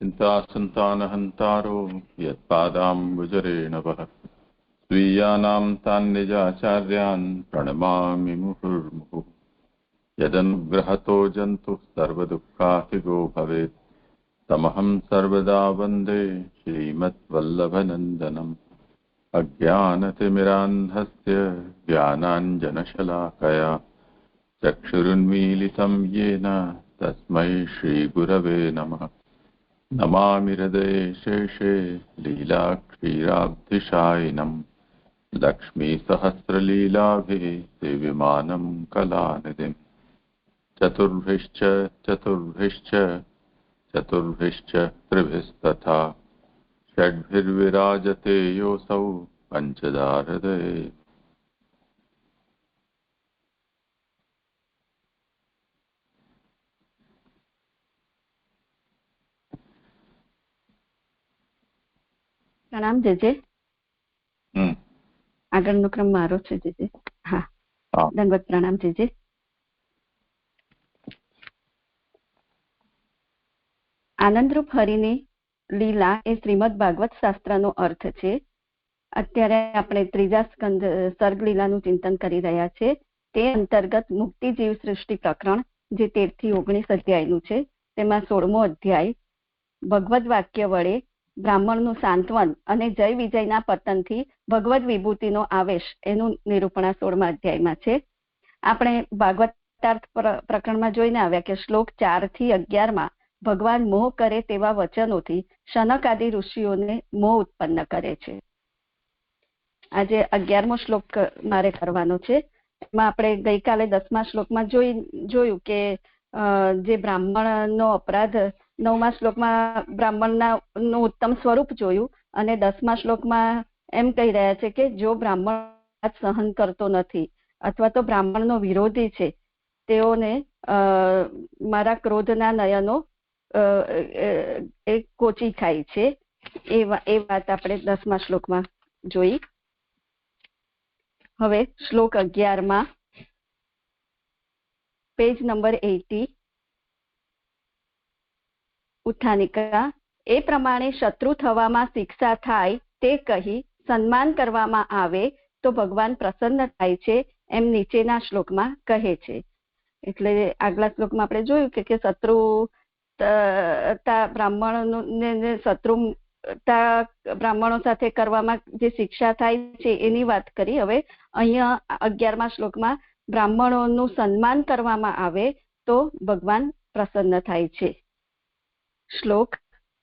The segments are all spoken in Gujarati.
चिन्तासन्तानहन्तारो यत्पादाम्बुजरेणवः स्वीयानां तान् निजाचार्यान् प्रणमामि मुहुर्मुहुः। यदनुग्रहतो जन्तुः सर्वदुःखातिगो भवेत् तमहं सर्वदा वन्दे श्रीमद्वल्लभनन्दनम्। अज्ञानतिमिरान्धस्य ज्ञानाञ्जनशलाकया चक्षुरुन्मीलितं येन तस्मै श्रीगुरवे नमः। नमामि हृदये शेषे लीलाक्षीराब्धिशायिनम् लक्ष्मीसहस्रलीलाभिः सेव्यमानं कलानिधिम्। चतुर्भिश्च चतुर्भिश्च चतुर्भिश्च त्रिभिस्तथा षड्भिर्विराजते योऽसौ पञ्चदा हृदये। प्रणाम जेजे। આગળનો ક્રમ મારો છે જેજે। હા, દંડવત પ્રણામ જેજે। આનંદરૂપ હરિની લીલા એ શ્રીમદ ભાગવત શાસ્ત્રનો અર્થ છે। અત્યારે આપણે ત્રીજા સ્કંદ સર્ગ લીલાનું ચિંતન કરી રહ્યા છે। તે અંતર્ગત મુક્તિ જીવ સૃષ્ટિ પ્રકરણ જે 13 થી 19 અધ્યાયનું છે, તેમાં 16મો અધ્યાય ભગવદ વાક્ય વડે બ્રાહ્મણનું સાંત્વન અને જય વિજયના પતનથી ભગવદ વિભૂતિનો આવેશ એનું નિરૂપણ 16મા અધ્યાયમાં છે। આપણે ભાગવતાર્થ પ્રકરણમાં જોઈને આવ્યા કે શ્લોક 4 થી 11માં ભગવાન મોહ કરે તેવા વચનોથી શનક આદિ ઋષિઓને મોહ ઉત્પન્ન કરે છે। આજે 11મો શ્લોક મારે કરવાનો છે। એમાં આપણે ગઈકાલે 10મા શ્લોકમાં જોયું કે જે બ્રાહ્મણનો અપરાધ 9મા શ્લોકમાં બ્રાહ્મણનું ઉત્તમ સ્વરૂપ જોયું અને 10મા શ્લોકમાં એમ કહી રહ્યા છે કે જો બ્રાહ્મણ સહન કરતો નથી અથવા તો બ્રાહ્મણનો વિરોધી છે તેઓને મારા ક્રોધના નયનો કોચી ખાય છે। એ વાત આપણે 10મા શ્લોકમાં જોઈ। હવે શ્લોક 11માં પેજ નંબર 80 ઉત્થાનિકા એ પ્રમાણે શત્રુ થવામાં શિક્ષા થાય તે કહી સન્માન કરવામાં આવે તો ભગવાન પ્રસન્ન થાય છે એમ નીચેના શ્લોકમાં કહે છે। એટલે આગલા શ્લોકમાં આપણે જોયું કે શત્રુ બ્રાહ્મણો સાથે કરવામાં જે શિક્ષા થાય છે એની વાત કરી। હવે અહીંયા 11મા શ્લોકમાં બ્રાહ્મણોનું સન્માન કરવામાં આવે તો ભગવાન પ્રસન્ન થાય છે। શ્લોક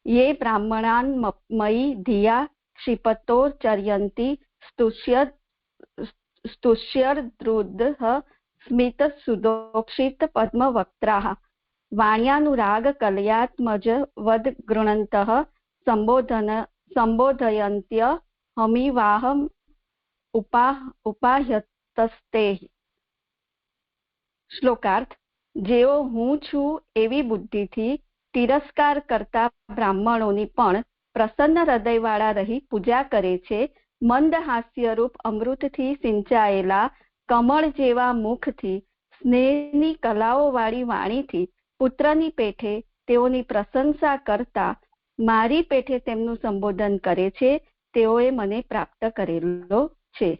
ये ब्राह्मणान् मयि धिया क्षिपतो चर्यन्ति स्तुष्यर्द्रुदः स्मित सुदोक्षित पद्मवक्त्राः वाण्यानुराग कलयात्मज वद गृणन्तः संबोधयन्त्य हमिवाहम् उपाह्यतस्ते। શ્લોકાર્થ જેઓ હું છું એવી બુદ્ધિથી તિરસ્કાર કરતા બ્રાહ્મણોની પણ પ્રસન્ન હૃદયવાળા રહી પૂજા કરે છે। મંદ હાસ્યરૂપ અમૃતથી સિંચાયેલા કમળ જેવા મુખથી સ્નેહની કલાઓવાળી વાણીથી પુત્રની પેઠે તેઓની પ્રશંસા કરતા મારી પેઠે તેમનું સંબોધન કરે છે। તેઓએ મને પ્રાપ્ત કરેલો છે।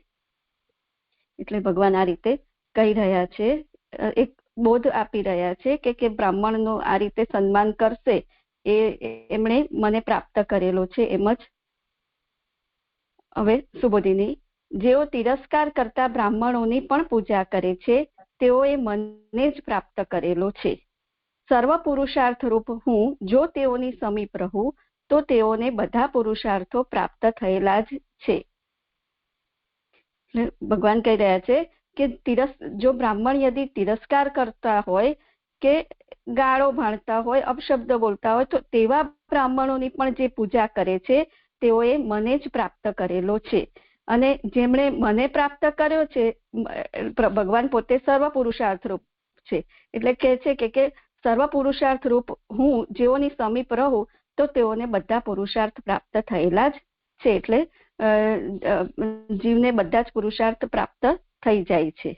એટલે ભગવાન આ રીતે કહી રહ્યા છે, એક બોધ આપી રહ્યા છે કે બ્રાહ્મણનું આ રીતે સન્માન કરશે એ એમણે મને પ્રાપ્ત કરેલો છે એમ જ। હવે સુબોધિની જેઓ તિરસ્કાર કરતા બ્રાહ્મણોની પણ પૂજા કરે છે તેઓએ મને જ પ્રાપ્ત કરેલો છે। સર્વ પુરુષાર્થ રૂપ હું જો તેઓની સમીપ રહું તો તેઓને બધા પુરુષાર્થો પ્રાપ્ત થયેલા જ છે। ભગવાન કહી રહ્યા છે કે જો બ્રાહ્મણ યદि તિરસ્કાર કરતા હોય કે ગાળો ભાણતા હોય, અપશબ્દ બોલતા હોય તો તેવા બ્રાહ્મણોની પણ જે પૂજા કરે છે તેઓએ મને જ પ્રાપ્ત કરેલો છે। અને જેમણે મને પ્રાપ્ત કર્યો છે, ભગવાન પોતે સર્વ પુરુષાર્થ રૂપ છે એટલે કહે છે કે સર્વ પુરુષાર્થ રૂપ હું જેઓની સમીપ રહું તો તેઓને બધા પુરુષાર્થ પ્રાપ્ત થયેલા જ છે। એટલે જીવને બધા જ પુરુષાર્થ પ્રાપ્ત થઈ જાય છે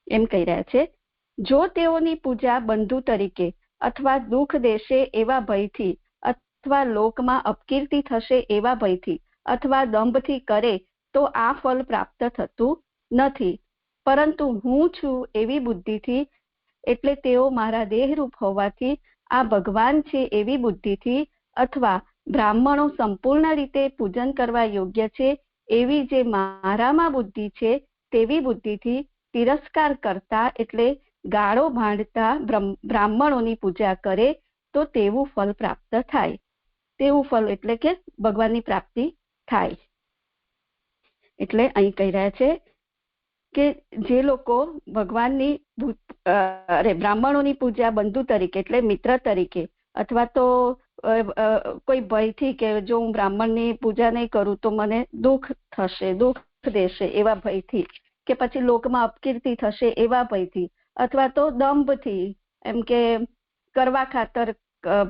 એમ કહી રહ્યા છે। જો તેઓની પૂજા બંધુ તરીકે અથવા દુઃખ દેશે એવા ભયથી અથવા લોકમાં અપકીર્તિ થશે એવા ભયથી અથવા દંભથી કરે તો આ ફળ પ્રાપ્ત થતું નથી. પરંતુ હું છું એવી બુદ્ધિથી, એટલે તેઓ મારા દેહરૂપ હોવાથી આ ભગવાન છે એવી બુદ્ધિથી, અથવા બ્રાહ્મણો સંપૂર્ણ રીતે પૂજન કરવા યોગ્ય છે એવી જે મારામાં બુદ્ધિ છે તેવી બુદ્ધિથી તિરસ્કાર કરતા, એટલે ગાળો ભાંડતા બ્રાહ્મણોની પૂજા કરે તો તેવું ફળ પ્રાપ્ત થાય. તેવું ફળ એટલે કે ભગવાનની પ્રાપ્તિ થાય. એટલે અહીં કહી રહ્યા છે કે જે લોકો ભગવાનની બ્રાહ્મણોની પૂજા બંધુ તરીકે એટલે મિત્ર તરીકે, અથવા તો કોઈ ભયથી કે જો હું બ્રાહ્મણની પૂજા નહીં કરું તો મને દુઃખ થશે, દુઃખ દેશે એવા ભયથી, કે પછી લોકમાં અપકીર્તિ થશે એવા ભયથી, અથવા તો દંભથી એમ કે કરવા ખાતર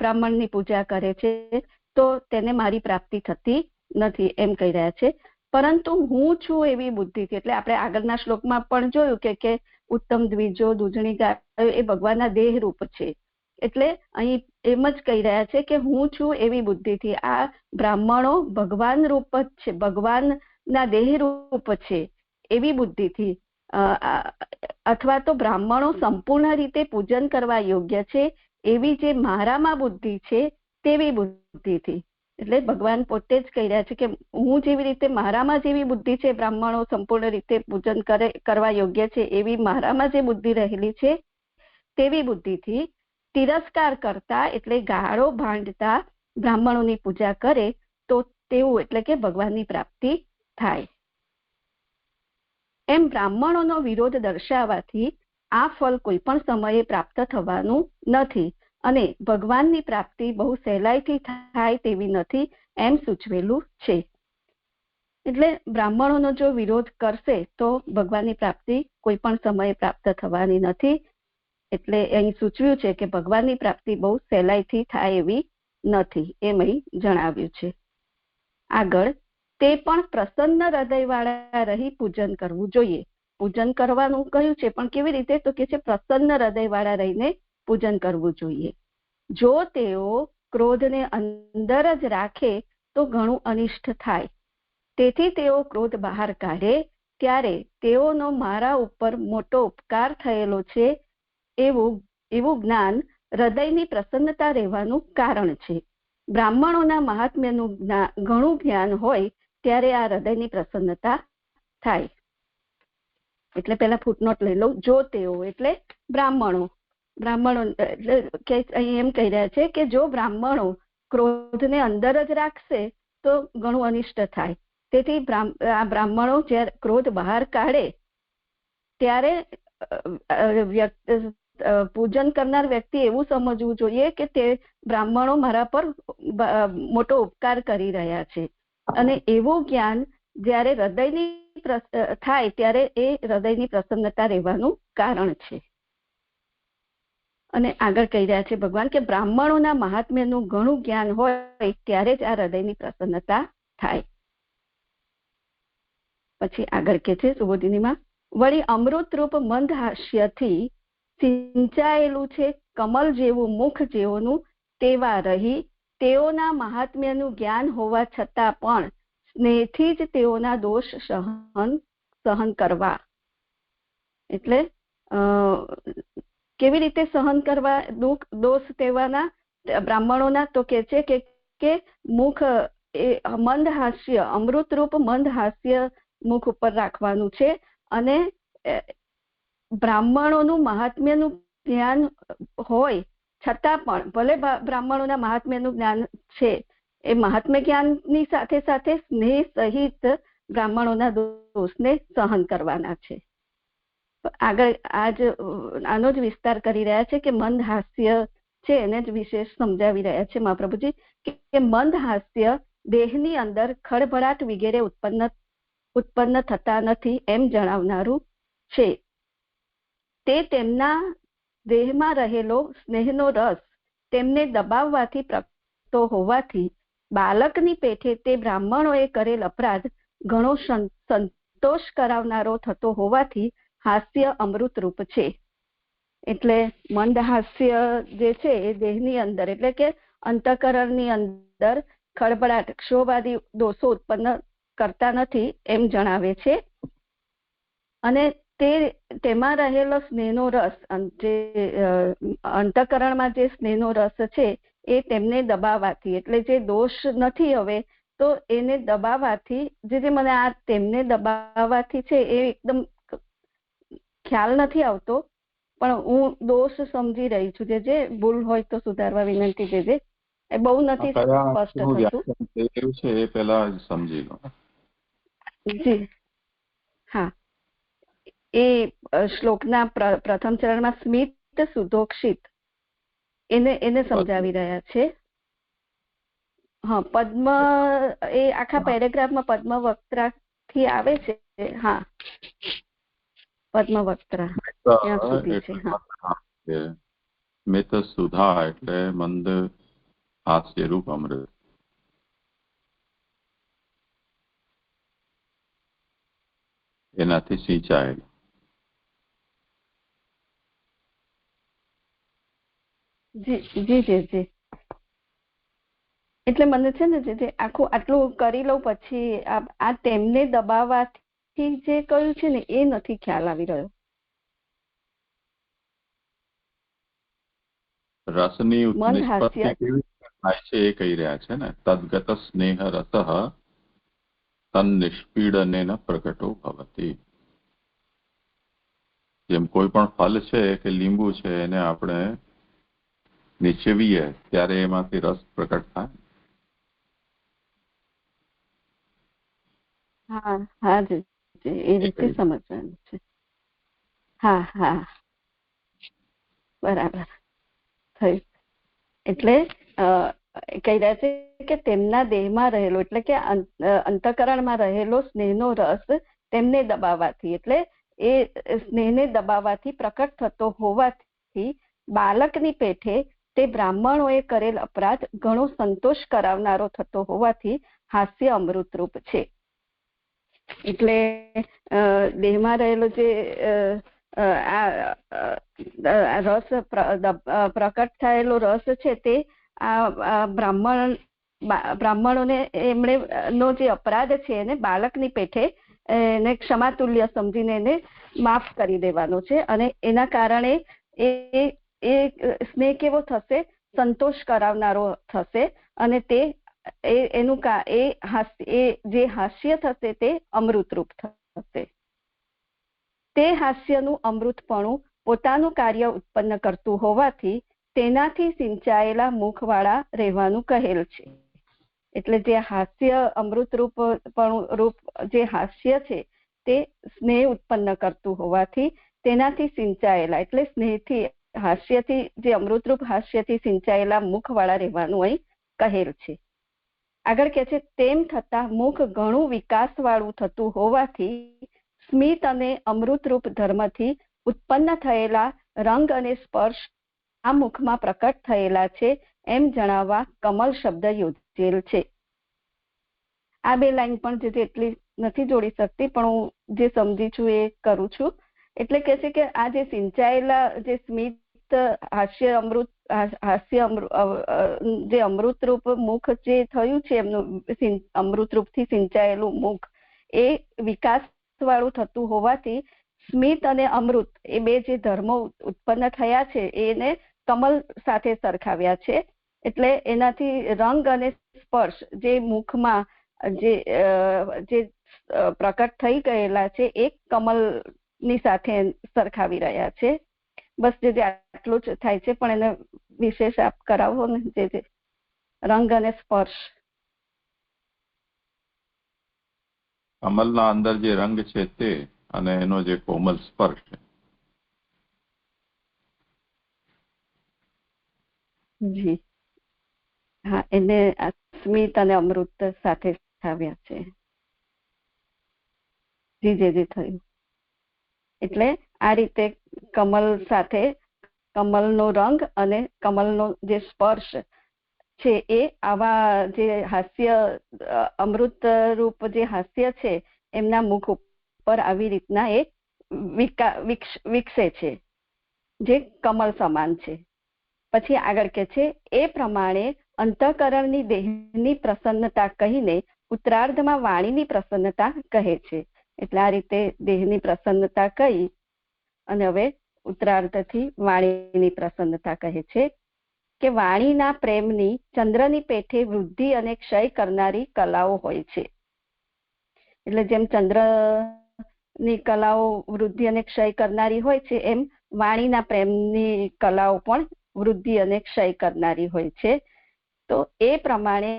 બ્રાહ્મણની પૂજા કરે છે તો તેને મારી પ્રાપ્તિ થતી નથી એમ કહી રહ્યા છે. પરંતુ હું છું એવી બુદ્ધિથી, એટલે આપણે આગળના શ્લોકમાં પણ જોયું કે ઉત્તમ દ્વિજો દૂધણી ગાયો એ ભગવાનના દેહ રૂપ છે. એટલે અહીં એમ જ કહી રહ્યા છે કે હું છું એવી બુદ્ધિથી આ બ્રાહ્મણો ભગવાન રૂપ જ છે, ભગવાનના દેહ રૂપ છે એવી બુદ્ધિથી, અથવા તો બ્રાહ્મણો સંપૂર્ણ રીતે પૂજન કરવા યોગ્ય છે એવી જે મારામાં બુદ્ધિ છે તેવી બુદ્ધિથી. એટલે ભગવાન પોતે જ કહી રહ્યા છે કે હું જેવી રીતે મારામાં જેવી બુદ્ધિ છે, બ્રાહ્મણો સંપૂર્ણ રીતે પૂજન કરવા યોગ્ય છે એવી મારામાં જે બુદ્ધિ રહેલી છે તેવી બુદ્ધિથી તિરસ્કાર કરતા, એટલે ગાળો ભાંડતા બ્રાહ્મણોની પૂજા કરે તો તેવું એટલે કે ભગવાનની પ્રાપ્તિ થાય. એમ બ્રાહ્મણોનો વિરોધ દર્શાવવાથી આ ફળ કોઈ પણ સમયે પ્રાપ્ત થવાનું નથી અને ભગવાનની પ્રાપ્તિ બહુ સહેલાઈથી થાય તેવી નથી એમ સૂચવેલું છે. એટલે બ્રાહ્મણોનો જો વિરોધ કરશે તો ભગવાનની પ્રાપ્તિ કોઈ પણ સમયે પ્રાપ્ત થવાની નથી. એટલે અહીં સૂચવ્યું છે કે ભગવાનની પ્રાપ્તિ બહુ સહેલાઈથી થાય એવી નથી એમ અહીં જણાવ્યું છે. આગળ તે પણ પ્રસન્ન હૃદયવાળા રહી પૂજન કરવું જોઈએ. પૂજન કરવાનું કહ્યું છે પણ કેવી રીતે, તો કે છે પ્રસન્ન હૃદયવાળા રહીને પૂજન કરવું જોઈએ. જો તેઓ ક્રોધને અંદર જ રાખે તો ઘણું અનિષ્ટ થાય. તેથી તેઓ ક્રોધ બહાર કાઢે ત્યારે તેઓનો મારા ઉપર મોટો ઉપકાર થયેલો છે એવું જ્ઞાન હૃદયની પ્રસન્નતા રહેવાનું કારણ છે. બ્રાહ્મણોના મહાત્મ્યનું ઘણું જ્ઞાન હોય ત્યારે આ હૃદયની પ્રસન્નતા થાય. એટલે પેલા ફૂટનોટ લઈ લઉં. જો તેઓ એટલે બ્રાહ્મણો એટલે અહીં એમ કહી રહ્યા છે કે જો બ્રાહ્મણો ક્રોધને અંદર જ રાખશે તો ઘણું અનિષ્ટ થાય. તેથી આ બ્રાહ્મણો જ્યારે ક્રોધ બહાર કાઢે ત્યારે પૂજન કરનાર વ્યક્તિ એવું સમજવું જોઈએ કે તે બ્રાહ્મણો મારા પર મોટો ઉપકાર કરી રહ્યા છે, અને એવું જ્ઞાન જ્યારે હૃદયની થાય ત્યારે એ હૃદયની પ્રસન્નતા રહેવાનું કારણ છે. અને આગળ કહી રહ્યા છે ભગવાન કે બ્રાહ્મણોના મહાત્મ્યનું ઘણું જ્ઞાન હોય ત્યારે જ આ હૃદયની પ્રસન્નતા થાય. પછી આગળ કે છે સુબોધિનીમાં, વળી અમૃતરૂપ મંદ હાસ્યથી સિંચાયેલું છે કમલ જેવું મુખ જેઓનું, તેવા રહી તેઓના મહાત્મ્યનું જ્ઞાન હોવા છતાં પણ સ્નેહથી જ તેઓના દોષ સહન કરવા. એટલે કેવી રીતે સહન કરવા દોષ તેવાના બ્રાહ્મણોના, તો કે છે કે મુખ એ મંદ હાસ્ય, અમૃતરૂપ મંદ હાસ્ય મુખ ઉપર રાખવાનું છે, અને બ્રાહ્મણોનું મહાત્મ્યનું જ્ઞાન હોય છતાં પણ, ભલે બ્રાહ્મણોના મહાત્મ્યનું જ્ઞાન છે, એ મહાત્મ્ય જ્ઞાનની સાથે સાથે સ્નેહ સહિત બ્રાહ્મણોના દોષને સહન કરવાના છે. આગળ આનો જ વિસ્તાર કરી રહ્યા છે કે મંદ હાસ્ય છે એને જ વિશેષ સમજાવી રહ્યા છે મહાપ્રભુજી કે મંદ હાસ્ય દેહની અંદર ખળભળાટ વગેરે ઉત્પન્ન થતા નથી એમ જણાવનારું છે. તે તેમના દેહમાં રહેલો સ્નેહનો રસ તેમને દબાવવાથી પ્રગટતો હોવાથી બાળકની પેઠે તે બ્રાહ્મણોએ કરેલ અપરાધ ઘણો સંતોષ કરાવનારો થતો હોવાથી હાસ્ય અમૃત રૂપ છે. એટલે મંદ હાસ્ય જે છે એ દેહની અંદર, એટલે કે અંતઃકરણની અંદર ખળભળાટ ક્ષોભ આદિ દોષો ઉત્પન્ન કરતા નથી એમ જણાવે છે. અને તેમાં રહેલો સ્નેહનો રસ, જે અંતઃકરણમાં જે સ્નેહનો રસ છે એ તેમને દબાવવાથી, એટલે જે દોષ નથી હવે તો એને દબાવવાથી, જે મને આ તેમને દબાવવાથી છે એ એકદમ ખ્યાલ નથી આવતો, પણ હું દોષ સમજી રહી છું. જે ભૂલ હોય તો સુધારવા વિનંતી. જે એ બહુ નથી સ્પષ્ટ થતું છે એ પહેલા સમજી લો. જી હા, એ શ્લોકના પ્રથમ ચરણમાં સ્મિત સુધોક્ષિત એને સમજાવી રહ્યા છે. હા, પદ્મ એ આખા પેરેગ્રાફમાં પદ્મ વક્ત્રા થી આવે છે. હા, પદ્મ વક્ત્રા ત્યાં સુધી છે. હા, સ્મિત સુધા એટલે મંદ હાસ્ય રૂપ અમૃત. એનાથી સિંચાયેલ. જી એટલે મને છે ને જે આખું આટલું કરી લઉં પછી આ તેમને દબાવવાથી જે કહ્યું છે ને એ નથી ખ્યાલ આવી રહ્યો. રસની નિષ્પત્તિ કેવી રીતે થાય છે એ કહી રહ્યા છે ને. તદ્ગત સ્નેહ રસઃ તન્નિષ્પીડનેન પ્રકટો ભવતિ. જેમ કોઈ પણ ફલ છે કે લીંબુ છે એને આપણે નીચવીએ ત્યારે એમાંથી રસ પ્રકટ થાય. હા જી, એ રીતે સમજવાનું છે. હા, બરાબર થયું. એટલે કહી રહ્યા છે કે તેમના દેહમાં રહેલો, એટલે કે અંતઃકરણમાં રહેલો સ્નેહનો રસ તેમને દબાવવાથી, એટલે એ સ્નેહને દબાવવાથી પ્રકટ થતો હોવાથી બાળકની પેઠે તે બ્રાહ્મણોએ કરેલ અપરાધ ઘણો સંતોષ કરાવનારો થતો હોવાથી હાસ્ય અમૃતરૂપ છે. એટલે દેહમાં રહેલો જે રસ પ્રકટ થયેલો રસ છે તે આ બ્રાહ્મણોને એમણે નો જે અપરાધ છે એને બાળકની પેઠે એને ક્ષમાતુલ્ય સમજીને એને માફ કરી દેવાનો છે. અને એના કારણે એ સ્નેહ કેવો થશે? સંતોષ કરાવનારો થશે. અને તે એનું જે હાસ્ય થશે તે અમૃતરૂપ થશે. તે હાસ્યનું અમૃતપણું પોતાનું કાર્ય ઉત્પન્ન કરતું હોવાથી તેનાથી સિંચાયેલા મુખવાળા રહેવાનું કહેલ છે. એટલે જે હાસ્ય અમૃતરૂપ જે હાસ્ય છે તે સ્નેહ ઉત્પન્ન કરતું હોવાથી તેનાથી સિંચાયેલા, એટલે સ્નેહથી હાસ્યથી જે અમૃતરૂપ હાસ્યથી સિંચાયેલા મુખવાળા રહેવાનું અહીં કહેલ છે. આગળ કે છે તેમ છતાં મુખ ઘણું વિકાસવાળું થતું હોવાથી સ્મિત અને અમૃતરૂપ ધર્મથી ઉત્પન્ન થયેલા રંગ અને સ્પર્શ આ મુખમાં પ્રકટ થયેલા છે એમ જણાવવા કમલ શબ્દ યોજેલ છે. આ બે લાઈન પણ જે એટલી નથી જોડી શકતી, પણ હું જે સમજી છું એ કરું છું. એટલે કે છે કે આ જે સિંચાયેલા જે સ્મિત હાસ્ય જે અમૃતરૂપ મુખ જે થયું છે એમનું અમૃતરૂપથી સિંચાયેલું મુખ એ વિકાસ વાળું થતું હોવાથી સ્મિત અને અમૃત એ બે જે ધર્મો ઉત્પન્ન થયા છે એને કમલ સાથે સરખાવ્યા છે. એટલે એનાથી રંગ અને સ્પર્શ જે મુખમાં જે પ્રકટ થઈ ગયેલા છે એ કમલની સાથે સરખાવી રહ્યા છે. બસ જે આટલું જ થાય છે, પણ એને વિશેષ આપ કરાવો ને. જે રંગ અને સ્પર્શ, કમલના અંદર જે રંગ છે તે અને એનો જે કોમલ સ્પર્શ છે. જી હા, એને સ્મિત અને અમૃત સાથે આવ્યા છે. જે થયું એટલે આ રીતે કમલ સાથે કમલનો રંગ અને કમલનો જે સ્પર્શ છે એ આવા જે હાસ્ય અમૃત રૂપ જે હાસ્ય છે એમના મુખ ઉપર આવી રીતના એ વિકસે છે જે કમલ સમાન છે. પછી આગળ કે છે એ પ્રમાણે અંતઃકરણની દેહની પ્રસન્નતા કહીને ઉત્તરાર્ધમાં વાણીની પ્રસન્નતા કહે છે. એટલે આ રીતે દેહની પ્રસન્નતા કહી અને હવે ઉત્તરાર્ધથી વાણીની પ્રસન્નતા કહે છે કે વાણીના પ્રેમની ચંદ્રની પેઠે વૃદ્ધિ અને ક્ષય કરનારી કલાઓ હોય છે. એટલે જેમ ચંદ્રની કલાઓ વૃદ્ધિ અને ક્ષય કરનારી હોય છે, એમ વાણીના પ્રેમની કલાઓ પણ વૃદ્ધિ અને ક્ષય કરનારી હોય છે. તો એ પ્રમાણે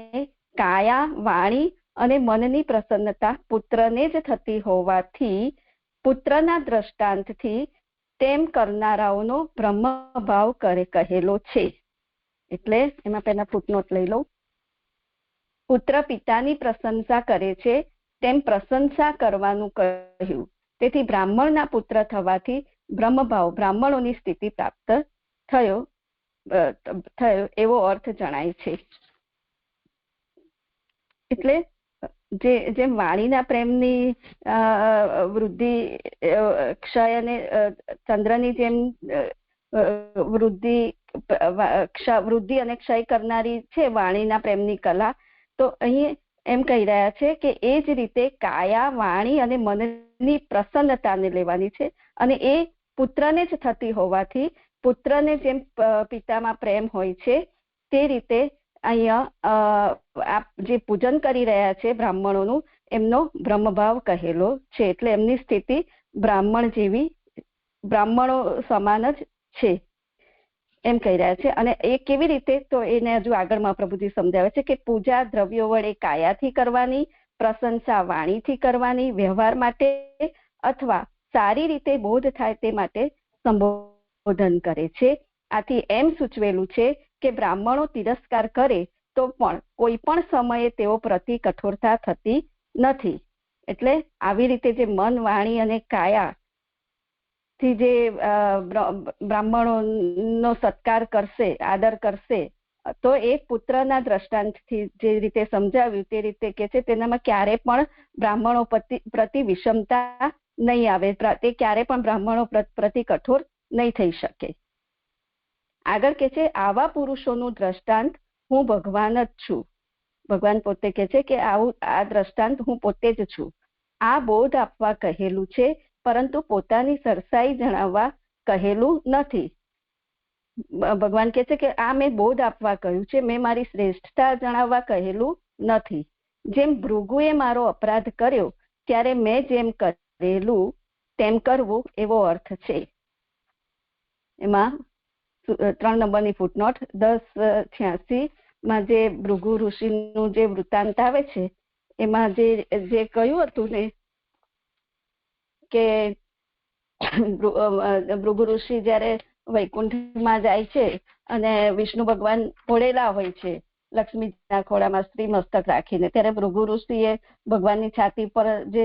કાયા, વાણી અને મનની પ્રસન્નતા પુત્રને જ થતી હોવાથી પુત્રના દ્રષ્ટાંતથી તેમ કરનારાઓનો બ્રહ્મભાવ કહેલો છે. એટલે એમાં પહેલા ફૂટનોટ લઈ લઉં. પુત્ર પિતાની પ્રશંસા કરે છે તેમ પ્રશંસા કરવાનું કહ્યું. તેથી બ્રાહ્મણના પુત્ર થવાથી બ્રહ્મભાવ, બ્રાહ્મણોની સ્થિતિ પ્રાપ્ત થયો એવો અર્થ જણાય છે. એટલે જેમ વાણીના પ્રેમની વૃદ્ધિ, ક્ષય અને ચંદ્રની જેમ વૃદ્ધિ અને ક્ષય કરનારી છે વાણીના પ્રેમની કલા, તો અહીં એમ કહી રહ્યા છે કે એ જ રીતે કાયા, વાણી અને મનની પ્રસન્નતાને લેવાની છે. અને એ પુત્રને જ થતી હોવાથી પુત્રને જેમ પિતામાં પ્રેમ હોય છે તે રીતે અહીંયા જે પૂજન કરી રહ્યા છે બ્રાહ્મણોનું, એમનો બ્રહ્મભાવ કહેલો છે. એટલે એમની સ્થિતિ બ્રાહ્મણ જેવી, બ્રાહ્મણો સમાન જ છે એમ કહી રહ્યા છે. અને એ કેવી રીતે, તો એને હજુ આગળ મહાપ્રભુજી સમજાવે છે કે પૂજા દ્રવ્યો વડે કાયાથી કરવાની, પ્રશંસા વાણીથી કરવાની, વ્યવહાર માટે અથવા સારી રીતે બોધ થાય તે માટે સંબોધન કરે છે. આથી એમ સૂચવેલું છે કે બ્રાહ્મણો તિરસ્કાર કરે તો પણ કોઈ પણ સમયે તેઓ પ્રતિ કઠોરતા થતી નથી. એટલે આવી રીતે જે મન, વાણી અને કાયા થી જે બ્રાહ્મણોનો સત્કાર કરશે, આદર કરશે, તો એ પુત્રના દ્રષ્ટાંતથી જે રીતે સમજાવ્યું તે રીતે કે છે તેનામાં ક્યારે પણ બ્રાહ્મણો પ્રતિ વિષમતા નહીં આવે, તે ક્યારે પણ બ્રાહ્મણો પ્રતિ કઠોર નહીં થઈ શકે. આગળ કે છે આવા પુરુષોનું દ્રષ્ટાંત હું ભગવાન જ છું. ભગવાન પોતે કે છે કે આવું આ દ્રષ્ટાંત હું પોતે જ છું. આ બોધ આપવા કહેલું છે, પરંતુ પોતાની સરસાઈ જણાવવા કહેલું નથી. ભગવાન કહે છે કે આ મેં બોધ આપવા કહ્યું છે, મેં મારી શ્રેષ્ઠતા જણાવવા કહેલું નથી. જેમ ભૃગુએ મારો અપરાધ કર્યો ત્યારે મેં જેમ કરેલું તેમ કરવું એવો અર્થ છે. એમાં 3 નંબરની ફૂટનોટ 1086 માં જે ભૃગુ ઋષિનું જે વૃત્તાંત આવે છે એમાં જે કહ્યું હતું ને કે ભૃગુ ઋષિ જયારે વૈકુંઠમાં જાય છે અને વિષ્ણુ ભગવાન ઘોડેલા હોય છે લક્ષ્મીના ખોળામાં સ્ત્રી મસ્તક રાખીને, ત્યારે ભૃગુ ઋષિએ ભગવાનની છાતી પર જે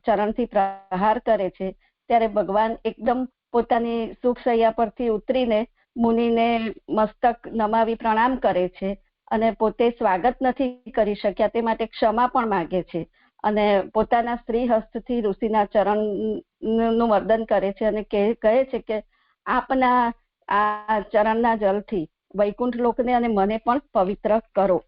ચરણથી પ્રહાર કરે છે ત્યારે ભગવાન એકદમ પોતાની સુખશૈયા પરથી ઉતરીને મુનિને મસ્તક નમાવી પ્રણામ કરે છે અને પોતે સ્વાગત નથી કરી શક્યા તે માટે ક્ષમા પણ માંગે છે અને પોતાના સ્ત્રી હસ્તથી ઋષિના ચરણનું વર્દન કરે છે અને કહે છે કે આપના આ ચરણના જલથી વૈકુંઠ લોકને અને મને પણ પવિત્ર કરો.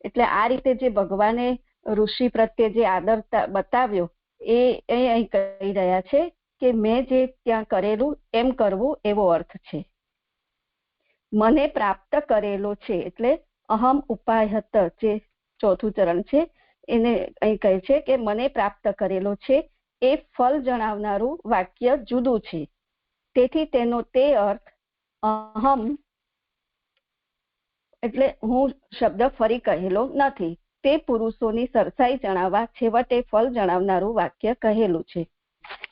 એટલે આ રીતે જે ભગવાને ઋષિ પ્રત્યે જે આદર બતાવ્યો એ અહીં કહી રહ્યા છે કે મેં જે ત્યાં કરેલું એમ કરવું એવો અર્થ છે. મને પ્રાપ્ત કરેલો છે એટલે અહમ ઉપાયત, જે 4થું ચરણ છે એને અહીં કહે છે કે મને પ્રાપ્ત કરેલો છે એ ફળ જણાવનારું વાક્ય જુદું છે. તેથી તેનો તે અર્થ અહમ એટલે હું શબ્દ ફરી કહેલો નથી. તે પુરુષોની સરસાઈ જણાવવા છેવટે ફળ જણાવનારું વાક્ય કહેલું છે.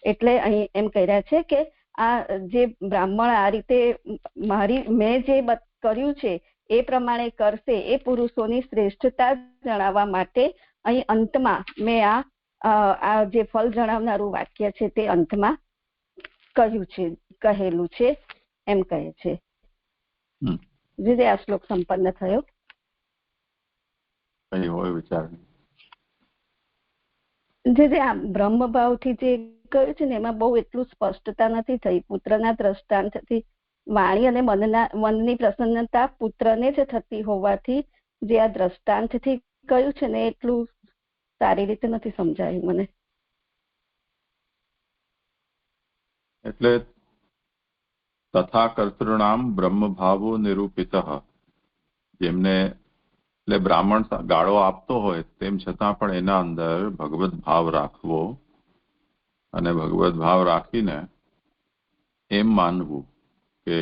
એટલે અહીં એમ કહી રહ્યા છે કે આ જે બ્રાહ્મણ આ રીતે મેં જે કર્યું છે એ પ્રમાણે કરશે એ પુરુષોની શ્રેષ્ઠતા જણાવવા માટે અહીં અંતમાં મેં આ જે ફળ જણાવનારું વાક્ય છે તે અંતમાં કહેલું છે એમ કહે છે. જે આ શ્લોક સંપન્ન થયો. જે આ બ્રહ્મભાવથી જે કહ્યું છે ને એમાં બહુ એટલું સ્પષ્ટતા નથી થઈ. પુત્રના દ્રષ્ટાંતથી વાણી અને મનની પ્રસન્નતા પુત્રને જ થતી હોવાથી જે આ દ્રષ્ટાંતથી કહ્યું છે ને એટલું સારી રીતે નથી સમજાયું મને. એટલે તથા કર્તૃણામ બ્રહ્મભાવો નિરૂપિત, જેમને એટલે બ્રાહ્મણ ગાળો આપતો હોય તેમ છતાં પણ એના અંદર ભગવત ભાવ રાખવો અને ભગવત ભાવ રાખીને એમ માનવું કે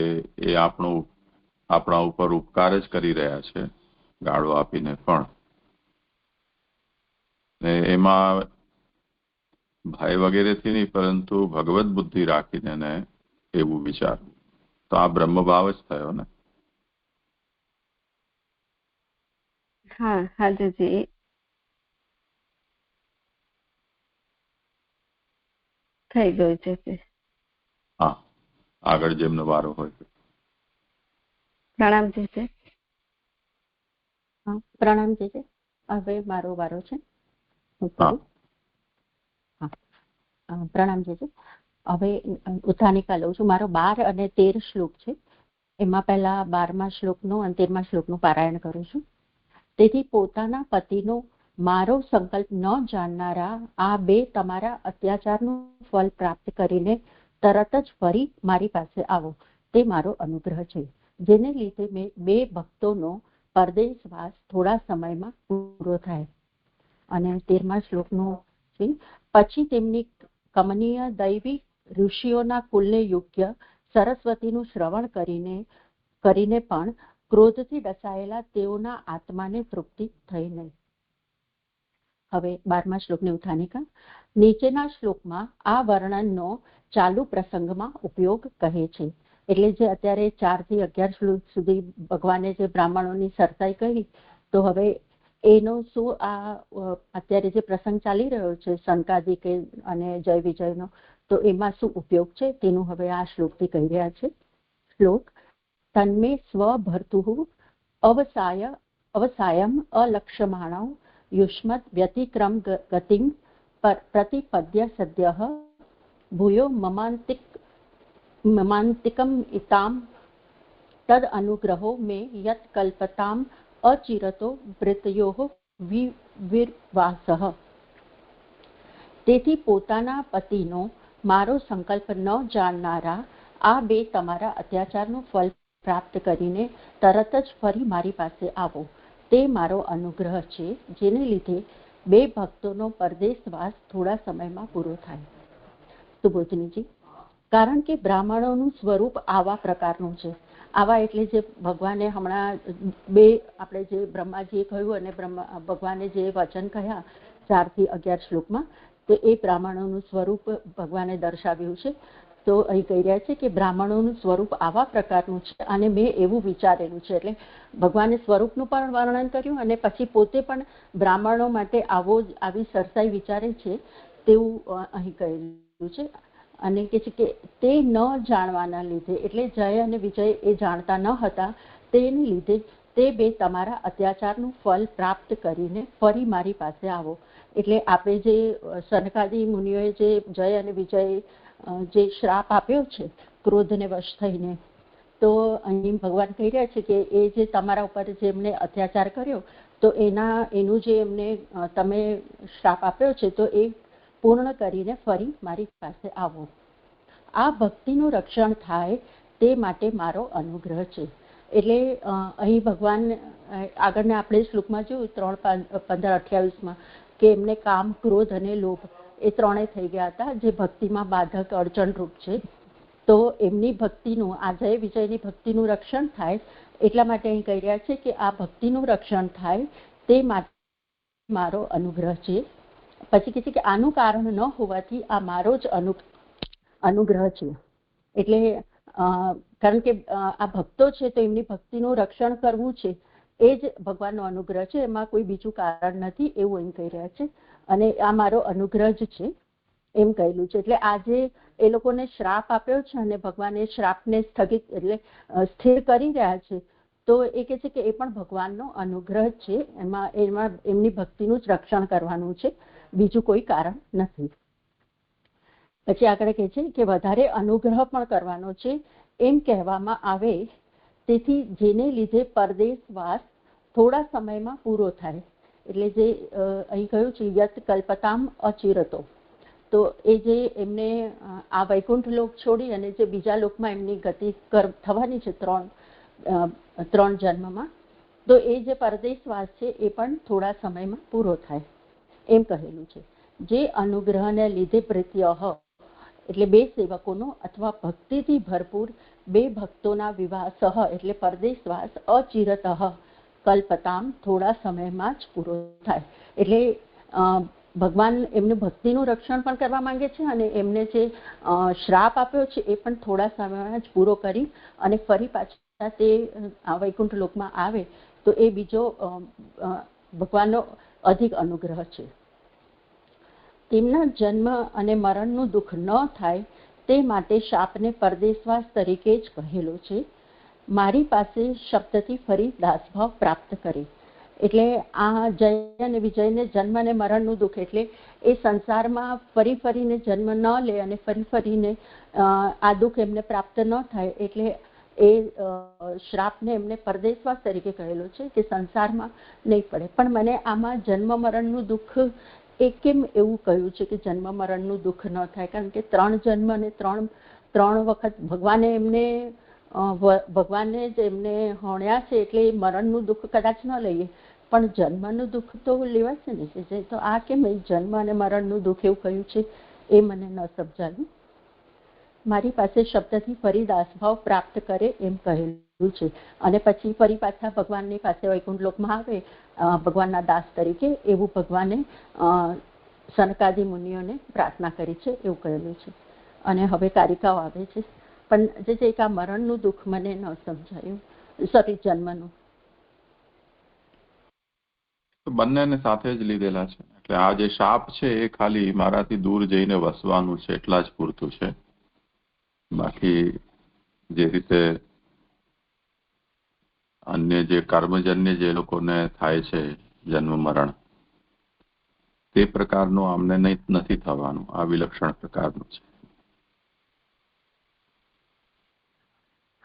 એ આપણા ઉપર ઉપકાર જ કરી રહ્યા છે ગાળો આપીને પણ, ને એમાં ભય વગેરેથી નહીં પરંતુ ભગવત બુદ્ધિ રાખીને ને એવું વિચારવું, તો આ બ્રહ્મભાવ જ થયો ને. હા હાજી, થઈ ગયું છે. હા, આગળ જેમનો વારો હોય. પ્રણામ છે. પ્રણામ છે. હવે મારો વારો છે. પ્રણામ છે. હવે ઉત્થાનિકા લઉં છું. મારો 12 અને 13 શ્લોક છે. એમાં પહેલા 12મા શ્લોકનો અને 13મા શ્લોકનું પારાયણ કરું છું. તેથી પોતાના પતિનો મારો સંકલ્પ ન જાણનારા આ બે તમારા અત્યાચારનું ફળ પ્રાપ્ત કરીને તરત જ ફરી મારી પાસે આવો, તે મારો અનુગ્રહ છે, જેને લીધે મેં બે ભક્તોનો પરદેશવાસ થોડા સમયમાં પૂરો થાય. અને 13મા શ્લોકનું છે, પછી તેમની કમનીય દૈવી ઋષિઓના કુલને યોગ્ય સરસ્વતીનું શ્રવણ કરીને પણ ક્રોધથી ડસાયેલા તેઓના આત્માને તૃપ્તિ થઈ નહીં. હવે 12મા શ્લોકની ઉત્થાનિકા. નીચેના શ્લોકમાં આ વર્ણનનો ચાલુ પ્રસંગમાં ઉપયોગ કહે છે. એટલે જે અત્યારે 4 થી 11 શ્લોક સુધી ભગવાને જે બ્રાહ્મણોની સરસાઈ કહી, તો હવે એનો શું આ અત્યારે જે પ્રસંગ ચાલી રહ્યો છે સનકાદિક અને જય વિજયનો, તો એમાં શું ઉપયોગ છે તેનું હવે આ શ્લોકથી કહી રહ્યા છે. શ્લોક. તન્મે સ્વભર્તુઃ અવસાયમ અલક્ષ્યમાણો યુષ્મદ વ્યતિક્રમ ગતિમ પ્રતિપદ્ય સદ્યઃ ભૂયો મમાંતિકમ ઇતામ તદ અનુગ્રહો મે યત કલ્પતામ અચિરતો વૃત્તયોઃ વિર્વાસઃ. તેથી પોતાના પતિનો મારો સંકલ્પ ન જાણનારા આ બે તમારા અત્યાચારનું ફળ પ્રાપ્ત કરીને તરત જ ફરી મારી પાસે આવો, તે મારો અનુગ્રહ છે, જેને લીધે બે ભક્તોનો પરદેશવાસ થોડા સમયમાં પૂરો થાય. સુબોધનીજી. કારણ કે બ્રાહ્મણોનું સ્વરૂપ આવા પ્રકારનું છે. આવા એટલે જે ભગવાને હમણાં બે આપણે જે બ્રહ્માજીએ કહ્યું અને ભગવાને જે વચન કહ્યા 4 થી 11 શ્લોકમાં, તો એ બ્રાહ્મણોનું સ્વરૂપ ભગવાને દર્શાવ્યું છે. તો અહીં કહી રહ્યા છે કે બ્રાહ્મણોનું સ્વરૂપ આવા પ્રકારનું છે અને મેં એવું વિચારેલું છે. એટલે ભગવાને સ્વરૂપનું પણ વર્ણન કર્યું અને પછી પોતે પણ બ્રાહ્મણો માટે આવી સરસાઈ વિચારે છે તેવું અહીં કહેલું છે. અને કે છે કે તે ન જાણવાના લીધે, એટલે જય અને વિજય એ જાણતા ન હતા, તેને લીધે તે બે તમારા અત્યાચારનું ફળ પ્રાપ્ત કરીને ફરી મારી પાસે આવો. એટલે આપણે જે સનકાદી મુનિઓએ જે જય અને વિજય જે શ્રાપ આપ્યો છે ક્રોધને વશ થઈને, તો અહીં ભગવાન કહી રહ્યા છે કે એ જે તમારા ઉપર જેમને અત્યાચાર કર્યો, તો એનું જે એમને તમે શ્રાપ આપ્યો છે, તો એ પૂર્ણ કરીને ફરી મારી પાસે આવો. આ ભક્તિનું રક્ષણ થાય તે માટે મારો અનુગ્રહ છે. એટલે અહીં ભગવાન આગળના આપણે શ્લોકમાં જોયું 3:15-28માં કે એમને કામ, ક્રોધ અને લોભ એ ત્રણેય થઈ ગયા હતા જે ભક્તિમાં બાધક અડચણરૂપ છે. તો એમની ભક્તિનું, આ જય વિજયની ભક્તિનું રક્ષણ થાય એટલા માટે અહીં કહી રહ્યા છે કે આ ભક્તિનું રક્ષણ થાય તે માટે મારો અનુગ્રહ છે. પછી કહે છે કે આનું કારણ ન હોવાથી આ મારો જ અનુગ્રહ છે. એટલે કારણ કે આ ભક્તો છે તો એમની ભક્તિનું રક્ષણ કરવું છે એ જ ભગવાનનો અનુગ્રહ છે, એમાં કોઈ બીજું કારણ નથી, એવું એમ કહી રહ્યા છે. અને આ મારો અનુગ્રહ જ છે એમ કહેલું છે. એટલે આજે એ લોકોને શ્રાપ આપ્યો છે અને ભગવાન એ શ્રાપને સ્થગિત એટલે સ્થિર કરી રહ્યા છે, તો એ કહે છે કે એ પણ ભગવાનનો અનુગ્રહ છે. એમાં એમની ભક્તિનું જ રક્ષણ કરવાનું છે, બીજું કોઈ કારણ નથી. પછી આગળ કહે છે કે વધારે અનુગ્રહ પણ કરવાનો છે એમ કહેવામાં આવે, તેથી જેને લીધે પરદેશવાસ થોડા સમયમાં પૂરો થાય. એટલે જે અહીં કહ્યું છે યત કલ્પતામ અચિરતો, તો એ જે એમને આ વૈકુંઠ લોક છોડી અને જે બીજા લોકમાં એમની ગતિ થવાની છે ત્રણ જન્મમાં, તો એ જે પરદેશવાસ છે એ પણ થોડા સમયમાં પૂરો થાય એમ કહેલું છે. જે અનુગ્રહને લીધે પ્રીત્યઃ એટલે બે સેવકોનો અથવા ભક્તિથી ભરપૂર બે ભક્તોના વિવાહ સહ એટલે પરદેશવાસ અચિરતઃ કલ્પતામ થોડા સમયમાં જ પૂરો થાય. એટલે ભગવાન એમનું ભક્તિનું રક્ષણ પણ કરવા માંગે છે અને એમને જે શ્રાપ આપ્યો છે એ પણ થોડા સમયમાં જ પૂરો કરી અને ફરી પાછા તે વૈકુંઠ લોકમાં આવે તો એ બીજો ભગવાનનો અધિક અનુગ્રહ છે. તેમના જન્મ અને મરણનું દુઃખ ન થાય તે માટે શાપને પરદેશવાસ તરીકે જ કહેલો છે. મારી પાસે શબ્દથી ફરી દાસભાવ પ્રાપ્ત કરી. એટલે આ જય અને વિજયને જન્મ અને મરણનું દુઃખ એટલે એ સંસારમાં ફરીને જન્મ ન લે અને ફરીને આ દુઃખ એમને પ્રાપ્ત ન થાય એટલે એ શ્રાપને એમને પરદેશવાસ તરીકે કહેલો છે કે સંસારમાં નહીં પડે. પણ મને આમાં જન્મ મરણનું દુઃખ એ કેમ એવું કહ્યું છે કે જન્મ મરણનું દુઃખ ન થાય? કારણ કે 3 જન્મ અને ત્રણ વખત ભગવાને જ એમને હોણ્યા છે એટલે મરણનું દુઃખ કદાચ ન લઈએ પણ જન્મનું દુઃખ તો લેવાશે ને. તો આ કેમ જન્મ અને મરણનું દુઃખ એવું કહ્યું છે એ મને ન સમજાયું. મારી પાસે શબ્દથી ફરી દાસભાવ પ્રાપ્ત કરે એમ કહેલું છે અને પછી ફરી પાછા ભગવાનની પાસે વૈકુંઠ લોકમાં આવે ભગવાનના દાસ તરીકે એવું ભગવાને સનકાદી મુનિઓને પ્રાર્થના કરી છે એવું કહેલું છે. અને હવે કારિકાઓ આવે છે પણ જે એક આ મરણનું દુઃખ મને ન સમજાયું, સોરી જન્મનું. બંનેને સાથે જ લીધેલા છે. એટલે આ જે શાપ છે એ ખાલી મારાથી દૂર જઈને વસવાનું છે એટલા જ પૂરતું છે. બાકી જે રીતે અન્ય જે કર્મજન્ય જે લોકોને થાય છે જન્મ મરણ તે પ્રકારનું અમને નથી થવાનું. આ વિલક્ષણ પ્રકારનું છે.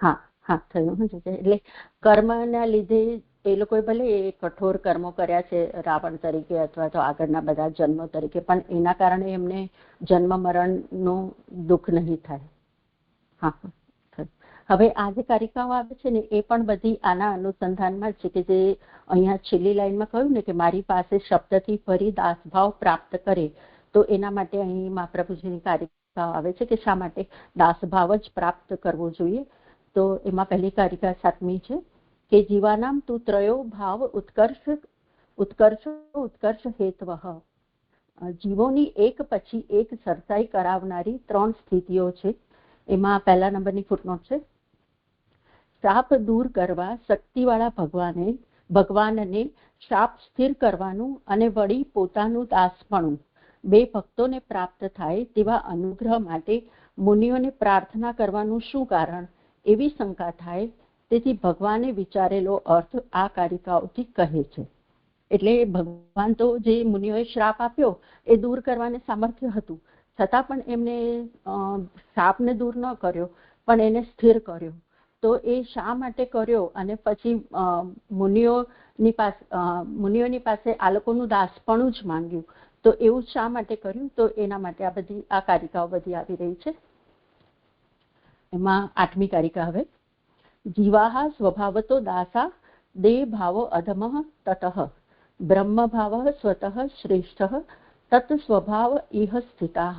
હા થયું. એટલે કર્મના લીધે એ લોકોએ ભલે એ કઠોર કર્મો કર્યા છે રાવણ તરીકે અથવા તો આગળના બધા જન્મો તરીકે, પણ એના કારણે એમને જન્મ મરણનું દુઃખ નહીં થાય. હવે આ જે કારિકાઓ આવે છે ને એ પણ બધી આના અનુસંધાનમાં છે કે જે અહીંયા છેલ્લી લાઈનમાં કહ્યું ને કે મારી પાસે શબ્દથી ફરી દાસભાવ પ્રાપ્ત કરે, તો એના માટે અહીં મહાપ્રભુજીની કારિકાઓ આવે છે કે શા માટે દાસભાવ જ પ્રાપ્ત કરવો જોઈએ. તો એમાં પહેલી કારિકા 7મી છે કે જીવાનામ તું ત્રયો ભાવ ઉત્કર્ષ હેતવ. જીવોની એક પછી એક સરસાઈ કરાવનારી 3 સ્થિતિઓ છે. એમાં પહેલા નંબરની ફૂટનોટ છે શાપ દૂર કરવા શક્તિવાળા ભગવાનને શાપ સ્થિર કરવાનું અને વળી પોતાનું દાસપણું બે ભક્તોને પ્રાપ્ત થાય તેવા અનુગ્રહ માટે મુનિઓને પ્રાર્થના કરવાનું શું કારણ એવી શંકા થાય. તેથી ભગવાને વિચારેલો અર્થ આ કારિકાઓથી કહે છે. એટલે ભગવાન તો જે મુનિઓએ શ્રાપ આપ્યો એ દૂર કરવાને સામર્થ્ય હતું, છતાં પણ એમને શ્રાપને દૂર ન કર્યો પણ એને સ્થિર કર્યો. તો એ શા માટે કર્યો અને પછી મુનિઓની પાસે આ લોકોનું દાસપણું જ માંગ્યું, તો એવું શા માટે કર્યું? તો એના માટે આ કારિકાઓ બધી આવી રહી છે. એમાં 8મી કારિકા હવે જીવાહ સ્વભાવતો દાસા દેહ ભાવો અધમઃ તતઃ બ્રહ્મ ભાવ સ્વતઃ શ્રેષ્ઠ તત સ્વભાવ ઇહ સ્થિતાઃ.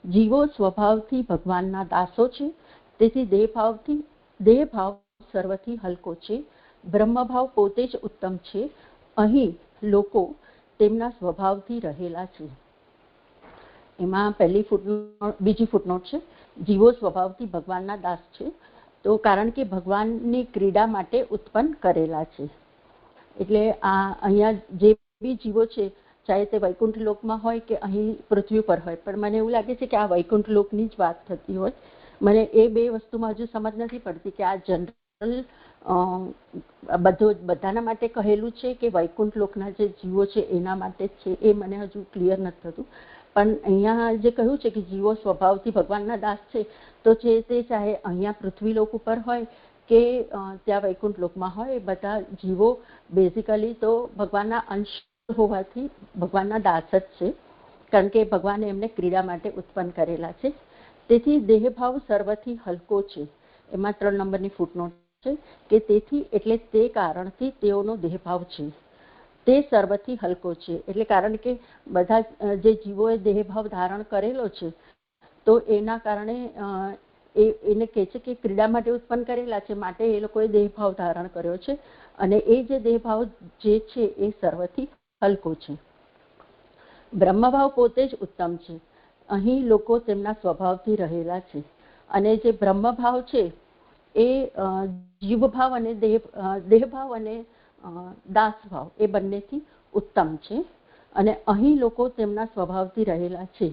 જીવો સ્વભાવથી ભગવાનના દાસો છે, તેથી દેહ ભાવ સર્વથી હલકો છે. બ્રહ્મભાવ પોતે જ ઉત્તમ છે. અહીં લોકો તેમના સ્વભાવથી રહેલા છે. એમાં બીજી ફૂટનોટ છે જીવો સ્વભાવથી ભગવાનના દાસ છે, તો કારણ કે ભગવાનની ક્રીડા માટે ઉત્પન્ન કરેલા છે. એટલે અહીંયા જે બી જીવો છે ચાહે તે વૈકુંઠ લોકમાં હોય કે અહીં પૃથ્વી પર હોય, પણ મને એવું લાગે છે કે આ વૈકુંઠ લોકની જ વાત થતી હોય. મને એ બે વસ્તુમાં હજુ સમજ નથી પડતી કે આ જનરલ બધાના માટે કહેલું છે કે વૈકુંઠ લોકના જે જીવો છે એના માટે જ છે, એ મને હજુ ક્લિયર નથી થતું. પણ અહીંયા જે કહ્યું છે કે જીવો સ્વભાવથી ભગવાનના દાસ છે, તો છે તે ચાહે અહીંયા પૃથ્વી લોક ઉપર હોય કે ત્યાં વૈકુંઠ લોકમાં હોય એ બધા જીવો બેઝિકલી તો ભગવાનના અંશ હોવાથી ભગવાનના દાસ જ છે, કારણ કે ભગવાને એમને ક્રીડા માટે ઉત્પન્ન કરેલા છે. તેથી દેહભાવ સર્વથી હલકો છે. એમાં 3 નંબરની ફૂટનોટ છે કે તેથી એટલે તે કારણથી તેઓનો દેહભાવ છે તે સર્વથી હલકો છે. એટલે કારણ કે બધા જે જીવોએ દેહભાવ ધારણ કરેલો છે તો એના કારણે એને કહે છે કે ક્રીડા માટે ઉત્પન્ન કરેલા છે, માટે એ લોકોએ દેહભાવ ધારણ કર્યો છે, અને એ જે દેહભાવ જે છે એ સર્વથી હલકો છે. બ્રહ્મભાવ પોતે જ ઉત્તમ છે. અહીં લોકો તેમના સ્વભાવથી રહેલા છે, અને જે બ્રહ્મભાવ છે એ જીવભાવ અને દેહભાવ અને દાસભાવ એ બંનેથી ઉત્તમ છે, અને અહીં લોકો તેમના સ્વભાવથી રહેલા છે.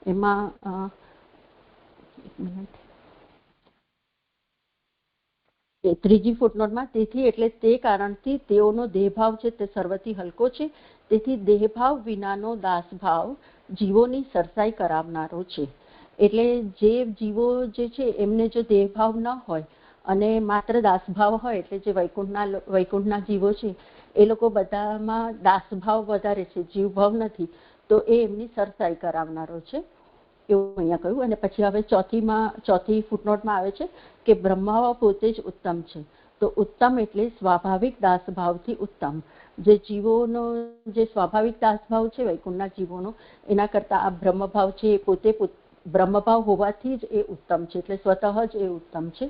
એમાં ત્રીજી ફૂટનોટમાં તેથી એટલે તે કારણથી તેઓનો દેહભાવ છે તે સર્વથી હલકો છે. તેથી દેહભાવ વિનાનો દાસભાવ જીવોની સરસાઈ કરાવનારો છે. એટલે જે જીવો જે છે એમને જો દેહભાવ ન હોય અને માત્ર દાસભાવ હોય, એટલે જે વૈકુંઠના જીવો છે એ લોકો બધામાં દાસભાવ વધારે છે, જીવભાવ નથી, તો એ એમની સરસાઈ કરાવનારો છે એવું અહીંયા કહ્યું. અને પછી હવે ચોથી ફૂટનોટમાં આવે છે કે બ્રહ્મભાવ પોતે જ ઉત્તમ છે. તો ઉત્તમ એટલે સ્વાભાવિક દાસભાવથી ઉત્તમ. જે જીવોનો જે સ્વાભાવિક દાસભાવ છે વૈકુંઠના જીવોનો, એના કરતા આ બ્રહ્મભાવ છે એ પોતે બ્રહ્મભાવ હોવાથી જ એ ઉત્તમ છે, એટલે સ્વતઃ જ એ ઉત્તમ છે.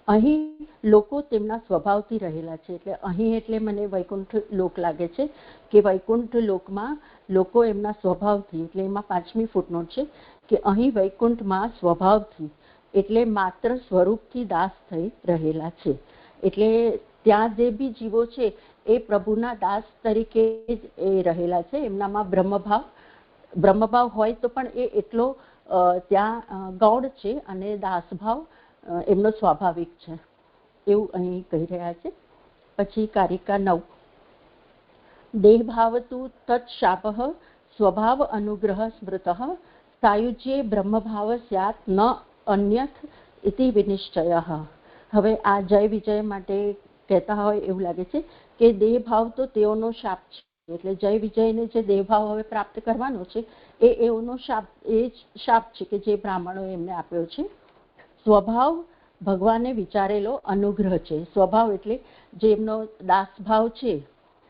અહીં લોકો તેમના સ્વભાવથી રહેલા છે. એટલે અહીં એટલે મને વૈકુંઠ લોક લાગે છે કે વૈકુંઠ લોકમાં લોકો એમના સ્વભાવથી, એટલે એમાં 5મી ફૂટનોટ છે કે અહીં વૈકુંઠમાં સ્વભાવથી એટલે માત્ર સ્વરૂપથી દાસ થઈ રહેલા છે. એટલે ત્યાં જે બી જીવો છે એ પ્રભુના દાસ તરીકે જ એ રહેલા છે. એમનામાં બ્રહ્મભાવ હોય તો પણ એ એટલો ત્યાં ગૌણ છે, અને દાસભાવ એમનો સ્વાભાવિક છે એવું અહીં કહી રહ્યા છે. પછી કારિકા 9 દેહભાવતુ તત્શાપઃ સ્વભાવ અનુગ્રહ સ્મૃતઃ સાયુજ્યે બ્રહ્મભાવ સ્યાત ન અન્યથ ઇતિ વિનિશ્ચયઃ. હવે આ જય વિજય માટે કહેતા હોય એવું લાગે છે કે દેહભાવ તો તેઓનો શાપ છે. એટલે જય વિજયને જે દેહભાવ હવે પ્રાપ્ત કરવાનો છે એ એઓનો શાપ છે કે જે બ્રાહ્મણોએ એમને આપ્યો છે. સ્વભાવ ભગવાને વિચારેલો અનુગ્રહ છે. સ્વભાવ એટલે જે એમનો દાસભાવ છે,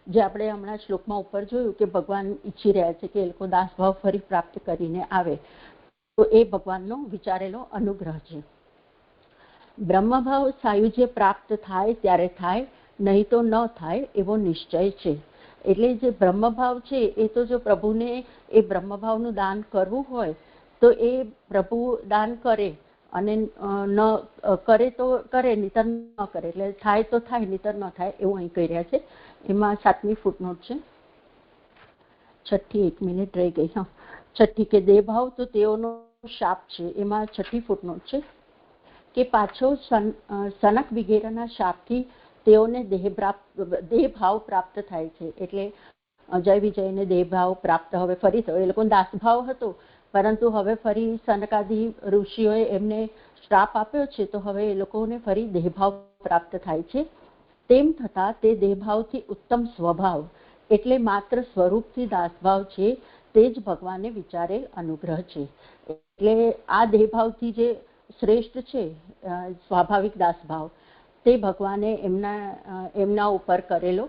જે આપણે હમણાં શ્લોકમાં ઉપર જોયું કે ભગવાન ઈચ્છી રહ્યા છે કે એ લોકો દાસભાવ ફરી પ્રાપ્ત કરીને આવે, તો એ ભગવાનનો વિચારેલો અનુગ્રહ છે. બ્રહ્મભાવ સાયુજ્ય પ્રાપ્ત થાય ત્યારે થાય, નહીં તો ન થાય એવો નિશ્ચય છે. એટલે જે બ્રહ્મભાવ છે એ તો જો પ્રભુને એ બ્રહ્મભાવનું દાન કરવું હોય તો એ પ્રભુ દાન કરે, અને ન કરે તો કરે, નહીતર ન કરે. એટલે થાય તો થાય, નહીતર ન થાય એવું અહીં કહી રહ્યા છે. એમાં 7મી ફૂટનોટ છે. 6ઠ્ઠી 1 મિનિટ રહી ગઈ. છઠ્ઠી કે દેહભાવ તો તેઓનો શાપ છે. એમાં 6ઠ્ઠી ફૂટનોટ છે કે પાછો સનક વગેરેના શાપથી તેઓને દેહભાવ પ્રાપ્ત થાય છે. એટલે જય વિજયને દેહભાવ પ્રાપ્ત હવે ફરી થયો. એ લોકોનો દાસભાવ હતો, પરંતુ હવે ફરી સનકાદી ઋષિઓએ એમને શ્રાપ આપ્યો છે, તો હવે એ લોકોને ફરી દેહભાવ પ્રાપ્ત થાય છે. તેમ છતાં તે દેહભાવથી ઉત્તમ સ્વભાવ એટલે માત્ર સ્વરૂપથી દાસભાવ છે તે જ ભગવાને વિચારેલ અનુગ્રહ છે. એટલે આ દેહભાવથી જે શ્રેષ્ઠ છે સ્વાભાવિક દાસભાવ, તે ભગવાને એમના ઉપર કરેલો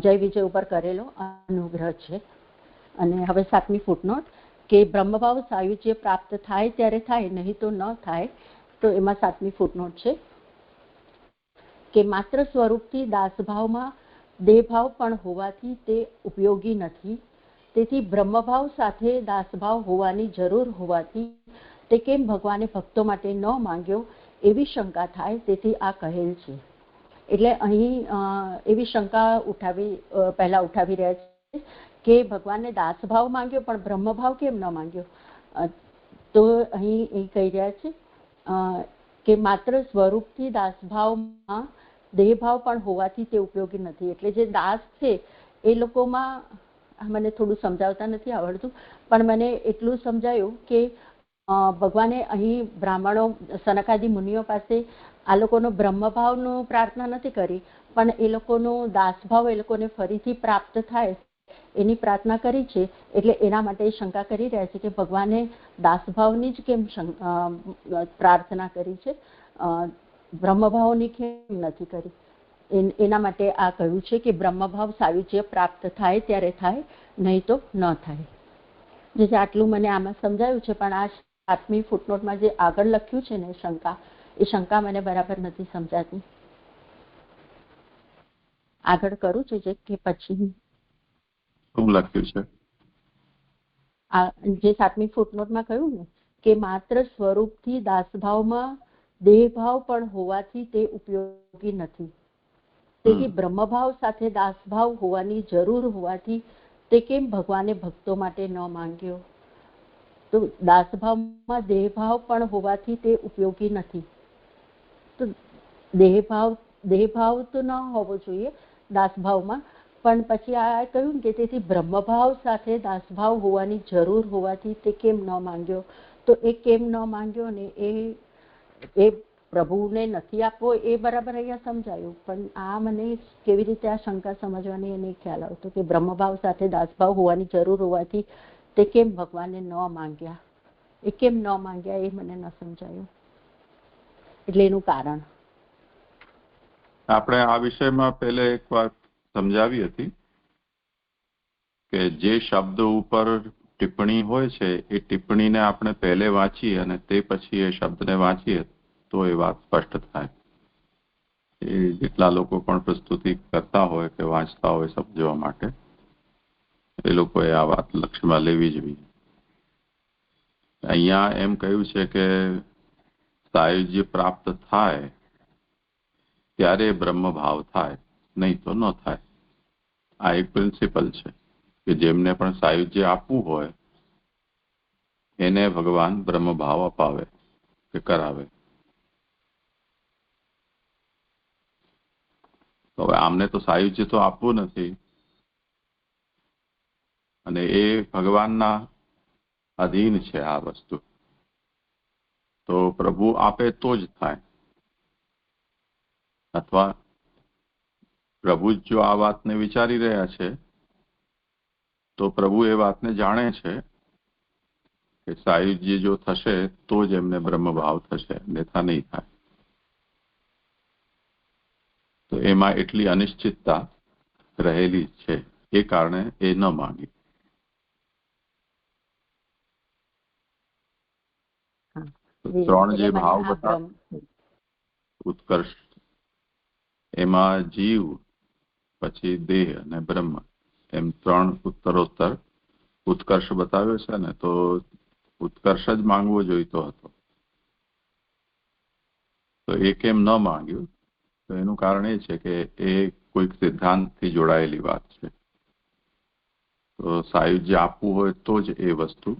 જય વિજય ઉપર કરેલો અનુગ્રહ છે. અને હવે 7મી ફૂટનોટ કે બ્રહ્મભાવ સાયુજ્ય પ્રાપ્ત થાય ત્યારે થાય, નહીં તો ન થાય. તો એમાં 7મી ફૂટનોટ છે કે માત્ર સ્વરૂપથી દાસભાવમાં દેહભાવ પણ હોવાથી તે ઉપયોગી નથી. તેથી બ્રહ્મભાવ સાથે દાસભાવ હોવાની જરૂર હોવાથી તે કેમ ભગવાને ભક્તો માટે ન માંગ્યો એવી શંકા થાય. તેથી આ કહેલ છે. એટલે અહીં એવી શંકા પહેલા ઉઠાવી રહ્યા છે કે ભગવાનને દાસભાવ માંગ્યો પણ બ્રહ્મભાવ કેમ ન માંગ્યો. તો અહીં એ કહી રહ્યા છે કે માત્ર સ્વરૂપથી દાસભાવમાં દેહભાવ પણ હોવાથી તે ઉપયોગી નથી. એટલે જે દાસ છે એ લોકોમાં, મને થોડું સમજાવતા નથી આવડતું, પણ મને એટલું સમજાયું કે ભગવાને અહીં બ્રાહ્મણો સનકાદી મુનિઓ પાસે આ લોકોનો બ્રહ્મભાવનું પ્રાર્થના નથી કરી, પણ એ લોકોનું દાસભાવ એ લોકોને ફરીથી પ્રાપ્ત થાય એની પ્રાર્થના કરી છે. એટલે એના માટે શંકા કરી રહ્યા છે કે ભગવાને દાસભાવની જ કેમ પ્રાર્થના કરી છે, બ્રહ્મભાવની કેમ નથી કરી. એના માટે આ કહ્યું છે કે બ્રહ્મભાવ સાયુજ્ય પ્રાપ્ત થાય ત્યારે થાય, નહીં તો ન થાય. જે આટલું મને આમાં સમજાયું છે, પણ આ 7મી ફૂટનોટમાં જે આગળ લખ્યું છે ને શંકા, એ શંકા મને બરાબર નથી સમજાતી. આગળ કરું છું જે કે પછી શું લખ્યું છે? આ જે 7મી ફૂટનોટમાં કહ્યું ને કે માત્ર સ્વરૂપથી દાસભાવમાં દેહભાવ પણ હોવાથી તે ઉપયોગી નથી. તેથી બ્રહ્મભાવ સાથે દાસભાવ હોવાની જરૂર હોવાથી તે કેમ ભગવાને ભક્તો માટે ન માંગ્યો? તો દાસભાવમાં દેહભાવ પણ હોવાથી તે ઉપયોગી નથી. તો દેહભાવ તો ન હોવો જોઈએ દાસભાવમાં, પણ પછી આ કહ્યું કે તેથી બ્રહ્મભાવ સાથે દાસભાવ હોવાની જરૂર હોવાથી તે કેમ ન માંગ્યો? તો એ કેમ ન માંગ્યો ને એ પ્રભુને નથી આપવો એ બરાબર અહીંયા સમજાયું, પણ આ મને કેવી રીતે આ શંકા સમજવાની એ નહીં ખ્યાલ આવતો કે બ્રહ્મભાવ સાથે દાસભાવ હોવાની જરૂર હોવાથી તે કેમ ભગવાનને ન માંગ્યા, એ કેમ ન માંગ્યા એ મને ન સમજાયું. એટલે એનું કારણ આપણે આ વિષયમાં પહેલે એક વાત સમજાવી હતી કે જે શબ્દ ઉપર ટિપ્પણી હોય છે એ ટિપ્પણીને આપણે પહેલે વાંચીએ અને તે પછી એ શબ્દને વાંચીએ તો એ વાત સ્પષ્ટ થાય. એ જેટલા લોકો પણ પ્રસ્તુતિ કરતા હોય કે વાંચતા હોય સમજવા માટે, એ લોકોએ આ વાત લક્ષ્યમાં લેવી જોઈએ. અહીંયા એમ કહ્યું છે કે સાયુજ્ય પ્રાપ્ત થાય ત્યારે બ્રહ્મભાવ થાય, નહીં તો ન થાય. આ એક પ્રિન્સિપલ છે કે જેમને પણ સાયુજ્ય આપવું હોય એને ભગવાન બ્રહ્મભાવ અપાવે કે કરાવે. હવે આમને તો સાયુજ્ય તો આપવું નથી અને એ ભગવાનના અધીન છે આ વસ્તુ. તો પ્રભુ આપે તો જ થાય, અથવા પ્રભુ જો આ વાતને વિચારી રહ્યા છે તો પ્રભુ એ વાતને જાણે છે કે સાયુજ્ય જો થશે તો જ એમને બ્રહ્મભાવ થશે, અન્યથા નહીં થાય. તો એમાં એટલી અનિશ્ચિતતા રહેલી છે, એ કારણે એ ન માંગી. ત્રણ જે ભાવ બતા ઉત્કર્ષ, એમાં જીવ, પછી દેહ અને બ્રહ્મ, એમ 3 ઉત્તરોત્તર ઉત્કર્ષ બતાવ્યો છે ને, તો ઉત્કર્ષ જ માંગવો જોઈતો હતો. તો એ કેમ ન માંગ્યું? તો એનું કારણ એ છે કે એ કોઈક સિદ્ધાંતથી જોડાયેલી વાત છે. તો સાયુજ્ય આપવું હોય તો જ એ વસ્તુ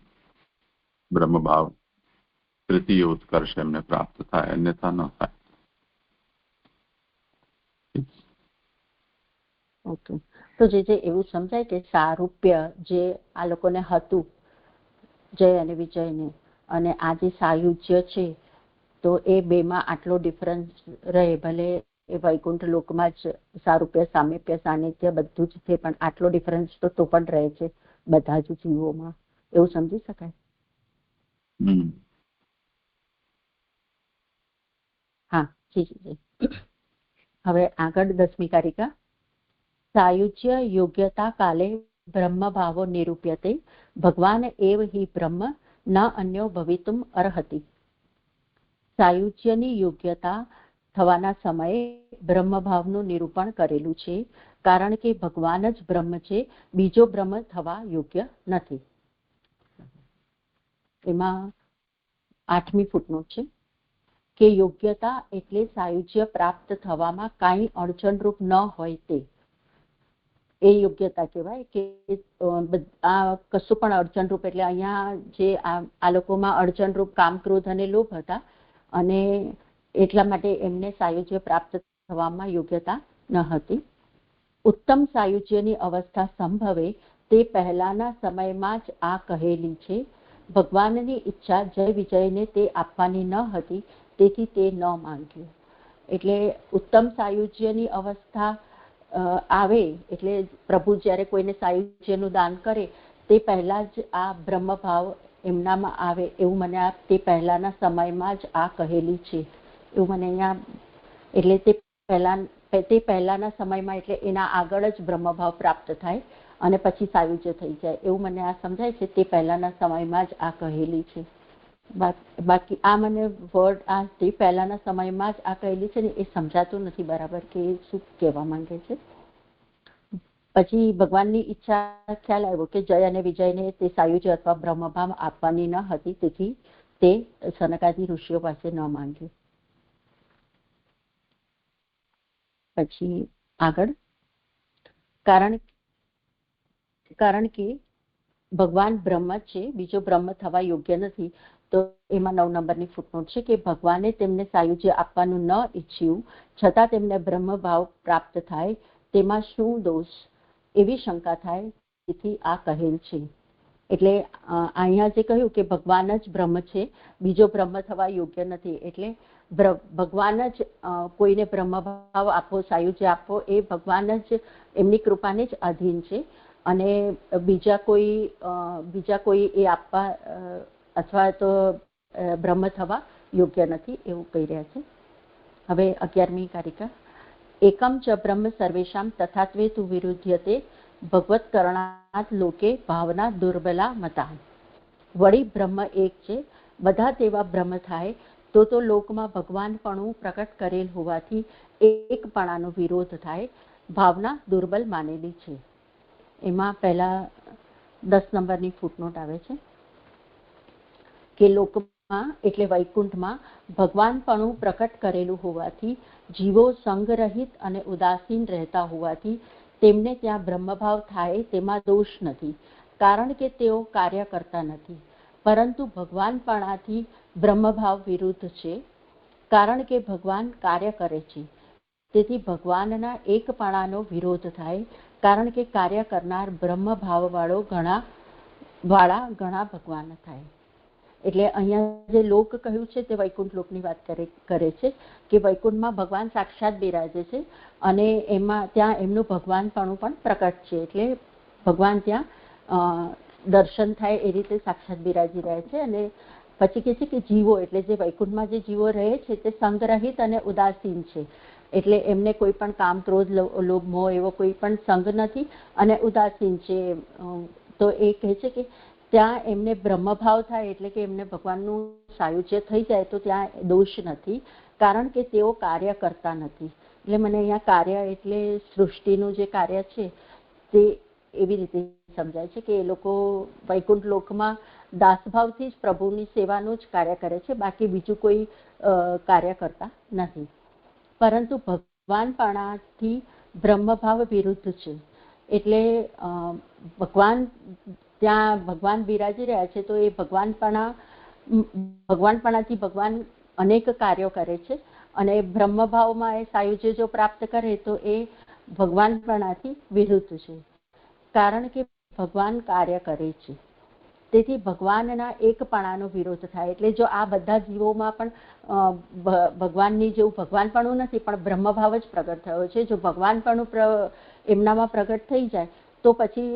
બ્રહ્મભાવ તૃતીય ઉત્કર્ષ એમને પ્રાપ્ત થાય, અન્યથા ન થાય. ઓકે, તો જે એવું સમજાય કે સારૂપ્ય જે આ લોકોને હતું જય અને વિજયને, અને આ જે સાયુજ્ય છે, તો એ બેમાં આટલો ડિફરન્સ રહે. ભલે એ વૈકુંઠ લોકમાં જ સારૂપ્ય, સામીપ્ય, સાનિધ્ય બધું જ છે, પણ આટલો ડિફરન્સ તો પણ રહે છે બધા જ જીવોમાં, એવું સમજી શકાય. હા, જી. હવે આગળ 10મી કારિકા. સાયુજ્ય યોગ્યતા કાલે બ્રહ્મભાવો નિરૂપ્યતે ભગવાન એવ હિ બ્રહ્મ ન અન્યો ભવિતુમ અર્હતિ. સાયુજ્યની યોગ્યતા થવાના સમયે બ્રહ્મભાવનું નિરૂપણ કરેલું છે, કારણ કે ભગવાન જ બ્રહ્મ છે, બીજો બ્રહ્મ થવા યોગ્ય નથી. એમાં 8મી ફૂટનોટ છે કે યોગ્યતા એટલે સાયુજ્ય પ્રાપ્ત થવામાં કાંઈ અડચણરૂપ ન હોય તે, એ યોગ્યતા કહેવાય. કે આ કશું પણ અડચણરૂપ, એટલે અહીંયા જે આ લોકોમાં અડચણરૂપ કામ, ક્રોધ અને લોભ હતા, અને એટલા માટે એમને સાયુજ્ય પ્રાપ્ત થવામાં યોગ્યતા ન હતી. ઉત્તમ સાયુજ્યની અવસ્થા સંભવે તે પહેલાના સમયમાં જ આ કહેલી છે. ભગવાનની ઈચ્છા જય વિજયને તે આપવાની ન હતી, તેથી તે ન માંગ્યું. એટલે ઉત્તમ સાયુજ્યની અવસ્થા આવે એટલે પ્રભુ જ્યારે કોઈને સાયુજ્યનું દાન કરે તે પહેલા જ આ બ્રહ્મભાવ એમનામાં આવે એવું મને આ તે પહેલાના સમયમાં જ આ કહેલી છે એવું મને અહીંયા, એટલે તે પહેલાના સમયમાં એટલે એના આગળ જ બ્રહ્મભાવ પ્રાપ્ત થાય અને પછી સાયુજ્ય થઈ જાય એવું મને આ સમજાય છે. તે પહેલાના સમયમાં જ આ કહેલી છે. બાકી આ મને વર્ડ આ તે પહેલાના સમયમાં જ આ કહેલી છે ને એ સમજાતું નથી બરાબર કે શું કહેવા માંગે છે. પછી ભગવાનની ઈચ્છા ખ્યાલ આવ્યો કે જય અને વિજયને તે સાયુજ્ય અથવા બ્રહ્મભાવ આપવાની ન હતી, તેથી તે સનકાદી ઋષિઓ પાસે ન માંગ્યું. પછી આગળ કારણ કે ભગવાન બ્રહ્મ છે, બીજો બ્રહ્મ થવા યોગ્ય નથી. તો એમાં 9 નંબરની ફૂટનોટ છે કે ભગવાને તેમને સાયુજ્ય આપવાનું ન ઈચ્છ્યું છતાં તેમને બ્રહ્મભાવ પ્રાપ્ત થાય તેમાં શું દોષ એવી શંકા થાય, તેથી આ કહેલ છે. એટલે અહીંયા જે કહ્યું કે ભગવાન જ બ્રહ્મ છે, બીજો બ્રહ્મ થવા યોગ્ય નથી, એટલે ભગવાન જ કોઈને બ્રહ્મભાવ આપો, સાયુજ્ય આપો એ ભગવાન જ એમની કૃપાને જ આધીન છે અને બીજા કોઈ એ આપવા અથવા તો બ્રહ્મ થવા યોગ્ય નથી એવું કહી રહ્યા છે. હવે 11મી કારિકા. એકમ ચ બ્રહ્મ સર્વેષામ તથાત્વે તુ વિરુધ્યતે ભગવત કરણાત લોકે ભાવના દુર્બલા મતા. વળી બ્રહ્મ એક છે, બધા તેવા બ્રહ્મ થાય તો લોકમાં ભગવાનપણું પ્રકટ કરેલ હોવાથી એકપણાનો વિરોધ થાય, ભાવના દુર્બલ માનેલી છે. એમાં પહેલા 10 નંબરની ફૂટનોટ આવે છે કે લોકમાં એટલે વૈકુંઠમાં ભગવાનપણું પ્રકટ કરેલું હોવાથી જીવો સંગરહિત અને ઉદાસીન રહેતા હોવાથી તેમને ત્યાં બ્રહ્મભાવ થાય તેમાં દોષ નથી, કારણ કે તેઓ કાર્ય કરતા નથી. પરંતુ ભગવાનપણાથી બ્રહ્મભાવ વિરુદ્ધ છે, કારણ કે ભગવાન કાર્ય કરે છે. તેથી ભગવાનના એકપણાનો વિરોધ થાય, કારણ કે કાર્ય કરનાર બ્રહ્મભાવવાળા ઘણા ભગવાન થાય. એટલે અહીંયા જે લોક કહ્યું છે તે વૈકુંઠ લોકની વાત કરે છે કે વૈકુંઠમાં ભગવાન સાક્ષાત બિરાજે છે અને ત્યાં એમનું ભગવાનપણું પણ પ્રકટ છે. એટલે ભગવાન ત્યાં દર્શન થાય એ રીતે સાક્ષાત બિરાજી રહે છે. અને પછી કહે છે કે જીવો એટલે જે વૈકુંઠમાં જે જીવો રહે છે તે સંગ્રહિત અને ઉદાસીન છે, એટલે એમને કોઈ પણ કામ, ક્રોધ, લોભ, મોહ એવો કોઈ પણ સંગ નથી અને ઉદાસીન છે. તો એ કહે છે કે ત્યાં એમને બ્રહ્મભાવ થાય એટલે કે એમને ભગવાનનું સાયુજ્ય થઈ જાય તો ત્યાં દોષ નથી, કારણ કે તેઓ કાર્ય કરતા નથી. એટલે મને અહીંયા કાર્ય એટલે સૃષ્ટિનું જે કાર્ય છે તે એવી રીતે સમજાય છે કે એ લોકો વૈકુંઠ લોકમાં દાસભાવથી જ પ્રભુની સેવાનું જ કાર્ય કરે છે, બાકી બીજું કોઈ કાર્ય કરતા નથી. પરંતુ ભગવાનપણાથી બ્રહ્મભાવ વિરુદ્ધ છે, એટલે ત્યાં ભગવાન બિરાજી રહ્યા છે તો એ ભગવાનપણાથી ભગવાન અનેક કાર્યો કરે છે અને બ્રહ્મભાવમાં એ સાયુજ્ય જો પ્રાપ્ત કરે તો એ ભગવાનપણાથી વિરુદ્ધ છે, કારણ કે ભગવાન કાર્ય કરે છે. તેથી ભગવાનના એકપણાનો વિરોધ થાય. એટલે જો આ બધા જીવોમાં પણ ભગવાનની જેવું ભગવાનપણું નથી પણ બ્રહ્મભાવ જ પ્રગટ થયો છે, જો ભગવાનપણું એમનામાં પ્રગટ થઈ જાય તો પછી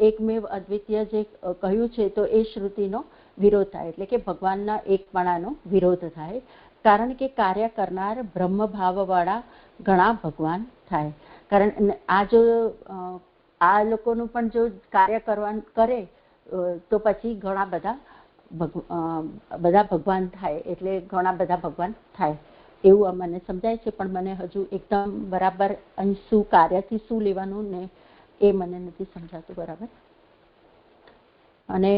એકમેવ અદ્વિતીય જે કહ્યું છે તો એ શ્રુતિનો વિરોધ થાય, એટલે કે ભગવાનના એકપણાનો વિરોધ થાય, કારણ કે કાર્ય કરનાર બ્રહ્મભાવવાળા ઘણા ભગવાન થાય. કારણ આ લોકોનું પણ જો કાર્ય કરે તો પછી ઘણા બધા ભગવાન થાય, એટલે ઘણા બધા ભગવાન થાય એવું મને સમજાય છે. પણ મને હજુ એકદમ બરાબર અહીં શું કાર્યથી શું લેવાનું ને એ મને નથી સમજાતું બરાબર. અને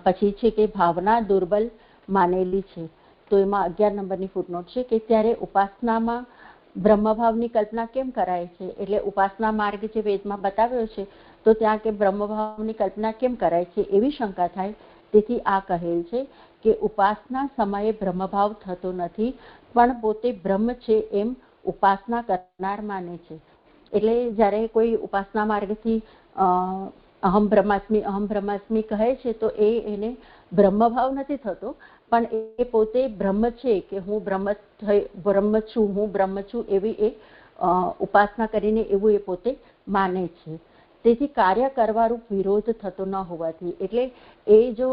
પછી છે કે ભાવના દુર્બલ માનેલી છે, તો એમાં 11 નંબરની ફૂટનોટ છે કે ત્યારે ઉપાસનામાં બ્રહ્મભાવની કલ્પના કેમ કરાય છે, એટલે ઉપાસના માર્ગ જે વેદમાં બતાવ્યો છે તો ત્યાં કે બ્રહ્મભાવની કલ્પના કેમ કરાય છે એવી શંકા થાય, તેથી આ કહેલ છે કે ઉપાસના સમયે બ્રહ્મભાવ થતો નથી, પણ પોતે બ્રહ્મ છે એમ ઉપાસના કરનાર માને છે. એટલે જ્યારે કોઈ ઉપાસના માર્ગથી અહમ બ્રહ્માસ્મિ કહે છે તો એને બ્રહ્મભાવ નથી થતો, પણ એ પોતે બ્રહ્મ છે કે હું બ્રહ્મ છું, હું બ્રહ્મ છું એવી એ ઉપાસના કરીને એવું એ પોતે માને છે. તેથી કાર્ય કરવારૂપ વિરોધ થતો ન હોવાથી, એટલે એ જો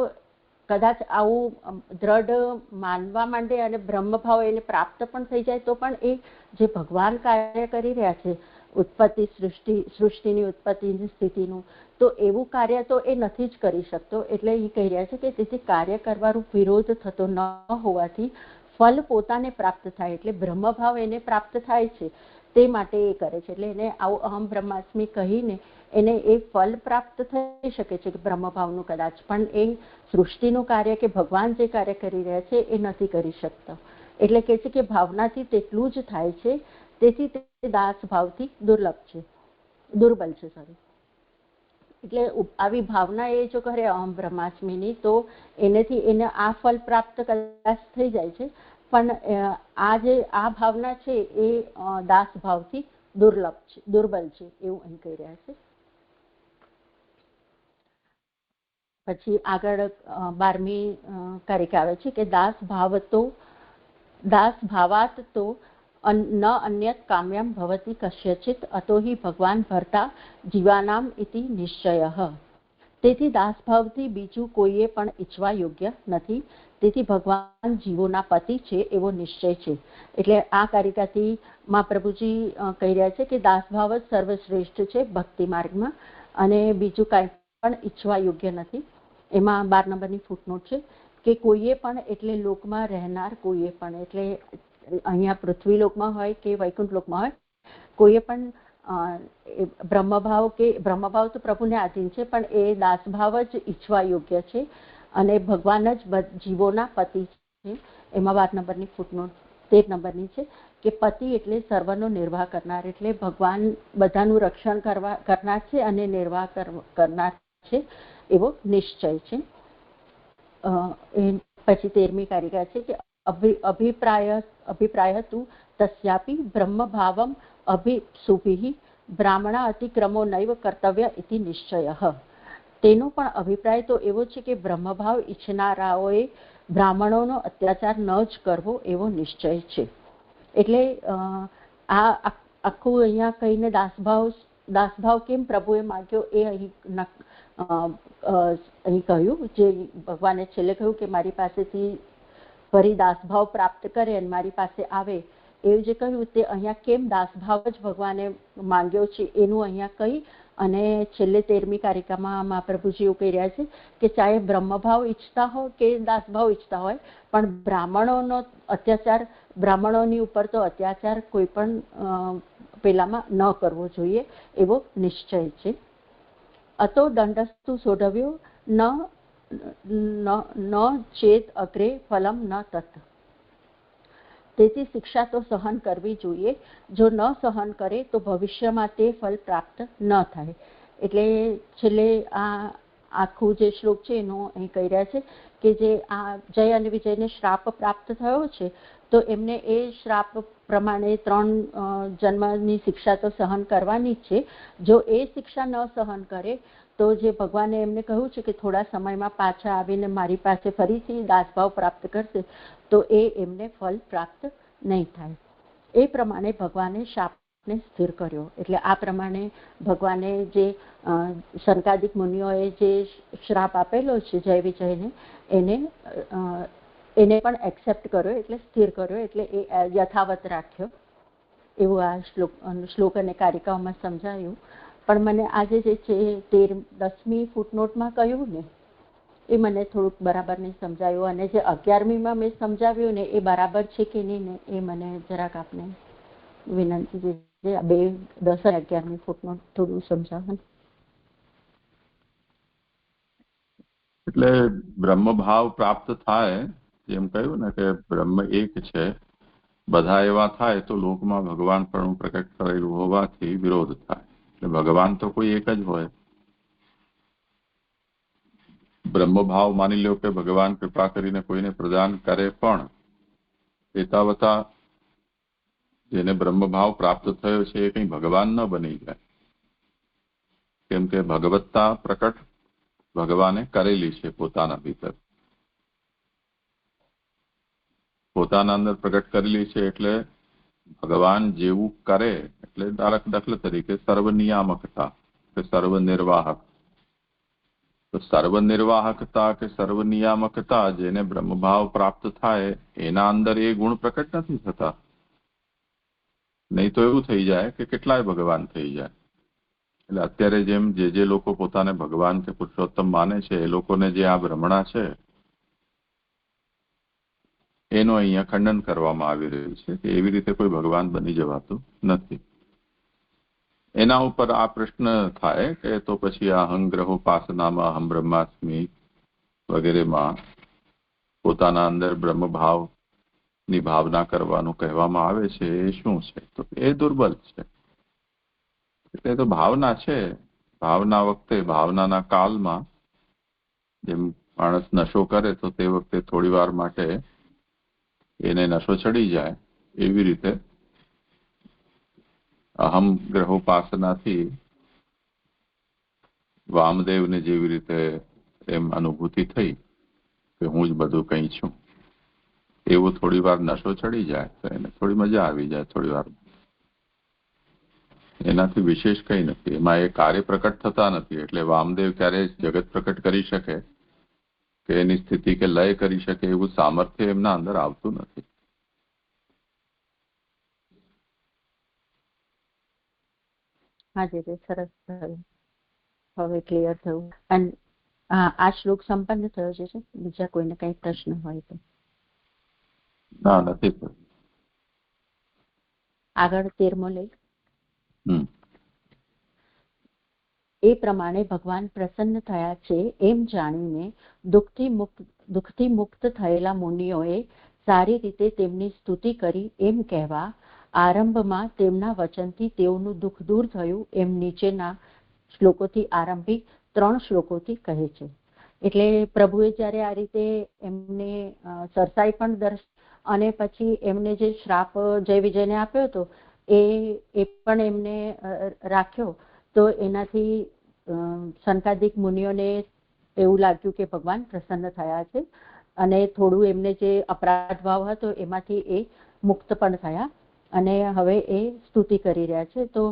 કદાચ આવું દ્રઢ માનવા માંડે અને બ્રહ્મભાવ એને પ્રાપ્ત પણ થઈ જાય તો પણ એ જે ભગવાન કાર્ય કરી રહ્યા છે ઉત્પત્તિ સૃષ્ટિની ઉત્પત્તિની સ્થિતિનું, તો એવું કાર્ય તો એ નથી જ કરી શકતો. એટલે એ કહી રહ્યા છે કે તેથી કાર્ય કરવારૂપ વિરોધ થતો ન હોવાથી ફલ પોતાને પ્રાપ્ત થાય, એટલે બ્રહ્મભાવ એને પ્રાપ્ત થાય છે તે માટે એ કરે છે. એટલે એને આવું અહમ બ્રહ્માસ્મિ કહીને એને એ ફલ પ્રાપ્ત થઈ શકે છે કે બ્રહ્મભાવનું કદાચ, પણ એ સૃષ્ટિનું કાર્ય કે ભગવાન જે કાર્ય કરી રહ્યા છે એ નથી કરી શકતા. એટલે કે છે કે ભાવનાથી તેટલું જ થાય છે, તેથી તે દાસ ભાવથી દુર્બલ છે. એટલે આવી ભાવના એ જો કરે અહમ બ્રહ્માસ્મિની, તો એનેથી એને આ ફલ પ્રાપ્ત કદાચ થઈ જાય છે, પણ આ ભાવના છે એ દાસ ભાવથી દુર્બલ છે એવું અહીં કહી રહ્યા છે. પછી આગળ 12મી કારિકા આવે છે કે દાસ ભાવાત તો ન અન્યત કામ્યમ ભવતી કસ્યચિત અતો હિ ભગવાન ભરતા જીવાનામ ઇતિ નિશ્ચયઃ. તેથી દાસભાવથી બીજું કોઈએ પણ ઈચ્છવા યોગ્ય નથી, તેથી ભગવાન જીવોના પતિ છે એવો નિશ્ચય છે. એટલે આ કારિકાથી મહાપ્રભુજી કહી રહ્યા છે કે દાસભાવ જ સર્વશ્રેષ્ઠ છે ભક્તિ માર્ગમાં, અને બીજું કાંઈ પણ ઈચ્છવા યોગ્ય નથી. એમાં 12 નંબરની ફૂટનોટ છે કે કોઈએ પણ, એટલે લોકમાં રહેનાર કોઈએ પણ, એટલે અહીંયા પૃથ્વી લોકમાં હોય કે વૈકુંઠ લોકમાં હોય, કોઈએ પણ બ્રહ્મભાવ તો પ્રભુને આધીન છે, પણ એ દાસભાવ જ ઈચ્છવા યોગ્ય છે, અને ભગવાન જ જીવોના પતિ છે. એમાં 12 નંબરની ફૂટનોટ 13 નંબરની છે કે પતિ એટલે સર્વનો નિર્વાહ કરનાર, એટલે ભગવાન બધાનું રક્ષણ કરનાર છે અને નિર્વાહ કરનાર છે એવો નિશ્ચય છે. પછી 13મી કારિકા છે કે અભિપ્રાય તું તસ્યાપી બ્રહ્મભાવમ અભિસુભિ બ્રાહ્મણા અતિક્રમો નૈવ કર્તવ્ય ઇતિ નિશ્ચયઃ. તેનો પણ અભિપ્રાય તો એવો છે કે બ્રહ્મભાવ ઈચ્છનારાઓએ બ્રાહ્મણોનો અત્યાચાર ન જ કરવો એવો નિશ્ચય છે. એટલે આ આખું અહીંયા કહીને દાસભાવ કેમ પ્રભુએ માગ્યો એ અહીં કહ્યું, જે ભગવાને છેલ્લે કહ્યું કે મારી પાસેથી ફરી દાસભાવ પ્રાપ્ત કરે અને મારી પાસે આવે, એવું જે કહ્યું તે અહીંયા કેમ દાસભાવ જ ભગવાને માંગ્યો છે એનું અહીંયા કહી, અને છેલ્લે 13મી કારિકામાં મહાપ્રભુજી એવું કહી રહ્યા છે કે ચાહે બ્રહ્મભાવ ઈચ્છતા હોય કે દાસભાવ ઈચ્છતા હોય, પણ બ્રાહ્મણોનો અત્યાચાર, બ્રાહ્મણોની ઉપર તો અત્યાચાર કોઈ પણ પેલામાં ન કરવો જોઈએ એવો નિશ્ચય છે. અતો દંડસ્તુ સોઢવ્યો ન ચેત અગ્રે ફલમ ન તત. તેથી શિક્ષા તો સહન કરવી જોઈએ, જો ન સહન કરે તો ભવિષ્યમાં તે ફલ પ્રાપ્ત ન થાય. એટલે છેલ્લે આ આખું જે શ્લોક છે એનું અહીં કહી રહ્યા છે કે જે આ જય અને વિજયને શ્રાપ પ્રાપ્ત થયો છે, તો એમને એ શ્રાપ પ્રમાણે 3 જન્મની શિક્ષા તો સહન કરવાની જ છે. જો એ શિક્ષા ન સહન કરે તો જે ભગવાને એમને કહ્યું છે કે થોડા સમયમાં પાછા આવીને મારી પાસે ફરીથી દાસભાવ પ્રાપ્ત કરશે, તો એ એમને ફલ પ્રાપ્ત નહીં થાય. એ પ્રમાણે ભગવાને શાપને સ્થિર કર્યો. એટલે આ પ્રમાણે ભગવાને જે શંકાદિક મુનિઓએ જે શ્રાપ આપેલો છે જય વિજયને, એને પણ એક્સેપ્ટ કર્યો, એટલે સ્થિર કર્યો, એટલે એ યથાવત રાખ્યો એવું આ શ્લોક અને કારિકાઓમાં સમજાયું. પણ મને આજે જે છે 10મી ફૂટનોટમાં કહ્યું ને એ મને થોડુંક બરાબર નહીં સમજાયું, અને જે 11મીમાં મેં સમજાવ્યું ને એ બરાબર છે કે નહીં ને એ મને જરાક આપને વિનંતી છે. 2, 10 અને 11મી ફૂટનોટ થોડું સમજાવો. એટલે બ્રહ્મભાવ પ્રાપ્ત થાય, જેમ કહ્યું ને કે બ્રહ્મ એક છે, બધા એવા થાય તો લોકમાં ભગવાન પણ પ્રકટ કરેલું હોવાથી વિરોધ થાય. એટલે ભગવાન તો કોઈ એક જ હોય. બ્રહ્મભાવ માની લો કે ભગવાન કૃપા કરીને કોઈને પ્રદાન કરે, પણ એતાવતા જેને બ્રહ્મભાવ પ્રાપ્ત થયો છે એ કંઈ ભગવાન ન બની જાય, કેમ કે ભગવત્તા પ્રકટ ભગવાને કરેલી છે પોતાના ભીતર. પોતાના અંદર પ્રગટ કરેલી છે. એટલે ભગવાન જેવું કરે એટલે દાખલા તરીકે સર્વનિયામકતા કે સર્વનિર્વાહક. તો સર્વનિર્વાહકતા કે સર્વનિયામકતા જેને બ્રહ્મભાવ પ્રાપ્ત થાય એના અંદર એ ગુણ પ્રકટ નથી થતા. નહીં તો એવું થઈ જાય કે કેટલાય ભગવાન થઈ જાય. એટલે અત્યારે જેમ જે લોકો પોતાને ભગવાન કે પુરુષોત્તમ માને છે એ લોકોને જે આ ભ્રમણા છે એનું અહીંયા ખંડન કરવામાં આવી રહ્યું છે કે એવી રીતે કોઈ ભગવાન બની જવાતું નથી. એના ઉપર આ પ્રશ્ન થાય કે તો પછી આ અહંગ્રહોપાસનામાં અહમ બ્રહ્માસ્મિ વગેરેમાં પોતાના અંદર બ્રહ્મભાવની ભાવના કરવાનું કહેવામાં આવે છે એ શું છે? તો એ દુર્બલ છે. એટલે તો ભાવના છે. ભાવના વખતે ભાવનાના કાલમાં જેમ માણસ નશો કરે તો તે વખતે થોડી વાર માટે એને નશો ચડી જાય, એવી રીતે અહમ ગ્રહોપાસનાથી વામદેવને જેવી રીતે એમ અનુભૂતિ થઈ કે હું જ બધું કંઈ છું, એવો થોડી વાર નશો ચડી જાય તો એને થોડી મજા આવી જાય થોડી વાર. એનાથી વિશેષ કંઈ નથી. એમાં એ કાર્ય પ્રકટ થતા નથી. એટલે વામદેવ ક્યારે જગત પ્રકટ કરી શકે કે એની સ્થિતિ કે લય કરી શકે એવું સામર્થ્ય એમના અંદર આવતું નથી. હાજી, સરસ થયું. હવે ક્લિયર થયું. અને આ શ્લોક સંપન્ન થયો છે. બીજા કોઈને કઈ પ્રશ્ન હોય તો? ના, નથી થયું. આગળ 13મો લેખ. એ પ્રમાણે ભગવાન પ્રસન્ન થયા છે એમ જાણીને દુઃખથી મુક્ત થયેલા મુનિઓએ સારી રીતે તેમની સ્તુતિ કરી એમ કહેવા આરંભમાં તેમના વચનથી તેઓનું દુઃખ દૂર થયું એમ નીચેના શ્લોકોથી આરંભી 3 શ્લોકોથી કહે છે. એટલે પ્રભુએ જ્યારે આ રીતે એમને સરસાઈ પણ અને પછી એમને જે શ્રાપ જય વિજયને આપ્યો હતો એ પણ એમને રાખ્યો. તો એનાથી સંકાદિક મુનિઓને એવું લાગ્યું કે ભગવાન પ્રસન્ન થયા છે અને થોડું એમને જે અપરાધ ભાવ હતો એમાંથી એ મુક્ત પણ થયા અને હવે એ સ્તુતિ કરી રહ્યા છે. તો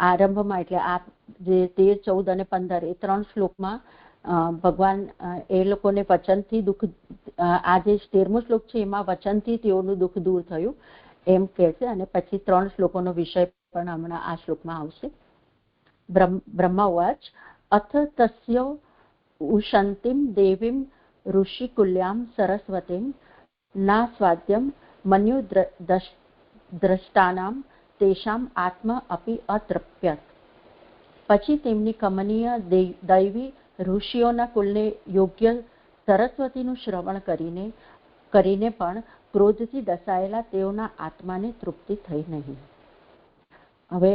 આરંભમાં એટલે આ જે 13, 14 અને 15 એ 3 શ્લોકમાં ભગવાન એ લોકોને વચનથી દુઃખ, આ જે 13મો શ્લોક છે એમાં વચનથી તેઓનું દુઃખ દૂર થયું એમ કહે છે. અને પછી 3 શ્લોકોનો વિષય પણ હમણાં આ શ્લોકમાં આવશે. બ્રહ્માવાચ અથ તસ્ય ઉશંતિમ દેવીમ ઋષિકુલ્યામ સરસ્વતીમ ના સ્વાદ્યમ મન્યુ દ્રષ્ટાનામ તેષામ આત્મ અપી અતૃપ્યત. પછી તેમની કમનીય દૈવી ઋષિઓના કુલને યોગ્ય સરસ્વતીનું શ્રવણ કરીને પણ ક્રોધથી દસાયેલા તેઓના આત્માને તૃપ્તિ થઈ નહીં. હવે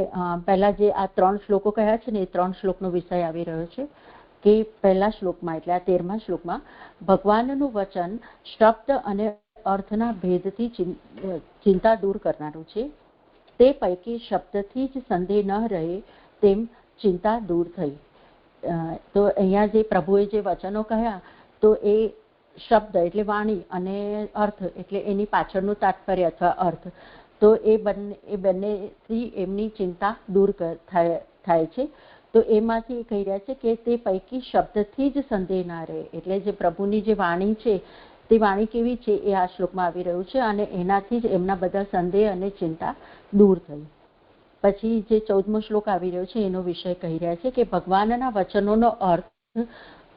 પહેલા જે આ 3 શ્લોકો કહ્યા છે ને એ 3 શ્લોકનો વિષય આવી રહ્યો છે કે પહેલા શ્લોકમાં એટલે આ 13મા શ્લોકમાં ભગવાનનું વચન શબ્દ અને અર્થના ભેદથી ચિંતા દૂર કરનારું છે. તે પૈકી શબ્દથી જ સંદેહ ન રહે તેમ ચિંતા દૂર થઈ. તો અહીંયા જે પ્રભુએ જે વચનો કહ્યા તો એ શબ્દ એટલે વાણી અને અર્થ એટલે એની પાછળનું તાત્પર્ય અથવા અર્થ, તો એ બંનેથી એમની ચિંતા દૂર થાય છે. તો એમાંથી કહી રહ્યા છે કે તે પૈકી શબ્દથી જ સંદેહ ના રહે. એટલે જે પ્રભુની જે વાણી છે તે વાણી કેવી છે એ આ શ્લોકમાં આવી રહ્યું છે અને એનાથી જ એમના બધા સંદેહ અને ચિંતા દૂર થઈ. પછી જે 14મો શ્લોક આવી રહ્યો છે એનો વિષય કહી રહ્યા છે કે ભગવાનના વચનોનો અર્થ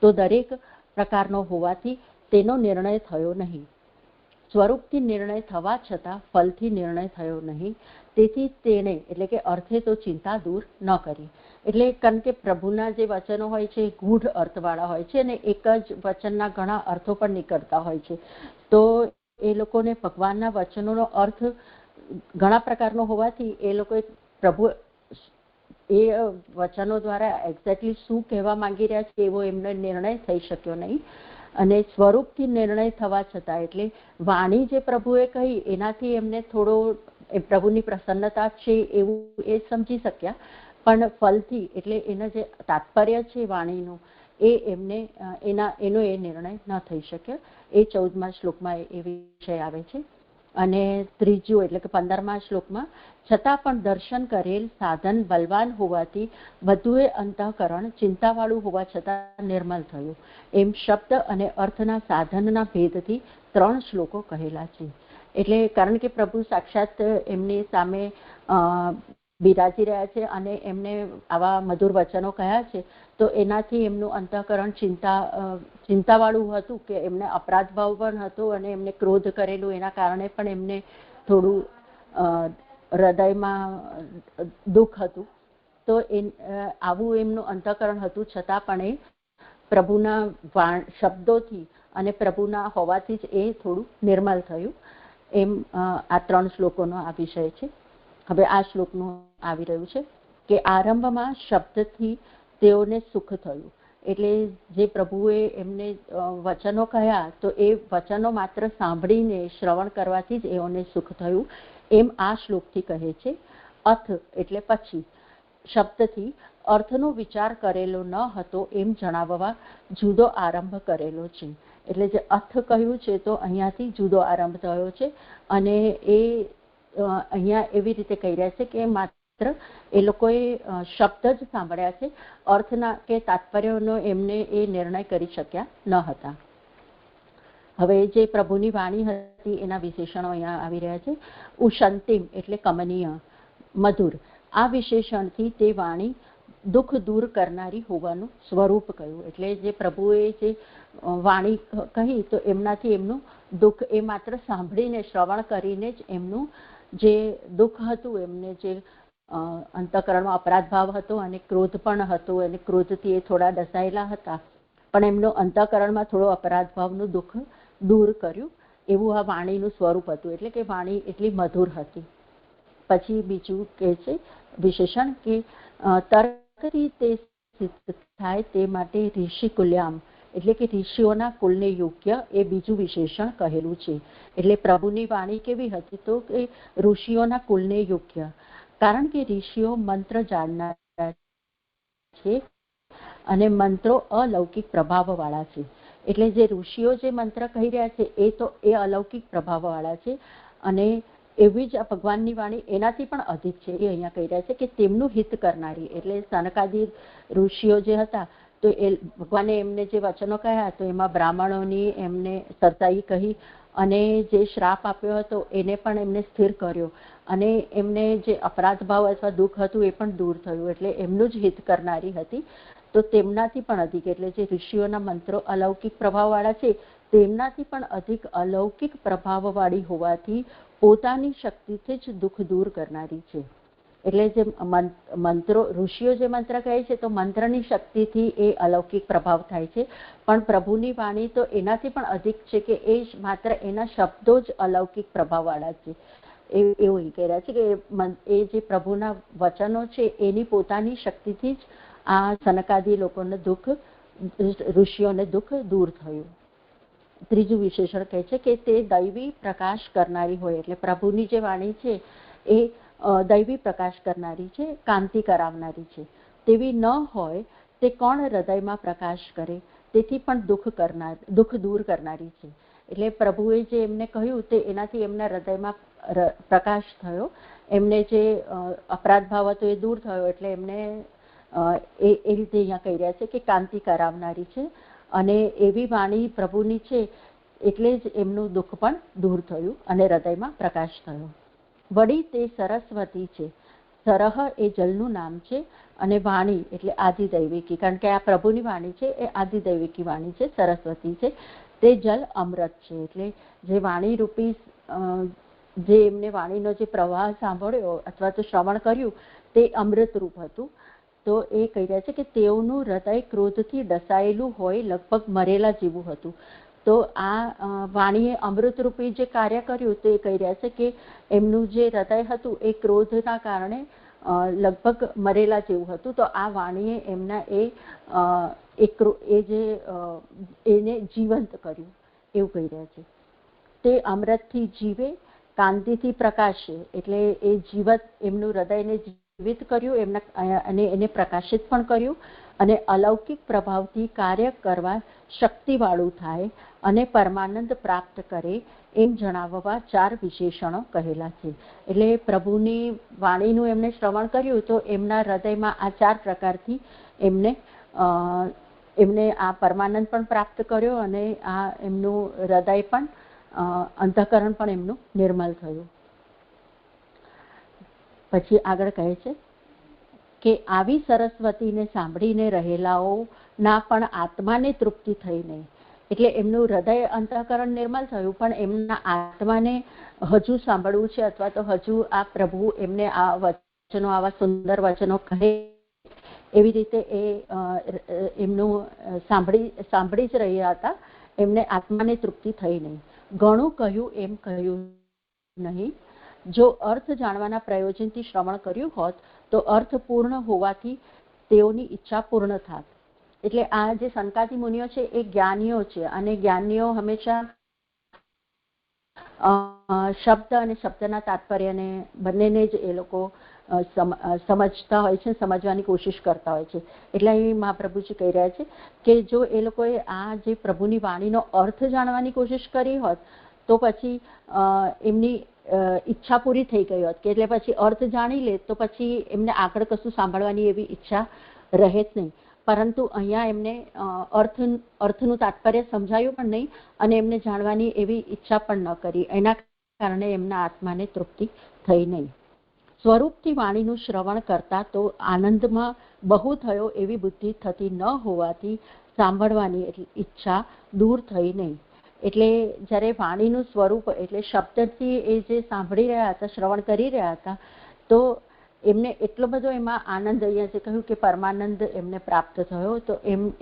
તો દરેક પ્રકારનો હોવાથી તેનો નિર્ણય થયો નહીં. સ્વરૂપથી નિર્ણય થવા છતાં ફલથી નિર્ણય થયો નહીં. તેથી તેણે એટલે કે અર્થે તો ચિંતા દૂર ન કરી. એટલે કારણ કે પ્રભુના જે વચનો હોય છે એ ગૂઢ અર્થવાળા હોય છે અને એક જ વચનના ઘણા અર્થો પણ નીકળતા હોય છે. તો એ લોકોને ભગવાનના વચનોનો અર્થ ઘણા પ્રકારનો હોવાથી એ લોકોએ પ્રભુ એ વચનો દ્વારા એક્ઝેક્ટલી શું કહેવા માંગી રહ્યા છે એવો એમનો નિર્ણય થઈ શક્યો નહીં. અને સ્વરૂપથી નિર્ણય થવા છતાં એટલે વાણી જે પ્રભુએ કહી એનાથી એમને થોડો પ્રભુની પ્રસન્નતા છે એવું એ સમજી શક્યા, પણ ફલથી એટલે એના જે તાત્પર્ય છે વાણીનું એ એમને એનો એ નિર્ણય ન થઈ શક્યો. એ 14મા શ્લોકમાં એ વિષય આવે છે. અને ત્રીજું એટલે કે 15મા શ્લોકમાં છતાં પણ દર્શન કરેલ સાધન બલવાન હોવાથી બધુએ અંતઃકરણ ચિંતાવાળું હોવા છતાં નિર્મલ થયું. એમ શબ્દ અને અર્થના સાધનના ભેદથી 3 શ્લોકો કહેલા છે. એટલે કારણ કે પ્રભુ સાક્ષાત એમની સામે બિરાજી રહ્યા છે અને એમને આવા મધુર વચનો કહ્યા છે, તો એનાથી એમનું અંતઃકરણ ચિંતાવાળું હતું કે એમને અપરાધ ભાવ પણ હતો અને એમને ક્રોધ કરેલું એના કારણે પણ એમને થોડું હૃદયમાં દુઃખ હતું. તો આવું એમનું અંતઃકરણ હતું, છતાં પણ એ પ્રભુના શબ્દોથી અને પ્રભુના હોવાથી જ એ થોડું નિર્મલ થયું. એમ આ 3 શ્લોકોનો આ વિષય છે. હવે આ શ્લોકનું આવી રહ્યું છે કે આરંભમાં શબ્દથી તેઓને સુખ થયું. એટલે જે પ્રભુએ એમને વચનો કહ્યા તો એ વચનો માત્ર સાંભળીને શ્રવણ કરવાથી જ એઓને સુખ થયું. એમ આ શ્લોકથી કહે છે. અથ એટલે પછી, શબ્દથી અર્થનો વિચાર કરેલો ન હતો એમ જણાવવા જુદો આરંભ કરેલો છે. એટલે જે અર્થ કહ્યું છે તો અહીંયાથી જુદો આરંભ થયો છે. અને એ અહીંયા એવી રીતે કહી રહ્યા છે કે માત્ર એ લોકોએ શબ્દ જ સાંભળ્યા છે, અર્થના કે તાત્પર્યનો એમને એ નિર્ણય કરી શક્યા ન હતા. હવે જે પ્રભુની વાણી હતી એના વિશેષણો અહીંયા આવી રહ્યા છે. ઉશંતિમ એટલે કમનીય, મધુર. આ વિશેષણથી તે વાણી દુઃખ દૂર કરનારી હોવાનું સ્વરૂપ કહ્યું. એટલે જે પ્રભુએ જે વાણી કહી તો એમનાથી એમનું દુઃખ એ માત્ર સાંભળીને શ્રવણ કરીને જ એમનું જે દુઃખ હતું, એમને જે અંતઃકરણમાં અપરાધ ભાવ હતો અને ક્રોધ પણ હતો અને ક્રોધથી એ થોડા ડસાયેલા હતા, પણ એમનું અંતઃકરણમાં થોડો અપરાધ ભાવનું દુઃખ દૂર કર્યું. એવું આ વાણીનું સ્વરૂપ હતું. એટલે કે વાણી એટલી મધુર હતી. પછી બીજું કે છે વિશેષણ કે તર્કથી તે સિદ્ધ થાય તે માટે ઋષિ કુલ્યામ એટલે કે ઋષિઓના કુલને યોગ્ય એ બીજું વિશેષણ કહેલું છે. એટલે પ્રભુની વાણી કેવી હતી તો કે ઋષિઓના કુલને યોગ્ય, કારણ કે ઋષિઓ મંત્ર જાણનારા છે અને મંત્રો અલૌકિક પ્રભાવવાળા છે. એટલે જે ઋષિઓ જે મંત્ર કહી રહ્યા છે એ અલૌકિક પ્રભાવવાળા છે. અને એવી જ ભગવાનની વાણી એનાથી પણ અધિક છે. એ અહીંયા કહી રહ્યા છે કે તેમનું હિત કરનારી. એટલે સનકાદી ઋષિઓ જે હતા તો એ ભગવાને એમને જે વચનો કહ્યા તો એમાં બ્રાહ્મણોની એમને સરતાઈ કહી અને જે શ્રાપ આપ્યો હતો એને પણ એમને સ્થિર કર્યો અને એમને જે અપરાધ ભાવ અથવા દુઃખ હતું એ પણ દૂર થયું. એટલે એમનું જ હિત કરનારી હતી. તો તેમનાથી પણ અધિક એટલે જે ઋષિઓના મંત્રો અલૌકિક પ્રભાવવાળા છે તેમનાથી પણ અધિક અલૌકિક પ્રભાવવાળી હોવાથી પોતાની શક્તિથી જ દુઃખ દૂર કરનારી છે. એટલે જે મંત્રો ઋષિઓ જે મંત્ર કહે છે તો મંત્રની શક્તિથી એ અલૌકિક પ્રભાવ થાય છે, પણ પ્રભુની વાણી તો એનાથી પણ અધિક છે કે એ માત્ર એના શબ્દો જ અલૌકિક પ્રભાવવાળા છે. એવું કહી રહ્યા છે કે એ જે પ્રભુના વચનો છે એની પોતાની શક્તિથી જ આ સનકાદી લોકોને દુઃખ, ઋષિઓને દુઃખ દૂર થયું. ત્રીજું વિશેષણ કહે છે કે તે દૈવી પ્રકાશ કરનારી હોય. એટલે પ્રભુની જે વાણી છે એ દૈવી પ્રકાશ કરનારી છે, કાંતિ કરાવનારી છે. તેવી ન હોય તે કોણ હૃદયમાં પ્રકાશ કરે, તેથી પણ દુઃખ દૂર કરનારી છે. એટલે પ્રભુએ જે એમને કહ્યું તે એનાથી એમના હૃદયમાં પ્રકાશ થયો. એમને જે અપરાધ ભાવ હતો એ દૂર થયો. એટલે એમને એ રીતે અહીંયા કહી રહ્યા છે કે કાંતિ કરાવનારી છે અને એવી વાણી પ્રભુની છે એટલે જ એમનું દુઃખ પણ દૂર થયું અને હૃદયમાં પ્રકાશ થયો. વળી તે સરસ્વતી છે. સરહ એ જલનું નામ છે અને વાણી એટલે આદિદૈવિકી, કારણ કે આ પ્રભુની વાણી છે એ આદિદૈવિકી વાણી છે, સરસ્વતી છે. તે જલ અમૃત છે. એટલે જે વાણી રૂપી જે એમને વાણીનો જે પ્રવાહ સાંભળ્યો અથવા તો શ્રવણ કર્યું તે અમૃત રૂપ હતું. તો એ કહી રહ્યા છે કે તેઓનું હૃદય ક્રોધથી ડસાયેલું હોય, લગભગ મરેલા જેવું હતું. તો આ વાણીએ અમૃતરૂપી જે કાર્ય કર્યું તો એ કહી રહ્યા છે કે એમનું જે હૃદય હતું એ ક્રોધના કારણે લગભગ મરેલા જેવું હતું. તો આ વાણીએ એમના એને જીવંત કર્યું એવું કહી રહ્યા છે. તે અમૃતથી જીવે, કાંતિથી પ્રકાશે. એટલે એ જીવત એમનું હૃદયને જીવિત કર્યું એમના અને એને પ્રકાશિત પણ કર્યું અને અલૌકિક પ્રભાવથી કાર્ય કરવા શક્તિવાળું થાય અને પરમાનંદ પ્રાપ્ત કરે એમ જણાવવા 4 વિશેષણો કહેલા છે. એટલે પ્રભુની વાણીનું એમને શ્રવણ કર્યું તો એમના હૃદયમાં આ 4 પ્રકારથી એમને આ પરમાનંદ પણ પ્રાપ્ત કર્યો અને આ એમનું હૃદય પણ અંતઃકરણ પણ એમનું નિર્મલ થયું. પછી આગળ કહે છે કે આવી સરસ્વતીને સાંભળીને રહેલાઓના પણ આત્માને તૃપ્તિ થઈ નહીં. એટલે એમનું હૃદય અંતઃકરણ નિર્મલ થયું પણ એમના આત્માને હજુ સાંભળવું છે અથવા તો હજુ આ પ્રભુ એમને આ વચનો આવા સુંદર વચનો કહે એવી રીતે એ એમનું સાંભળી જ રહ્યા હતા. એમને આત્માને તૃપ્તિ થઈ નહીં. ઘણું કહ્યું એમ કહ્યું નહીં. જો અર્થ જાણવાના પ્રયોજનથી શ્રવણ કર્યું હોત તો અર્થ પૂર્ણ હોવાથી તેઓની ઈચ્છા પૂર્ણ થાત. એટલે આ જે સંકાદી મુનિઓ છે એ જ્ઞાનીઓ છે અને જ્ઞાનીઓ હંમેશા શબ્દ અને શબ્દના તાત્પર્યને બંનેને જ એ લોકો સમજતા હોય છે, સમજવાની કોશિશ કરતા હોય છે. એટલે અહીં મહાપ્રભુજી કહી રહ્યા છે કે જો એ લોકોએ આ જે પ્રભુની વાણીનો અર્થ જાણવાની કોશિશ કરી હોત તો પછી એમની ઈચ્છા પૂરી થઈ ગઈ હોત કે એટલે પછી અર્થ જાણી લે તો પછી એમને આગળ કશું સાંભળવાની એવી ઈચ્છા રહે જ નહીં. પરંતુ અહીંયા એમને અર્થનું તાત્પર્ય સમજાયું પણ નહીં અને એમને જાણવાની એવી ઈચ્છા પણ ન કરી. એના કારણે એમના આત્માને તૃપ્તિ થઈ નહીં. સ્વરૂપથી વાણીનું શ્રવણ કરતા તો આનંદમાં બહુ થયો એવી બુદ્ધિ થતી ન હોવાથી સાંભળવાની ઈચ્છા દૂર થઈ નહીં. એટલે જ્યારે વાણીનું સ્વરૂપ એટલે શબ્દથી એ જે સાંભળી રહ્યા હતા, શ્રવણ કરી રહ્યા હતા, તો એમને એટલો બધો એમાં આનંદ, અહીંયા જે કહ્યું કે પરમાનંદ એમને પ્રાપ્ત થયો, તો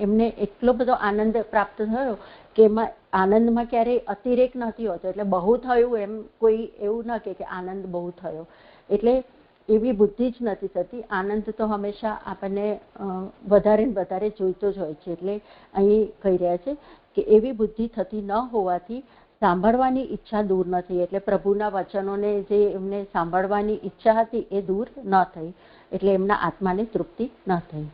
એમને એટલો બધો આનંદ પ્રાપ્ત થયો કે એમાં આનંદમાં ક્યારેય અતિરેક નથી હોતો. એટલે બહુ થયું એમ કોઈ એવું ન કે આનંદ બહુ થયો, એટલે એવી બુદ્ધિ જ નથી થતી. આનંદ તો હંમેશા આપણને વધારે ને વધારે જોઈતો જ હોય છે. એટલે અહીં કહી રહ્યા છે કે એવી બુદ્ધિ થતી ન હોવાથી સાંભળવાની ઈચ્છા દૂર ન થઈ. એટલે પ્રભુના વચનોને જે એમને સાંભળવાની ઈચ્છા હતી એ દૂર ન થઈ. એટલે એમના આત્માને તૃપ્તિ ન થઈ.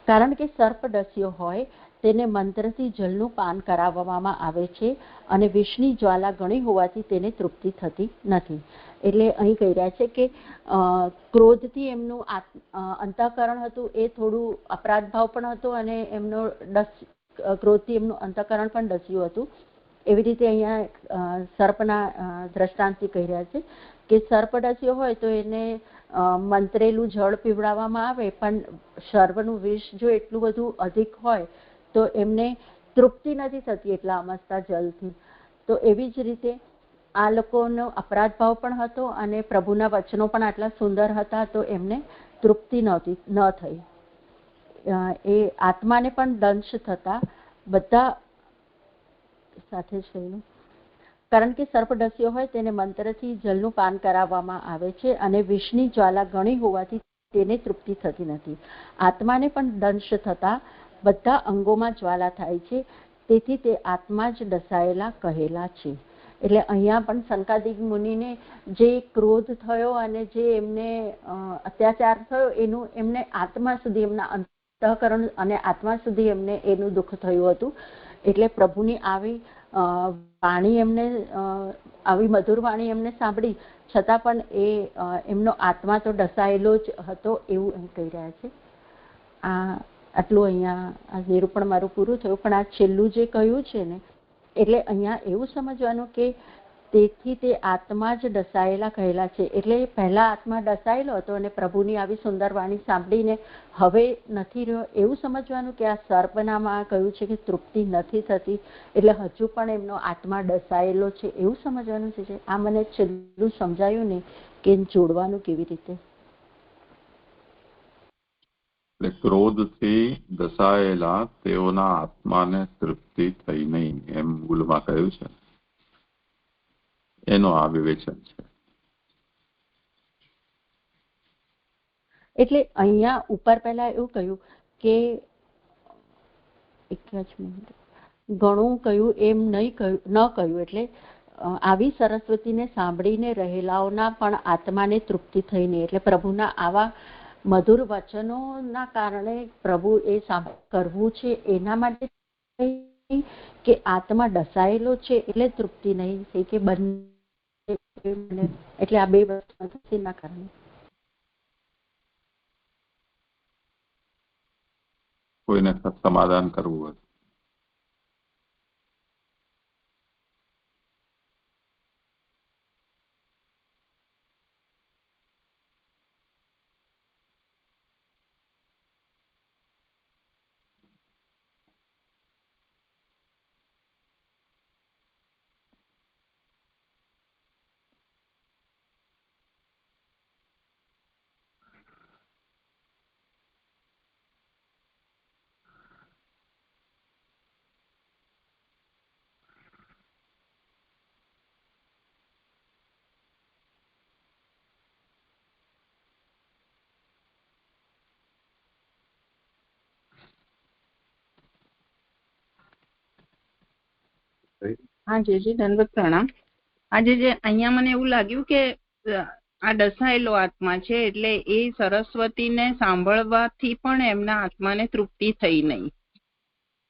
કારણ કે સર્પ ડસ્યો હોય તેને મંત્રથી જલનું પાન કરાવવામાં આવે છે અને વિષની જ્વાલા ઘણી હોવાથી તેને તૃપ્તિ થતી નથી. એટલે અહીં કહી રહ્યા છે કે ક્રોધથી એમનું અંતઃકરણ હતું એ થોડું અપરાધ ભાવ પણ હતો અને એમનો ક્રોધથી એમનું અંતઃકરણ પણ ડસ્યું હતું. એવી રીતે અહીંયા સર્પના દ્રષ્ટાંતથી કહી રહ્યા છે કે સર્પ ડસ્યો હોય તો એને મંત્રેલું જળ પીવડાવવામાં આવે પણ સર્પનું વિષ જો એટલું બધું અધિક હોય તો એમને તૃપ્તિ નથી થતી એટલા અમસ્તા જલથી. તો એવી જ રીતે આ લોકોનો અપરાધ ભાવ પણ હતો અને પ્રભુના વચનો પણ આટલા સુંદર હતા તો એમને તૃપ્તિ ન થઈ. એ આત્માને પણ દંશ થતા બધા સાથે જ થયું. કારણ કે સર્પ ડસ્યો હોય તેને મંત્રથી જલનું પાન કરાવવામાં આવે છે અને વિષની જ્વાલા ઘણી હોવાથી તેને તૃપ્તિ થતી નથી. આત્માને પણ દંશ થતા બધા અંગોમાં જ્વાલા થાય છે, તેથી તે આત્મા જ ડસાયેલા કહેલા છે. એટલે અહીંયા પણ સંકાદિક મુનિને જે ક્રોધ થયો અને જે એમને અત્યાચાર થયો એનું એમને આત્મા સુધી, એમના અંતઃકરણ અને આત્મા સુધી એમને એનું દુઃખ થયું હતું. એટલે પ્રભુની આવી વાણી એમને આવી મધુર વાણી એમને સાંભળી છતાં પણ એમનો આત્મા તો ડસાયેલો જ હતો એવું એમ કહી રહ્યા છે. આટલું અહીંયા આ નિરૂપણ મારું પૂરું થયું. પણ આ છેલ્લું જે કહ્યું છે ને, એટલે અહીંયા એવું સમજવાનું કે તેથી તે આત્મા જ ડસાયેલા કહેલા છે. એટલે પહેલા આત્મા ડસાયેલો હતો અને પ્રભુની આવી સુંદર વાણી સાંભળીને હવે નથી રહ્યો એવું સમજવાનું કે આ સર્પનામાં કહ્યું છે કે તૃપ્તિ નથી થતી એટલે હજુ પણ એમનો આત્મા ડસાયેલો છે એવું સમજવાનું છે. આ મને છેલ્લું સમજાયું નહીં કે જોડવાનું કેવી રીતે. એટલે ક્રોધથી દસાયેલા તેઓના આત્માને તૃપ્તિ થઈ નહીં એમ મૂળમાં કહ્યું છે. એનો આ વિવેચન છે. એટલે અહીંયા ઉપર પહેલા એવું કહ્યું કે એક જ મિનિટ, ઘણું કહ્યું એમ નહીં ન કહ્યું. એટલે આવી સરસ્વતીને સાંભળીને રહેલાઓના પણ આત્માને તૃપ્તિ થઈ નહીં. એટલે પ્રભુના આવા મધુર વચનોના કારણે પ્રભુ એ કરવું છે એના માટે કે આત્મા ડસાયેલો છે એટલે તૃપ્તિ નહીં થઈ કે બંને, એટલે આ બે વસ્તુના કારણે કોઈને સમાધાન કરવું હોય. હા જી દંડવત પ્રણામ. આજે જે અહીંયા મને એવું લાગ્યું કે આ ડસાયેલો આત્મા છે એટલે એ સરસ્વતીને સાંભળવાથી પણ એમના આત્માને તૃપ્તિ થઈ નહીં.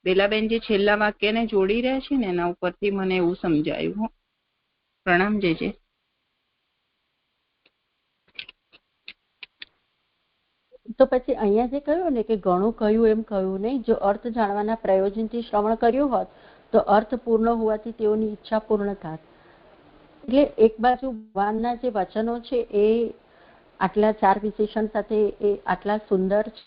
બેલાબેન જે છેલ્લા વાક્યને જોડી રહ્યા છે ને એના ઉપરથી મને એવું સમજાયું. પ્રણામ જે તો પછી અહીંયા જે કહ્યું ને કે ઘણું કહ્યું એમ કહ્યું નહીં, જો અર્થ જાણવાના પ્રયોજનથી શ્રવણ કર્યું હોત તો અર્થ પૂર્ણ હોવાથી તેઓની ઈચ્છા પૂર્ણ થાત. એટલે એક બાજુ ભગવાનના જે વચનો છે એ આટલા 4 વિશેષણ સાથે એ આટલા સુંદર છે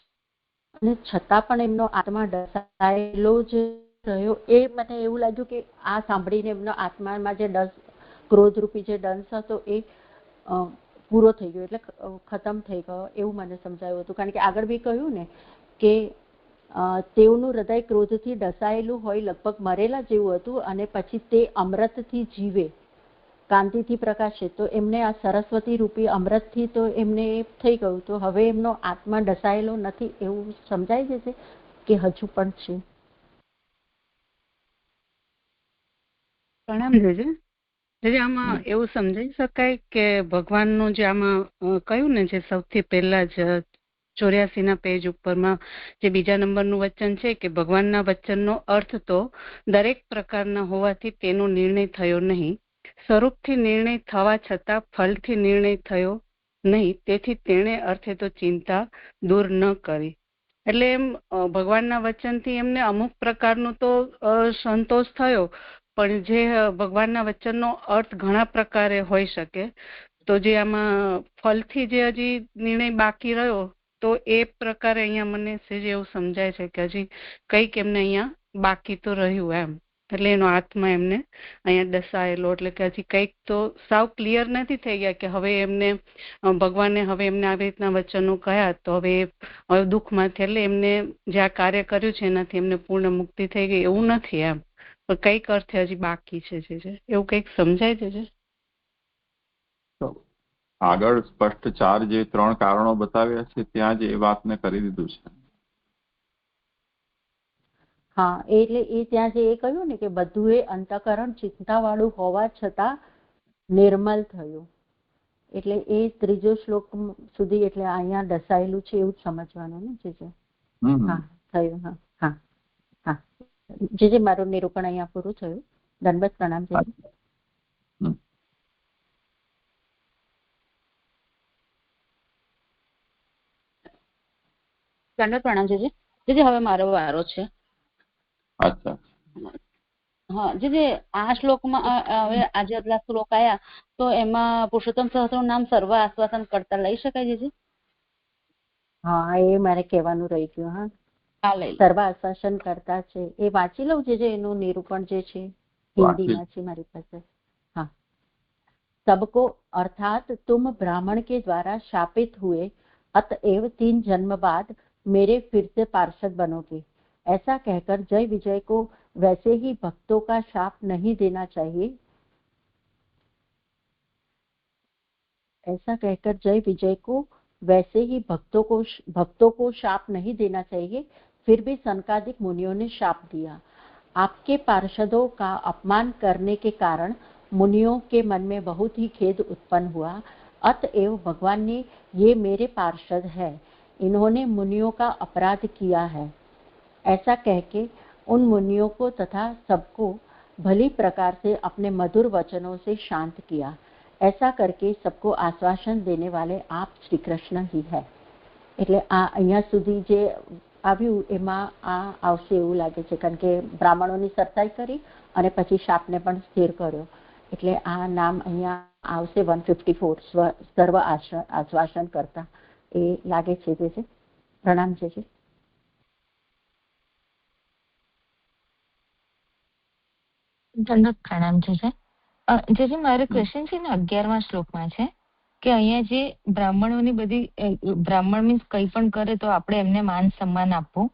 અને છતાં પણ એમનો આત્મા ડસાયેલો જ રહ્યો. એ મને એવું લાગ્યું કે આ સાંભળીને એમનો આત્મામાં જે ક્રોધરૂપી જે દંશ હતો એ પૂરો થઈ ગયો, એટલે ખતમ થઈ ગયો એવું મને સમજાયું હતું. કારણ કે આગળ બી કહ્યું ને કે તેઓનું હૃદય ક્રોધથી ડસાયેલું હોય, લગભગ મરેલા જેવું હતું, અને પછી તે અમૃતથી જીવે, કાંતિથી પ્રકાશે. તો એમને આ સરસ્વતી રૂપી અમૃતથી તો એમને થઈ ગયું, તો હવે એમનો આત્મા ડસાયેલો નથી એવું સમજાય જશે કે હજુ પણ છે? પ્રણામ જે આમાં એવું સમજાઈ શકાય કે ભગવાનનું જે આમાં કહ્યું ને, જે સૌથી પહેલા જ 84ના પેજ ઉપરમાં જે બીજા નંબરનું વચન છે કે ભગવાનના વચનનો અર્થ તો દરેક પ્રકારના હોવાથી તેનો નિર્ણય થયો નહીં, સ્વરૂપથી નિર્ણય થવા છતાં ફલથી નિર્ણય થયો નહીં, તેથી તેણે અર્થે તો ચિંતા દૂર ન કરી. એટલે એમ ભગવાનના વચનથી એમને અમુક પ્રકારનો તો સંતોષ થયો, પણ જે ભગવાનના વચનનો અર્થ ઘણા પ્રકારે હોઈ શકે, તો જે આમાં ફલથી જે હજી નિર્ણય બાકી રહ્યો, તો એ પ્રકારે અહીંયા મને સેજ એવું સમજાય છે કે હજી કંઈક એમને અહીંયા બાકી તો રહ્યું એમ. એટલે એનો આત્મા એમને અહીંયા ડસાયેલો, એટલે કે હજી કંઈક તો સાવ ક્લિયર નથી થઈ ગયા કે હવે એમને ભગવાને હવે એમને આવી રીતના વચનો કહ્યા તો હવે દુઃખમાંથી, એટલે એમને જે આ કાર્ય કર્યું છે એનાથી એમને પૂર્ણ મુક્તિ થઈ ગઈ એવું નથી એમ, પણ કંઈક અર્થે હજી બાકી છે એવું કંઈક સમજાય છે. આગળ સ્પષ્ટ 4 જે 3 કારણો બતાવ્યા છે ત્યાં જ એ વાતને કરી દીધું છે. હા, એટલે એ ત્યાં જે એ કહ્યું ને કે બધું એ અંતઃકરણ ચિંતાવાળું હોવા છતાં નિર્મલ થયું, એટલે એ ત્રીજો શ્લોક સુધી, એટલે અહીંયા દસાયેલું છે એવું જ સમજવાનું ને જે હા થયું. હા હા હા જે મારું નિરૂપણ અહીંયા પૂરું થયું. દંડવત પ્રણામ. દંડવત પ્રણામ જે હવે મારો વારો છે. અચ્છા. હા જે આ શ્લોકમાં હવે આજે આટલા શ્લોક આવ્યા તો એમાં પુરુષોત્તમ સહસ્રનું નામ સર્વ આશ્વાસન કરતા લઈ શકાય છે? હા, એ મારે કહેવાનું રહી ગયું. હા, સર્વ આશ્વાસન કરતા છે એ વાંચી લઉં જે એનું નિરૂપણ જે છે हिंदी में मारी पास. हाँ, सबको अर्थात तुम ब्राह्मण के द्वारा शापित हुए, अतएव 3 जन्म बाद मेरे फिर से पार्षद बनोगे. ऐसा कहकर जय विजय को वैसे ही भक्तों का शाप नहीं देना चाहिए. ऐसा कहकर जय विजय को वैसे ही भक्तों को शाप नहीं देना चाहिए. फिर भी सनकादिक मुनियों ने शाप दिया. आपके पार्षदों का अपमान करने के कारण मुनियों के मन में बहुत ही खेद उत्पन्न हुआ. अतएव भगवान ने ये मेरे पार्षद है, इन्होंने मुनियों का अपराध किया है, ऐसा कह के उन मुनियों को तथा सबको भली प्रकार से अपने मधुर वचनों से शांत किया। ऐसा करके सबको आश्वासन देने वाले आप श्री कृष्ण ही है। એટલે આ અહીંયા સુધી જે આવ્યું એમાં આ આવશે એવું લાગે છે, કારણ કે બ્રાહ્મણોની સરતાઈ કરી અને પછી શાપને પણ સ્થિર કર્યો, એટલે આ નામ અહીંયા આવશે 154 સર્વ આશ્વાસન કરતા એ લાગે છે જે છે. પ્રણામ છે. દંડવત પ્રણામ છે. મારો ક્વેશ્ચન છે ને 11મા શ્લોકમાં છે કે અહીંયા જે બ્રાહ્મણોની બધી બ્રાહ્મણ મીન્સ કંઈ પણ કરે તો આપણે એમને માન સન્માન આપવું,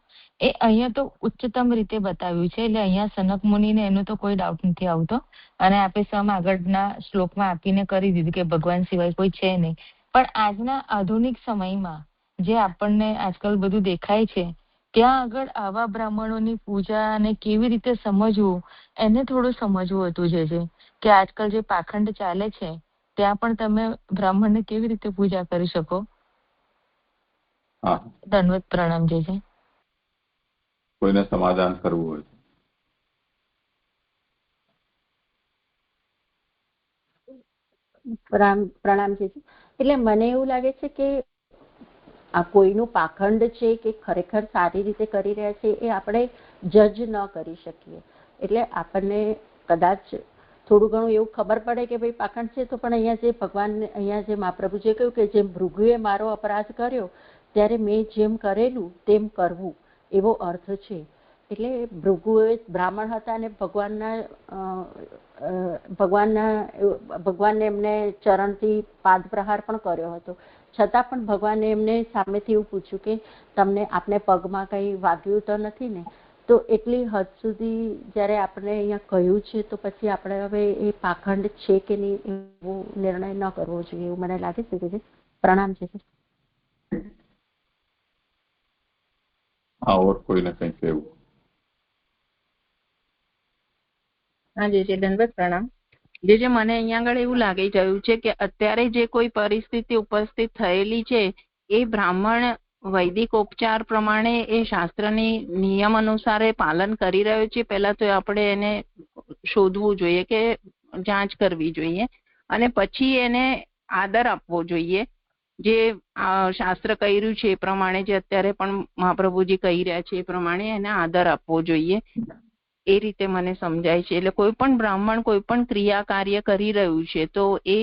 એ અહીંયા તો ઉચ્ચતમ રીતે બતાવ્યું છે. એટલે અહીંયા સનક મુનિને એનો તો કોઈ ડાઉટ નથી આવતો, અને આપે સમ આગળના શ્લોકમાં આપીને કરી દીધું કે ભગવાન સિવાય કોઈ છે નહીં. પણ આજના આધુનિક સમયમાં જે આપણને આજકાલ બધું દેખાય છે, ત્યાં આગળ આવા બ્રાહ્મણોની પૂજા અને કેવી રીતે સમજવું એને થોડું સમજવું હતું. જે કે આજકાલ જે પાખંડ ચાલે છે ત્યાં પણ તમે બ્રાહ્મણને કેવી રીતે પૂજા કરી શકો? દંડવત પ્રણામ. જે કોઈને સમાધાન કરવું હોય પ્રણામ છે. એટલે મને એવું લાગે છે કે આ કોઈનું પાખંડ છે કે ખરેખર સારી રીતે કરી રહ્યા છે એ આપણે જજ ન કરી શકીએ. એટલે આપણને કદાચ થોડું ઘણું એવું ખબર પડે કે ભાઈ પાખંડ છે, તો પણ અહીંયા જે ભગવાન અહીંયા જે મહાપ્રભુજીએ કહ્યું કે જેમ ભૃગુએ મારો અપરાધ કર્યો ત્યારે મેં જેમ કરેલું તેમ કરવું, એવો અર્થ છે. એટલે ભૃગુએ બ્રાહ્મણ હતા અને ભગવાનને એમને ચરણથી પાદ પ્રહાર પણ કર્યો હતો, છતાં પણ ભગવાને એમને સામેથી એવું પૂછ્યું કે તમને આપને પગમાં કંઈ વાગ્યું તો નથી ને? તો એટલી હદ સુધી જ્યારે આપણે અહીંયા કહ્યું છે તો પછી આપણે હવે એ પાખંડ છે કે નહીં એવો નિર્ણય ન કરવો જોઈએ એવું મને લાગે છે. પ્રણામ છે. ઓર કોઈને કંઈ કહેવું? હા જે દંડવત પ્રણામ. જે મને અહીંયા આગળ એવું લાગી રહ્યું છે કે અત્યારે જે કોઈ પરિસ્થિતિ ઉપસ્થિત થયેલી છે એ બ્રાહ્મણ વૈદિક ઉપચાર પ્રમાણે એ શાસ્ત્રની નિયમ અનુસાર પાલન કરી રહ્યો છે. પહેલા તો આપણે એને શોધવું જોઈએ કે જાંચ કરવી જોઈએ, અને પછી એને આદર આપવો જોઈએ. જે શાસ્ત્ર કર્યું છે એ પ્રમાણે, જે અત્યારે પણ મહાપ્રભુજી કહી રહ્યા છે એ પ્રમાણે એને આદર આપવો જોઈએ. એ રીતે મને સમજાય છે. એટલે કોઈ પણ બ્રાહ્મણ કોઈ પણ ક્રિયા કાર્ય કરી રહ્યું છે તો એ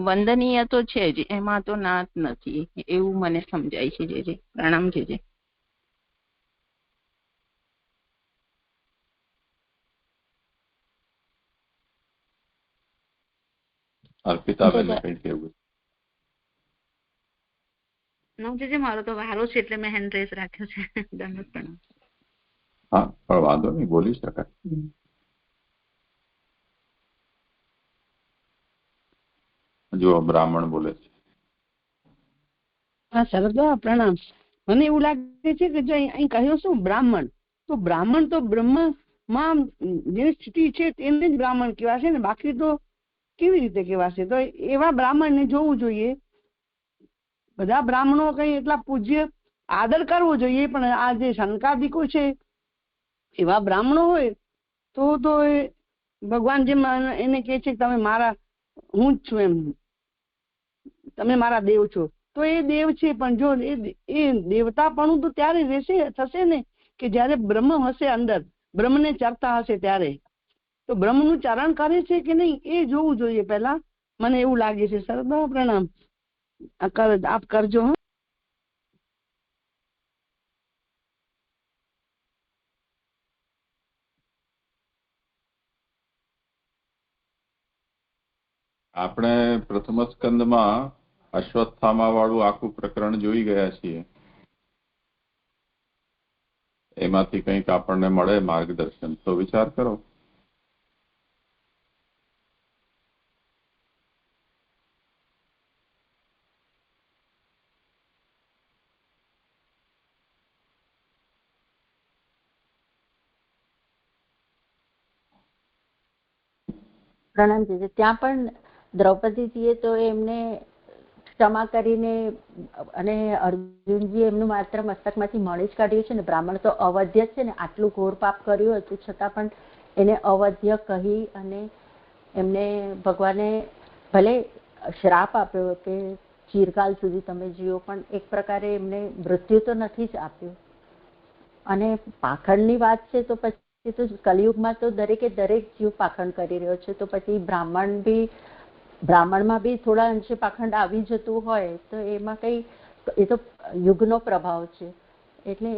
વંદનીય તો છે જ, એમાં તો ના જ નથી, એવું મને સમજાય છે. જે પ્રણામ. જે અર્પિતાબેનને કંઈ કહેવું? મારો તો વારો છે એટલે મેં હેન્ડ રેઝ રાખ્યો છે. દંડવત પ્રણામ. હા, પણ વાંધો નહીં, બોલી શકાય. જો બ્રાહ્મણ બોલે છે. હા સરદા પ્રણામ. મને એવું લાગે છે કે જો અહીં કહ્યું શું બ્રાહ્મણ, તો બ્રાહ્મણ તો બ્રહ્મમાં જે સ્થિતિ છે તેને જ બ્રાહ્મણ કહેવાશે ને, બાકી તો કેવી રીતે કહેવાશે? તો એવા બ્રાહ્મણને જોવું જોઈએ. બધા બ્રાહ્મણો કઈ એટલા પૂજ્ય આદર કરવો જોઈએ, પણ આ જે શંકાદિકો છે એવા બ્રાહ્મણો હોય તો ભગવાન જેમ એને કહે છે તમે મારા, હું જ છું એમ, તમે મારા દેવ છો, તો એ દેવ છે. પણ જો એ દેવતાપણું તો ત્યારે થશે ને કે જયારે બ્રહ્મ હશે અંદર, બ્રહ્મને ચરતા હશે ત્યારે. તો બ્રહ્મનું ચરણ કરે છે કે નહીં એ જોવું જોઈએ પહેલા, મને એવું લાગે છે. સરદા પ્રણામ. આપ કરજો. આપણે પ્રથમ સ્કંદમાં અશ્વત્થામા વાળું આખું પ્રકરણ જોઈ ગયા છીએ. એમાંથી કંઈક આપણને મળે માર્ગદર્શન તો વિચાર કરો. પ્રણામ છે. ત્યાં પણ દ્રૌપદીજીએ તો એમને ક્ષમા કરીને અને અર્જુનજી એમનું માત્ર મસ્તકમાંથી મળી જ કાઢ્યું છે ને. બ્રાહ્મણ તો અવધ્ય છે ને, આટલું ઘોર પાપ કર્યું હતું છતાં પણ એને અવધ્ય કહી અને એમને ભગવાને ભલે શ્રાપ આપ્યો કે ચિરકાલ સુધી તમે જીવો, પણ એક પ્રકારે એમને મૃત્યુ તો નથી જ આપ્યું. અને પાખંડની વાત છે તો પછી તો કલિયુગમાં તો દરેક જીવ પાખંડ કરી રહ્યો છે, તો પછી બ્રાહ્મણમાં બી થોડા અંશે પાખંડ આવી જતું હોય તો એમાં કઈ, એ તો યુગનો પ્રભાવ છે. એટલે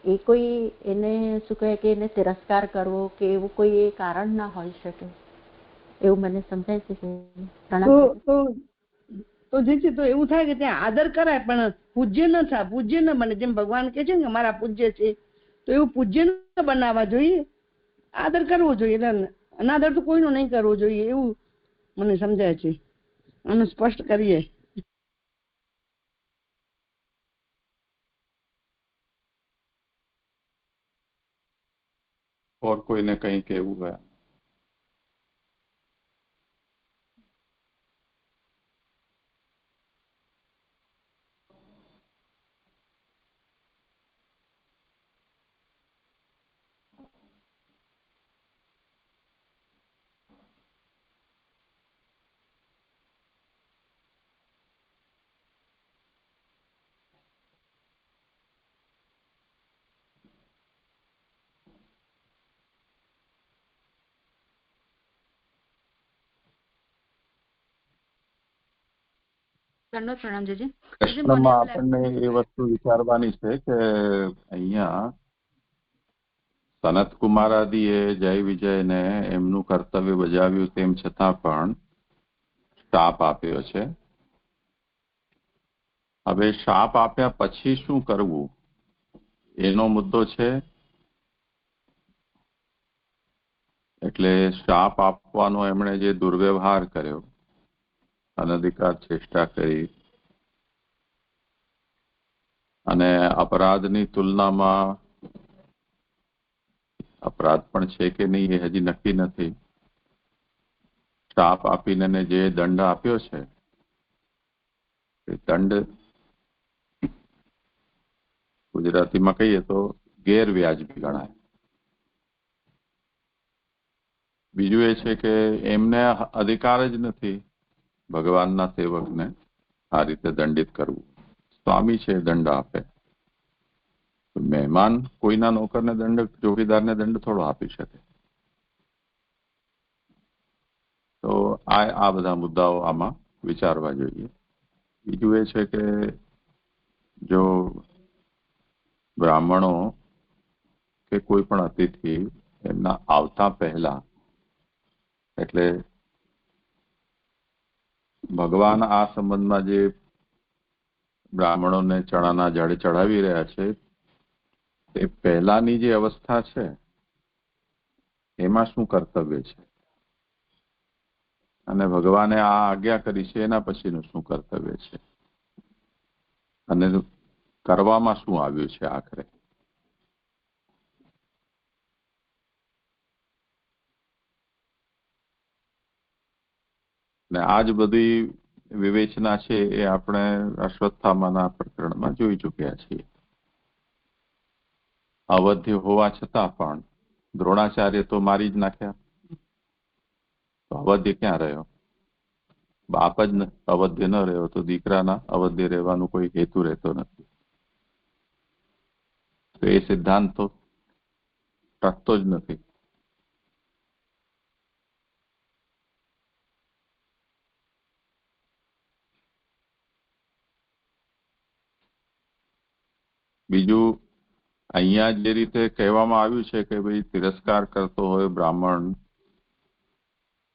એ કોઈ એને શું કહે કે એને તિરસ્કાર કરવો કે એવું કોઈ એ કારણ ના હોઈ શકે, એવું મને સમજાય છે. તો જે છે તો એવું થાય કે ત્યાં આદર કરાય પણ પૂજ્ય ન થાય, પૂજ્ય ન બને. જેમ ભગવાન કે છે ને મારા પૂજ્ય છે, તો એવું પૂજ્ય ન બનાવવા જોઈએ, આદર કરવો જોઈએ. અનાદર તો કોઈનો નહીં કરવો જોઈએ, એવું મને સમજાય છે. આને સ્પષ્ટ કરીએ. और કોઈને કંઈ કહેવું હોય? પ્રશ્નમાં આપણને એ વસ્તુ વિચારવાની છે કે અહીંયા સનત કુમારાદિએ જય વિજયને એમનું કર્તવ્ય બજાવ્યું તેમ છતાં પણ શાપ આપ્યો છે. હવે શાપ આપ્યા પછી શું કરવું એનો મુદ્દો છે. એટલે શાપ આપવાનો એમણે જે દુર્વ્યવહાર કર્યો, અનધિકાર ચેષ્ટા કરી અને અપરાધની તુલનામાં અપરાધ પણ છે કે નહીં એ હજી નક્કી નથી. શાપ આપીને જે દંડ આપ્યો છે એ દંડ ગુજરાતીમાં કહીએ તો ગેરવ્યાજબી ગણાય. બીજું એ છે કે એમને અધિકાર જ નથી ભગવાનના સેવકને આ રીતે દંડિત કરવું. સ્વામી છે દંડ આપે, મહેમાન કોઈના નોકરને દંડ, ચોકીદારને દંડ થોડો આપી શકે. તો આ બધા મુદ્દાઓ આમાં વિચારવા જોઈએ. બીજું એ છે કે જો બ્રાહ્મણો કે કોઈ પણ અતિથિ એમના આવતા પહેલા, એટલે ભગવાન આ સંબંધમાં જે બ્રાહ્મણોને ચણાના ઝાડ ચડાવી રહ્યા છે તે પહેલાની જે અવસ્થા છે એમાં શું કર્તવ્ય છે અને ભગવાને આ આજ્ઞા કરી છે એના પછીનું શું કર્તવ્ય છે અને કરવામાં શું આવ્યું છે આખરે. ને આ જ બધી વિવેચના છે એ આપણે અશ્વત્થામાના પ્રકરણમાં જોઈ ચૂક્યા છીએ. અવધ્ય હોવા છતાં પણ દ્રોણાચાર્ય તો મારી જ નાખ્યા. તો અવધ્ય ક્યાં રહ્યો? બાપ જ અવધ્ય ન રહ્યો તો દીકરાના અવધ્ય રહેવાનું કોઈ હેતુ રહેતો નથી. તો એ સિદ્ધાંત તો ટકતો જ નથી. બીજું અહીંયા જે રીતે કહેવામાં આવ્યું છે કે ભાઈ તિરસ્કાર કરતો હોય બ્રાહ્મણ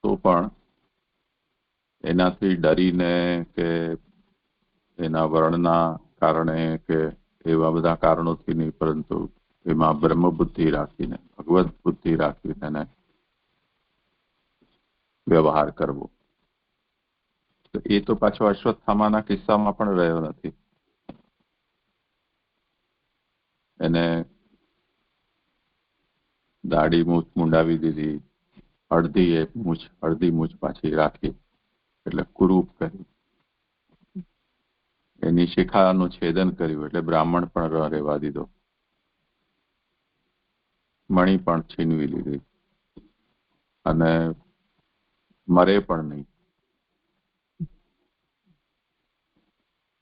તો પણ એનાથી ડરીને કે એના વર્ણના કારણે કે એવા બધા કારણોથી નહીં, પરંતુ એમાં બ્રહ્મ બુદ્ધિ રાખીને, ભગવત બુદ્ધિ રાખીને એને વ્યવહાર કરવો. તો એ તો પાછો અશ્વત્થામાના કિસ્સામાં પણ રહ્યો નથી. એને દાઢી મૂછ મુંડાવી દીધી, અડધી મૂછ પાછી રાખી, એટલે કુરૂપ કરી. એની શિખાનું છેદન કર્યું એટલે બ્રાહ્મણ પણ રહેવા દીધો, મણી પણ છીનવી લીધી અને મરે પણ નહીં.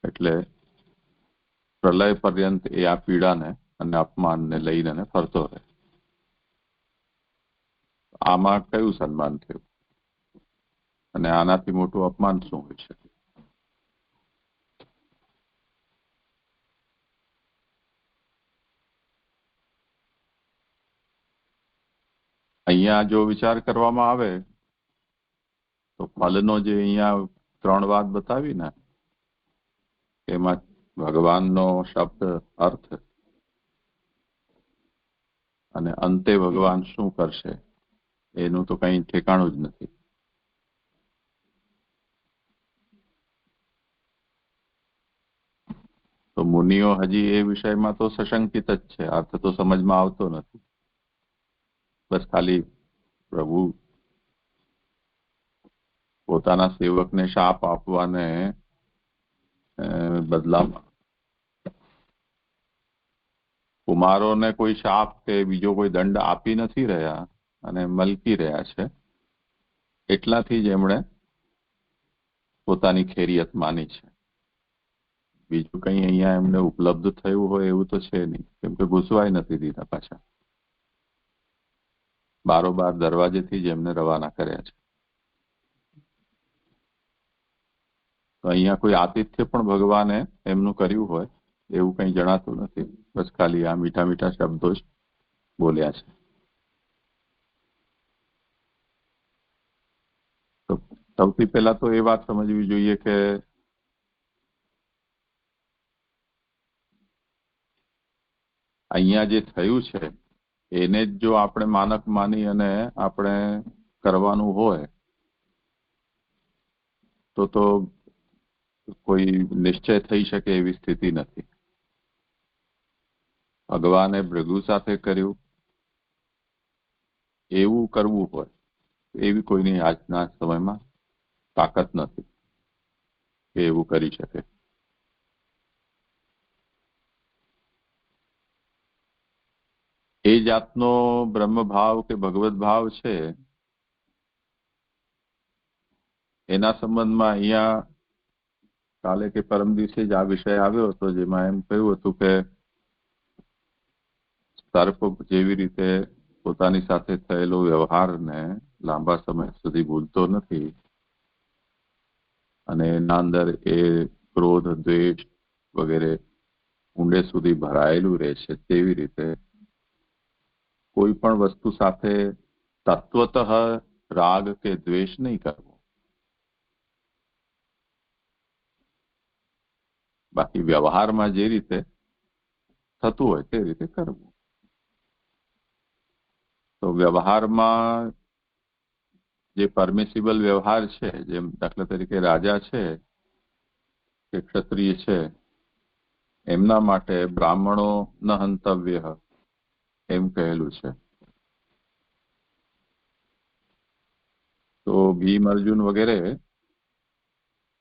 એટલે પ્રલય પર્યંત એ આ પીડાને અને અપમાનને લઈને ફરતો રહે. આમાં કયું સન્માન થયું અને આનાથી મોટું અપમાન શું હોઈ શકે? અહીંયા જો વિચાર કરવામાં આવે તો ફલનો જે અહીંયા 3 વાત બતાવી ને, એમાં ભગવાનનો શબ્દ અર્થ અને અંતે ભગવાન શું કરશે એનું તો કંઈ ઠેકાણું જ નથી. તો મુનિઓ હજી એ વિષયમાં તો સશંકિત જ છે, અર્થ તો સમજમાં આવતો નથી. બસ ખાલી પ્રભુ પોતાના સેવકને શાપ આપવાને બદલામાં કુમારોને કોઈ શાપ કે બીજો કોઈ દંડ આપી નથી રહ્યા અને મલકી રહ્યા છે, એટલાથી જ એમણે પોતાની ખેરિયત માની છે. બીજું કંઈ અહીંયા એમને ઉપલબ્ધ થયું હોય એવું તો છે નહીં, કેમ કે ઘૂસવાય નથી દીધા પાછા. બારોબાર દરવાજેથી જ એમને રવાના કર્યા છે. તો અહીંયા કોઈ આતિથ્ય પણ ભગવાને એમનું કર્યું હોય એવું કંઈ જણાતું નથી. બસ ખાલી આ મીઠા મીઠા શબ્દો જ બોલ્યા છે. તો સૌથી પહેલા તો એ વાત સમજવી જોઈએ કે અહીંયા જે થયું છે એને જ જો આપણે માનક માની અને આપણે કરવાનું હોય તો કોઈ નિશ્ચય થઈ શકે એવી સ્થિતિ નથી. ભગવાને ભૃગુ સાથે કર્યું એવું કરવું હોય એવી કોઈની આજના સમયમાં તાકાત નથી કે એવું કરી શકે. એ જાતનો બ્રહ્મ ભાવ કે ભગવત ભાવ છે એના સંબંધમાં અહીંયા કાલે કે પરમ દિવસે જ આ વિષય આવ્યો હતો, જેમાં એમ કહ્યું હતું કે સર્પ જેવી રીતે પોતાની સાથે થયેલો વ્યવહારને લાંબા સમય સુધી ભૂલતો નથી અને એના અંદર એ ક્રોધ, દ્વેષ વગેરે ઊંડે સુધી ભરાયેલું રહે છે, તેવી રીતે કોઈ પણ વસ્તુ સાથે તત્વતઃ રાગ કે દ્વેષ નહીં કરવો. બાકી વ્યવહારમાં જે રીતે થતું હોય તે રીતે કરવું. તો વ્યવહારમાં જે પરમિસિબલ વ્યવહાર છે, જેમ દાખલા તરીકે રાજા છે કે ક્ષત્રિય છે, એમના માટે બ્રાહ્મણો ન હંતવ્ય એમ કહેલું છે. તો ભીમ, અર્જુન વગેરે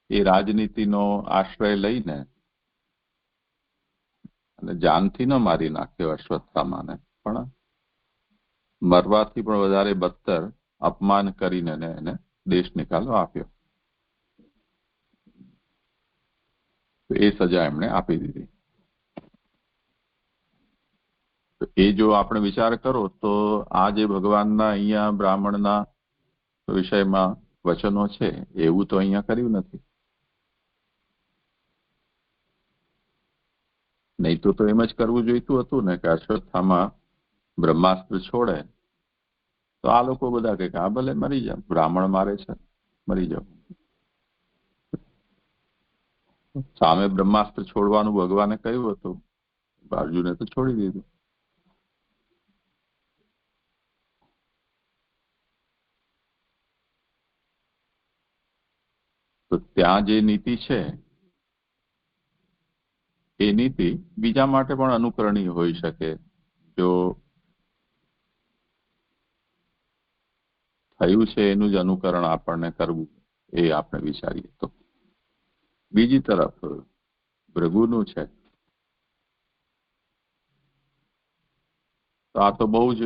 એ રાજનીતિનો આશ્રય લઈને અને જાનથી ન મારી નાખ્યો અશ્વત્થામાને, પણ મરવાથી પણ વધારે બદતર અપમાન કરીને એને દેશ નિકાલો આપ્યો. તો એ સજા એમણે આપી દીધી. તો એ જો આપણે વિચાર કરો તો આ જે ભગવાનના અહીંયા બ્રાહ્મણના વિષયમાં વચનો છે એવું તો અહીંયા કર્યું નથી. નહીં તો એમ જ કરવું જોઈતું હતું ને કે અશ્વત્થામા બ્રહ્માસ્ત્ર છોડે તો આ લોકો બધા કે આ ભલે મરી જાવ, બ્રાહ્મણ મારે છે મરી જાવ. સામે બ્રહ્માસ્ત્ર છોડવાનું ભગવાને કહ્યું હતું, અર્જુને તો છોડી દીધું. તો ત્યાં જે નીતિ છે એ નીતિ બીજા માટે પણ અનુકરણીય હોઈ શકે. જો થયું છે એનું જ અનુકરણ આપણને કરવું એ આપણે વિચારીએ તો. બીજી તરફ ભૃગુનું છે. તો આ તો બહુ જ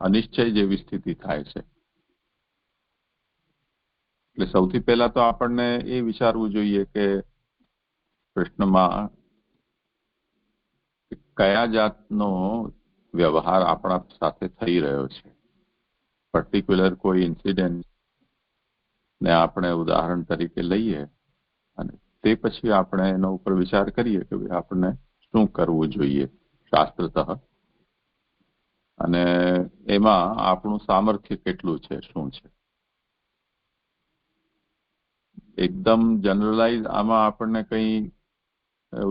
અનિશ્ચય જેવી સ્થિતિ થાય છે. એટલે સૌથી પહેલા તો આપણને એ વિચારવું જોઈએ કે કૃષ્ણમાં કયા જાતનો વ્યવહાર આપણા સાથે થઈ રહ્યો છે. પર્ટિક્યુલર કોઈ ઇન્સિડન્ટ ને આપણે ઉદાહરણ તરીકે લઈએ અને તે પછી આપણે એના ઉપર વિચાર કરીએ કે આપણને શું કરવું જોઈએ શાસ્ત્રતઃ, અને એમાં આપણું સામર્થ્ય કેટલું છે, શું છે. એકદમ જનરલાઇઝ આમાં આપણને કંઈ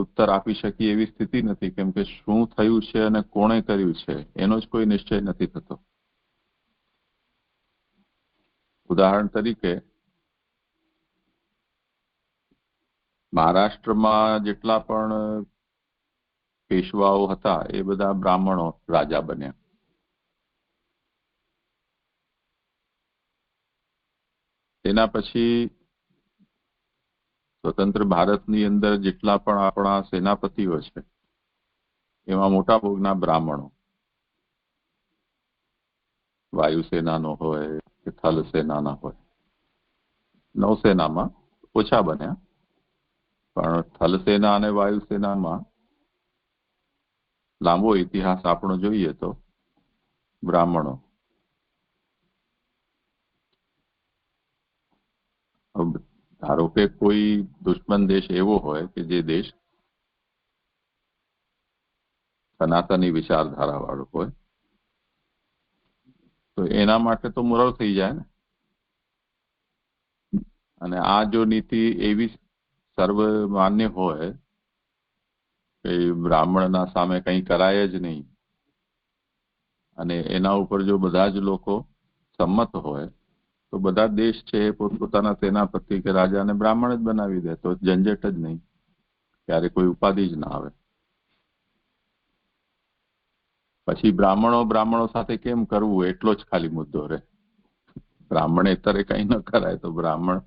ઉત્તર આપી શકીએ એવી સ્થિતિ નથી, કેમ કે શું થયું છે અને કોણે કર્યું છે એનો જ કોઈ નિશ્ચય નથી થતો. ઉદાહરણ તરીકે મહારાષ્ટ્રમાં જેટલા પણ પેશવાઓ હતા એ બધા બ્રાહ્મણો રાજા બન્યા. તેના પછી સ્વતંત્ર ભારતની અંદર જેટલા પણ આપણા સેનાપતિઓ છે એમાં મોટા ભાગના બ્રાહ્મણો, વાયુસેનાનો હોય કે થલ સેનાના હોય. નૌસેનામાં ઓછા બન્યા, પણ થલ સેના અને વાયુસેનામાં લાંબો ઇતિહાસ આપણો જોઈએ તો બ્રાહ્મણો. ધારો કે કોઈ દુશ્મન દેશ એવો હોય કે જે દેશ સનાતની વિચારધારા વાળો હોય, તો એના માટે તો મુરળ થઈ જાય ને. અને આ જો નીતિ એવી સર્વમાન્ય હોય કે બ્રાહ્મણના સામે કંઈ કરાય જ નહીં, અને એના ઉપર જો બધા જ લોકો સંમત હોય તો બધા દેશ છે એ પોતપોતાના સેનાપતિ કે રાજાને બ્રાહ્મણ જ બનાવી દે, તો ઝંઝટ જ નહીં, ત્યારે કોઈ ઉપાધિ જ ના આવે. પછી બ્રાહ્મણો સાથે કેમ કરવું એટલો જ ખાલી મુદ્દો રહે. બ્રાહ્મણેતરે કંઈ ન કરાય તો બ્રાહ્મણ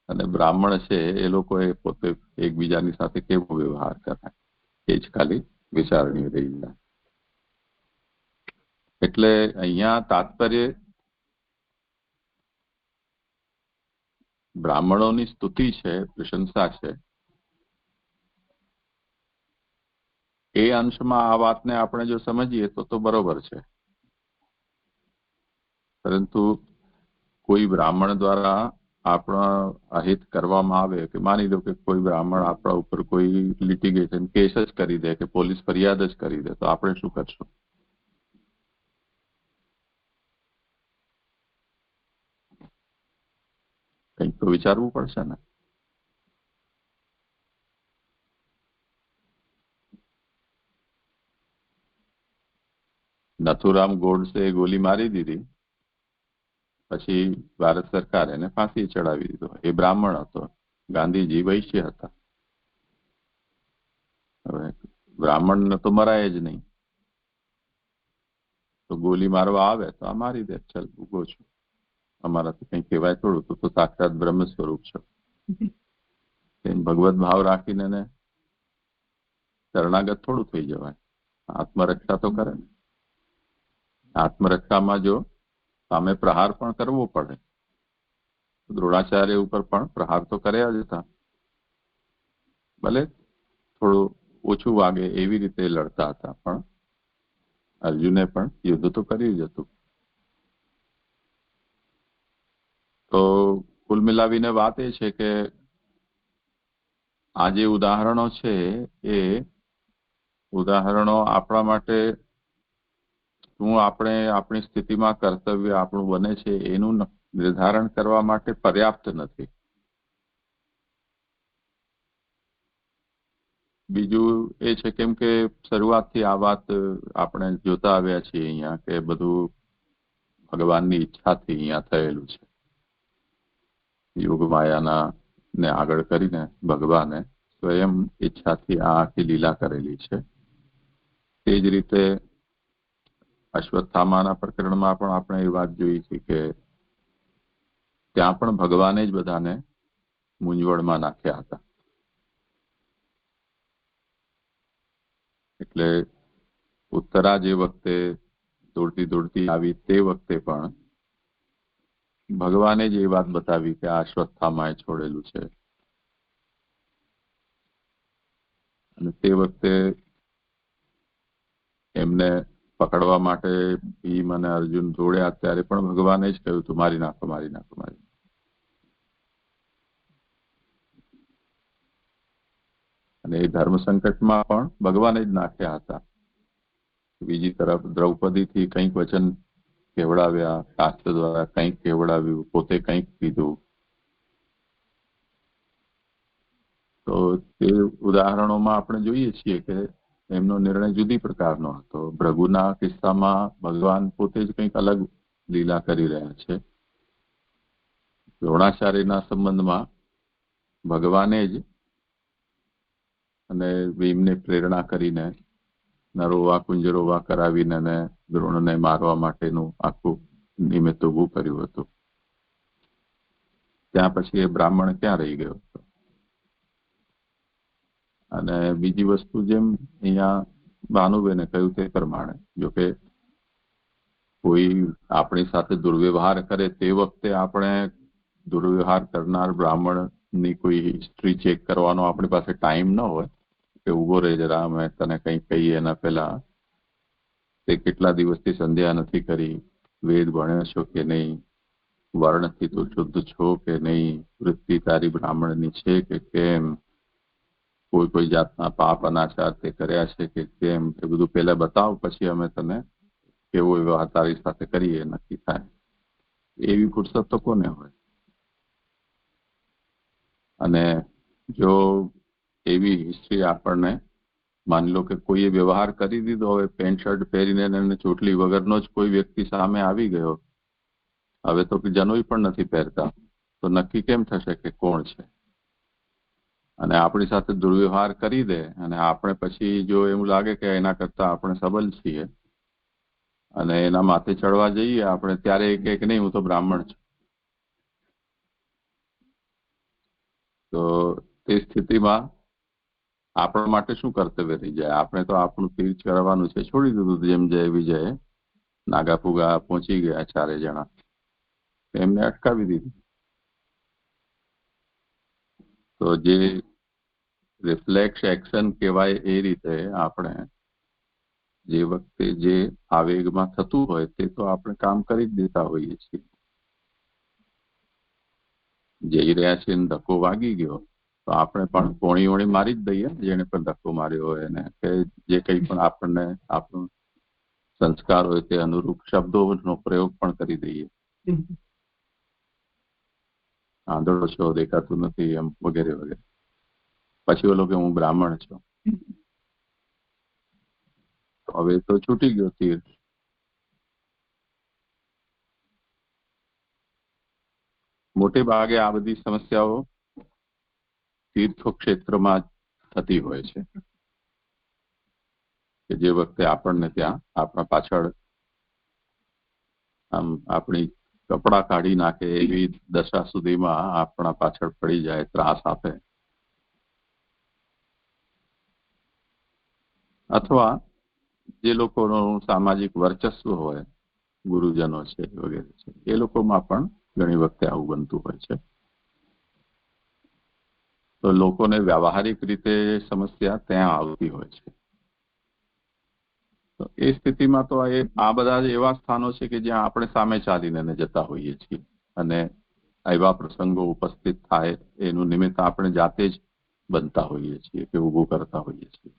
અને બ્રાહ્મણ છે એ લોકોએ પોતે એકબીજાની સાથે કેવો વ્યવહાર કરાય એ જ ખાલી વિચારણી રહી જાય. એટલે અહીંયા તાત્પર્ય બ્રાહ્મણોની સ્તુતિ છે, પ્રશંસા છે. એ અંશમાં આ વાતને આપણે જો સમજીએ તો બરોબર છે. પરંતુ કોઈ બ્રાહ્મણ દ્વારા આપણા અહિત કરવામાં આવે, કે માની લો કે કોઈ બ્રાહ્મણ આપણા ઉપર કોઈ લિટિગેશન કેસ જ કરી દે કે પોલીસ ફરિયાદ જ કરી દે, તો આપણે શું કરશું? કંઈક તો વિચારવું પડશે ને. નથુરામ ગોડસે ગોલી મારી દીધી, પછી ભારત સરકાર એને ફાંસી ચડાવી દીધો. એ બ્રાહ્મણ હતો, ગાંધીજી વૈશ્ય હતા. હવે બ્રાહ્મણને તો મરાય જ નહીં, તો ગોલી મારવા આવે તો આ મારી દે, ચાલ ઉભો છું, અમારાથી કંઈ કહેવાય થોડું, તું તો સાક્ષાત બ્રહ્મ સ્વરૂપ છો. એમ ભગવત ભાવ રાખીને એને શરણાગત થોડું થઈ જવાય. આત્મરક્ષા તો કરે ને. આત્મરક્ષામાં જો સામે પ્રહાર પણ કરવો પડે, દ્રોણાચાર્ય ઉપર પણ પ્રહાર તો કર્યા જ હતા, ભલે થોડું ઓછું વાગે એવી રીતે લડતા હતા, પણ અર્જુને પણ યુદ્ધ તો કર્યું જ હતું. તો કુલ મિલાવીને વાત એ છે કે આ જે ઉદાહરણો છે એ ઉદાહરણો આપણા માટે શું આપણે આપણી સ્થિતિમાં કર્તવ્ય આપણું બને છે એનું નિર્ધારણ કરવા માટે પર્યાપ્ત નથી. બીજું એ છે કેમ કે શરૂઆતથી આ વાત આપણે જોતા આવ્યા છીએ અહીંયા કે બધું ભગવાનની ઈચ્છાથી અહીંયા થયેલું છે. યોગ માયાના ને આગળ કરીને ભગવાને સ્વયં ઈચ્છાથી આ આખી લીલા કરેલી છે. તે જ રીતે અશ્વત્થામાના પ્રકરણમાં પણ આપણે એ વાત જોઈ છે કે ત્યાં પણ ભગવાને જ બધાને મૂંઝવણમાં નાખ્યા હતા. એટલે ઉત્તરા જે વખતે દોડતી દોડતી આવી તે વખતે પણ ભગવાને જ એ વાત બતાવી કે આ અશ્વત્થામાએ છોડેલું છે. અને તે વખતે એમને પકડવા માટે ભીમ અને અર્જુન દોડ્યા ત્યારે પણ ભગવાને જ કહ્યું તું મારી નાખો, મારી નાખો, મારી. અને એ ધર્મ સંકટમાં પણ ભગવાને જ નાખ્યા હતા. બીજી તરફ દ્રૌપદીથી કંઈક વચન કેવડાવ્યા, શાસ્ત્ર દ્વારા કંઈક કેવડાવ્યું, પોતે કંઈક કીધું. તો તે ઉદાહરણોમાં આપણે જોઈએ છીએ કે એમનો નિર્ણય જુદી પ્રકારનો હતો. ભૃગુના કિસ્સામાં ભગવાન પોતે જ કંઈક અલગ લીલા કરી રહ્યા છે. દ્રોણાચાર્યના સંબંધમાં ભગવાને જ અને ભીમને પ્રેરણા કરીને નરોવા કુંજરોવા કરાવીને અને દ્રોણને મારવા માટેનું આખું નિમિત્ત ઊભું કર્યું હતું. ત્યાં પછી એ બ્રાહ્મણ ક્યાં રહી ગયો હતો? અને બીજી વસ્તુ જેમ અહીંયા ભાનુબેને કહ્યું તે પ્રમાણે જોકે કોઈ આપણી સાથે દુર્વ્યવહાર કરે તે વખતે આપણે દુર્વ્યવહાર કરનાર બ્રાહ્મણની કોઈ હિસ્ટ્રી ચેક કરવાનો આપણી પાસે ટાઈમ ન હોય કે ઉભો રહે જરા, અમે તને કંઈ કહીએ એના પહેલા તે કેટલા દિવસથી સંધ્યા નથી કરી, વેદ ભણ્યો છો કે નહીં, વર્ણથી તો શુદ્ધ છો કે નહીં, વૃત્તિ તારી બ્રાહ્મણની છે કે કેમ, કોઈ જાતના પાપ અનાચાર તે કર્યા છે કે કેમ, એ બધું પહેલા બતાવ, પછી અમે તને કેવો વ્યવહાર તારી સાથે કરીએ નક્કી થાય. એવી ફુરસત તો કોને હોય? અને જો એવી હિસ્ટ્રી આપણને માની લો કે કોઈએ વ્યવહાર કરી દીધો, હવે પેન્ટ શર્ટ પહેરીને અને ચોટલી વગરનો જ કોઈ વ્યક્તિ સામે આવી ગયો, હવે તો જનોઈ પણ નથી પહેરતા, તો નક્કી કેમ થશે કે કોણ છે? અને આપણી સાથે દુર્વ્યવહાર કરી દે અને આપણે પછી જો એવું લાગે કે એના કરતા આપણે સબલ છીએ અને એના માથે ચડવા જઈએ આપણે, ત્યારે એ કહે કે નહીં હું તો બ્રાહ્મણ છું. તો તે સ્થિતિમાં આપણા માટે શું કર્તવ્ય રહી જાય? આપણે તો આપણું તીર્થ કરવાનું છે, છોડી દીધું. જેમ જય વિજય નાગા ફુગા પહોંચી ગયા ચારે જણા, એમને અટકાવી દીધું. તો જે રિફ્લેક્સ એક્શન કહેવાય એ રીતે આપણે જે વખતે જે આવેગમાં થતું હોય તે તો આપણે કામ કરી જ દેતા હોઈએ છીએ. જઈ રહ્યા છીએ ધક્કો વાગી ગયો તો આપણે પણ કોણી ઓણી મારી જ દઈએ, જેને પણ ધક્કો માર્યો હોય એને, કે જે કંઈ પણ આપણને આપણો સંસ્કાર હોય તે અનુરૂપ શબ્દોનો પ્રયોગ પણ કરી દઈએ. આંધળો છો, દેખાતું નથી, એમ વગેરે વગેરે. પછી ઓલો કે હું બ્રાહ્મણ છું, હવે તો છૂટી ગયો તીર. મોટે ભાગે આ બધી સમસ્યાઓ તીર્થો ક્ષેત્રમાં થતી હોય છે કે જે વખતે આપણને ત્યાં આપણા પાછળ આમ આપણી કપડા કાઢી નાખે એવી દશા સુધીમાં આપણા પાછળ પડી જાય, ત્રાસ આપે. અથવા જે લોકોનું સામાજિક વર્ચસ્વ હોય, ગુરુજનો છે વગેરે છે, એ લોકોમાં પણ ઘણી વખતે આવું બનતું હોય છે. તો લોકોને વ્યવહારિક રીતે સમસ્યા ત્યાં આવતી હોય છે. તો એ સ્થિતિમાં તો આ બધા એવા સ્થાનો છે કે જ્યાં આપણે સામે ચાલીને જતા હોઈએ છીએ અને એવા પ્રસંગો ઉપસ્થિત થાય એનું નિમિત્ત આપણે જાતે જ બનતા હોઈએ છીએ કે ઊભું કરતા હોઈએ છીએ.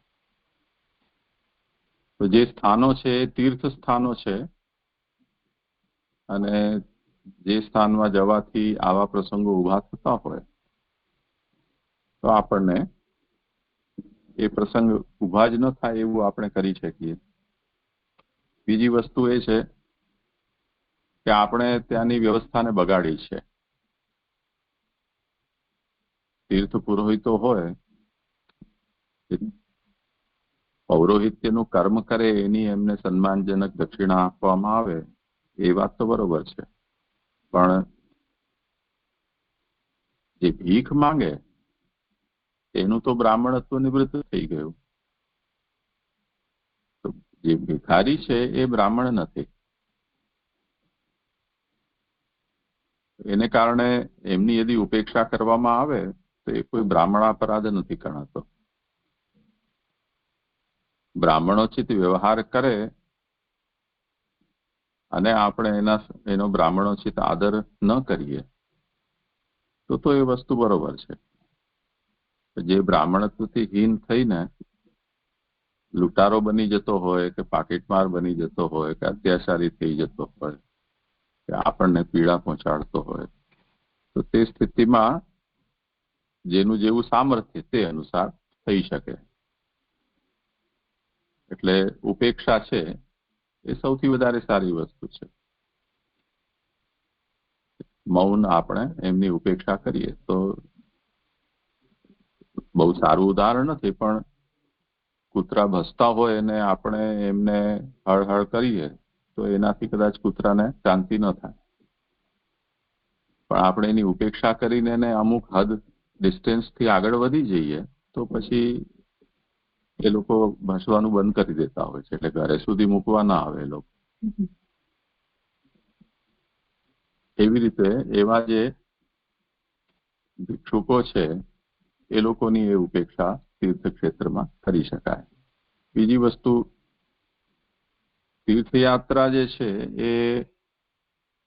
તો જે સ્થાનો છે એ તીર્થ સ્થાનો છે અને જે સ્થાનમાં જવાથી આવા પ્રસંગો ઊભા થતા હોય તો આપણને એ પ્રસંગ ઊભા જ ન થાય એવું આપણે કરી શકીએ. બીજી વસ્તુ એ છે કે આપણે ત્યાંની વ્યવસ્થાને બગાડી છે. તીર્થ પુરોહિતો હોય, પૌરોહિત્યનું કર્મ કરે એની એમને સન્માનજનક દક્ષિણા આપવામાં આવે, એ વાત તો બરોબર છે, પણ જે ભીખ માંગે એનું તો બ્રાહ્મણત્વ નિવૃત્ત થઈ ગયું. જે ભિખારી છે એ બ્રાહ્મણ નથી. એને કારણે એમની યદि ઉપેક્ષા કરવામાં આવે તો એ કોઈ બ્રાહ્મણાપરાધ નથી ગણાતો. બ્રાહ્મણોચિત વ્યવહાર કરે અને આપણે એનો બ્રાહ્મણોચિત આદર ન કરીએ તો એ વસ્તુ બરોબર છે. જે બ્રાહ્મણત્વથી હીન થઈને લૂંટારો બની જતો હોય કે પાકીટમાર બની જતો હોય કે અત્યાચારી થઈ જતો હોય કે આપણને પીડા પહોંચાડતો હોય તો તે સ્થિતિમાં જેનું જેવું સામર્થ્ય તે અનુસાર થઈ શકે. એટલે ઉપેક્ષા છે એ સૌથી વધારે સારી વસ્તુ છે. મૌન આપણે એમની ઉપેક્ષા કરીએ તો બહુ સારું ઉદાહરણ નથી, પણ કૂતરા ભસતા હોય અને આપણે એમને હળ કરીએ તો એનાથી કદાચ કૂતરાને શાંતિ ન થાય. પણ આપણે એની ઉપેક્ષા કરીને એને અમુક હદ ડિસ્ટન્સથી આગળ વધી જઈએ તો પછી એ લોકો ભસવાનું બંધ કરી દેતા હોય છે. એટલે ઘરે સુધી મૂકવા ના આવે એ લોકો. એવી રીતે એવા જે ભિક્ષુકો છે એ લોકોની એ ઉપેક્ષા તીર્થક્ષેત્રમાં કરી શકાય. બીજી વસ્તુ, તીર્થયાત્રા જે છે એ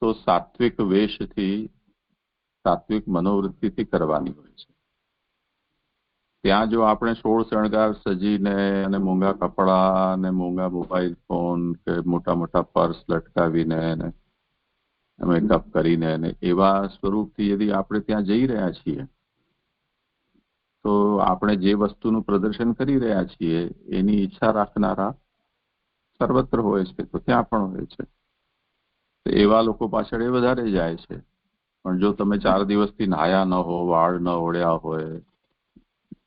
તો સાત્વિક વેશથી, સાત્વિક મનોવૃત્તિથી કરવાની હોય છે. ત્યાં જો આપણે 16 શણગાર સજીને અને મોંઘા કપડા અને મોંઘા મોબાઈલ ફોન કે મોટા મોટા પર્સ લટકાવીને મેકઅપ કરીને એવા સ્વરૂપથી યદિ આપણે ત્યાં જઈ રહ્યા છીએ તો આપણે જે વસ્તુનું પ્રદર્શન કરી રહ્યા છીએ એની ઈચ્છા રાખનારા સર્વત્ર હોય છે, તો ત્યાં પણ હોય છે. તો એવા લોકો પાછળ એ વધારે જાય છે. પણ જો તમે 4 દિવસથી નાહ્યા ન હો, વાળ ન ઓળ્યા હોય,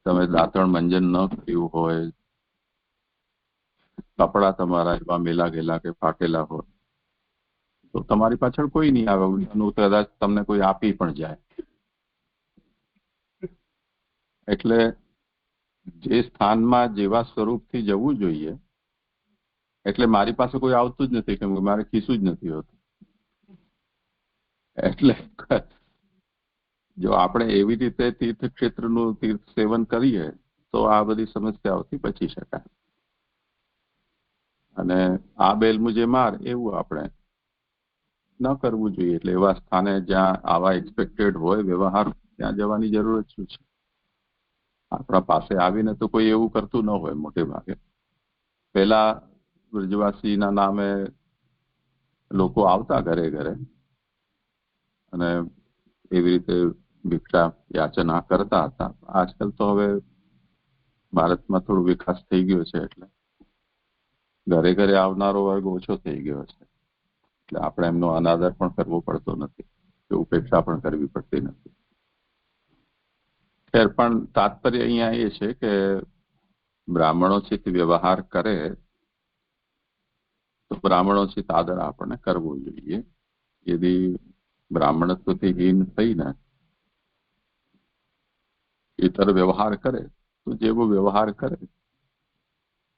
તમે દાંતણ મંજન ન કર્યું હોય, કપડા તમારા એવા મેલા ગેલા કે ફાટેલા હોય તો તમારી પાછળ કોઈ નહીં આવે. કદાચ તમને કોઈ આપી પણ જાય. એટલે જે સ્થાનમાં જેવા સ્વરૂપથી જવું જોઈએ, એટલે મારી પાસે કોઈ આવતું જ નથી કેમ કે મારે ખિસ્સું જ નથી હોતું. એટલે જો આપણે એવી રીતે તીર્થક્ષેત્રનું તીર્થ સેવન કરીએ તો આ બધી સમસ્યાઓથી બચી શકાય. અને આ બેલ મુજે માર એવું આપણે ન કરવું જોઈએ. એટલે એવા સ્થાને જ્યાં આવા એક્સપેક્ટેડ હોય વ્યવહાર ત્યાં જવાની જરૂર જ શું છે? આપણા પાસે આવીને તો કોઈ એવું કરતું ન હોય મોટે ભાગે. પહેલા વ્રજવાસીના નામે લોકો આવતા ઘરે ઘરે અને એવી રીતે ભિક્ષા યાચના કરતા હતા. આજકાલ તો હવે ભારતમાં થોડો વિકાસ થઈ ગયો છે એટલે ઘરે ઘરે આવનારો વર્ગ ઓછો થઈ ગયો છે. એટલે આપણે એમનો અનાદર પણ કરવો પડતો નથી કે ઉપેક્ષા પણ કરવી પડતી નથી. ખેર, પણ તાત્પર્ય અહીંયા એ છે કે બ્રાહ્મણોચિત વ્યવહાર કરે તો બ્રાહ્મણોચિત આદર આપણને કરવો જોઈએ. યદિ બ્રાહ્મણત્વથી હીન થઈને ઇતર વ્યવહાર કરે તો જેવો વ્યવહાર કરે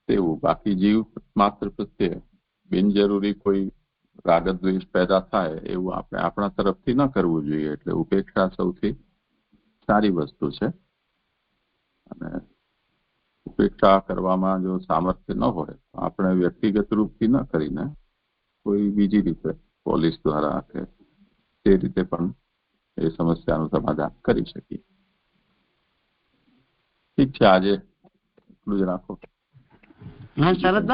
તેવું. બાકી જીવ માત્ર પ્રત્યે બિનજરૂરી કોઈ રાગદ્વેષ પેદા થાય એવું આપણે આપણા તરફથી ન કરવું જોઈએ. એટલે ઉપેક્ષા સૌથી સારી વસ્તુ છે. અને ઉપેક્ષા કરવામાં જો સામર્થ્ય ન હોય તો આપણે વ્યક્તિગત રૂપથી ન કરીને કોઈ બીજી રીતે પોલીસ દ્વારા કે તે રીતે પણ એ સમસ્યાનું સમાધાન કરી શકીએ. ઠીક છે, આજે એટલું જ રાખો. શરદ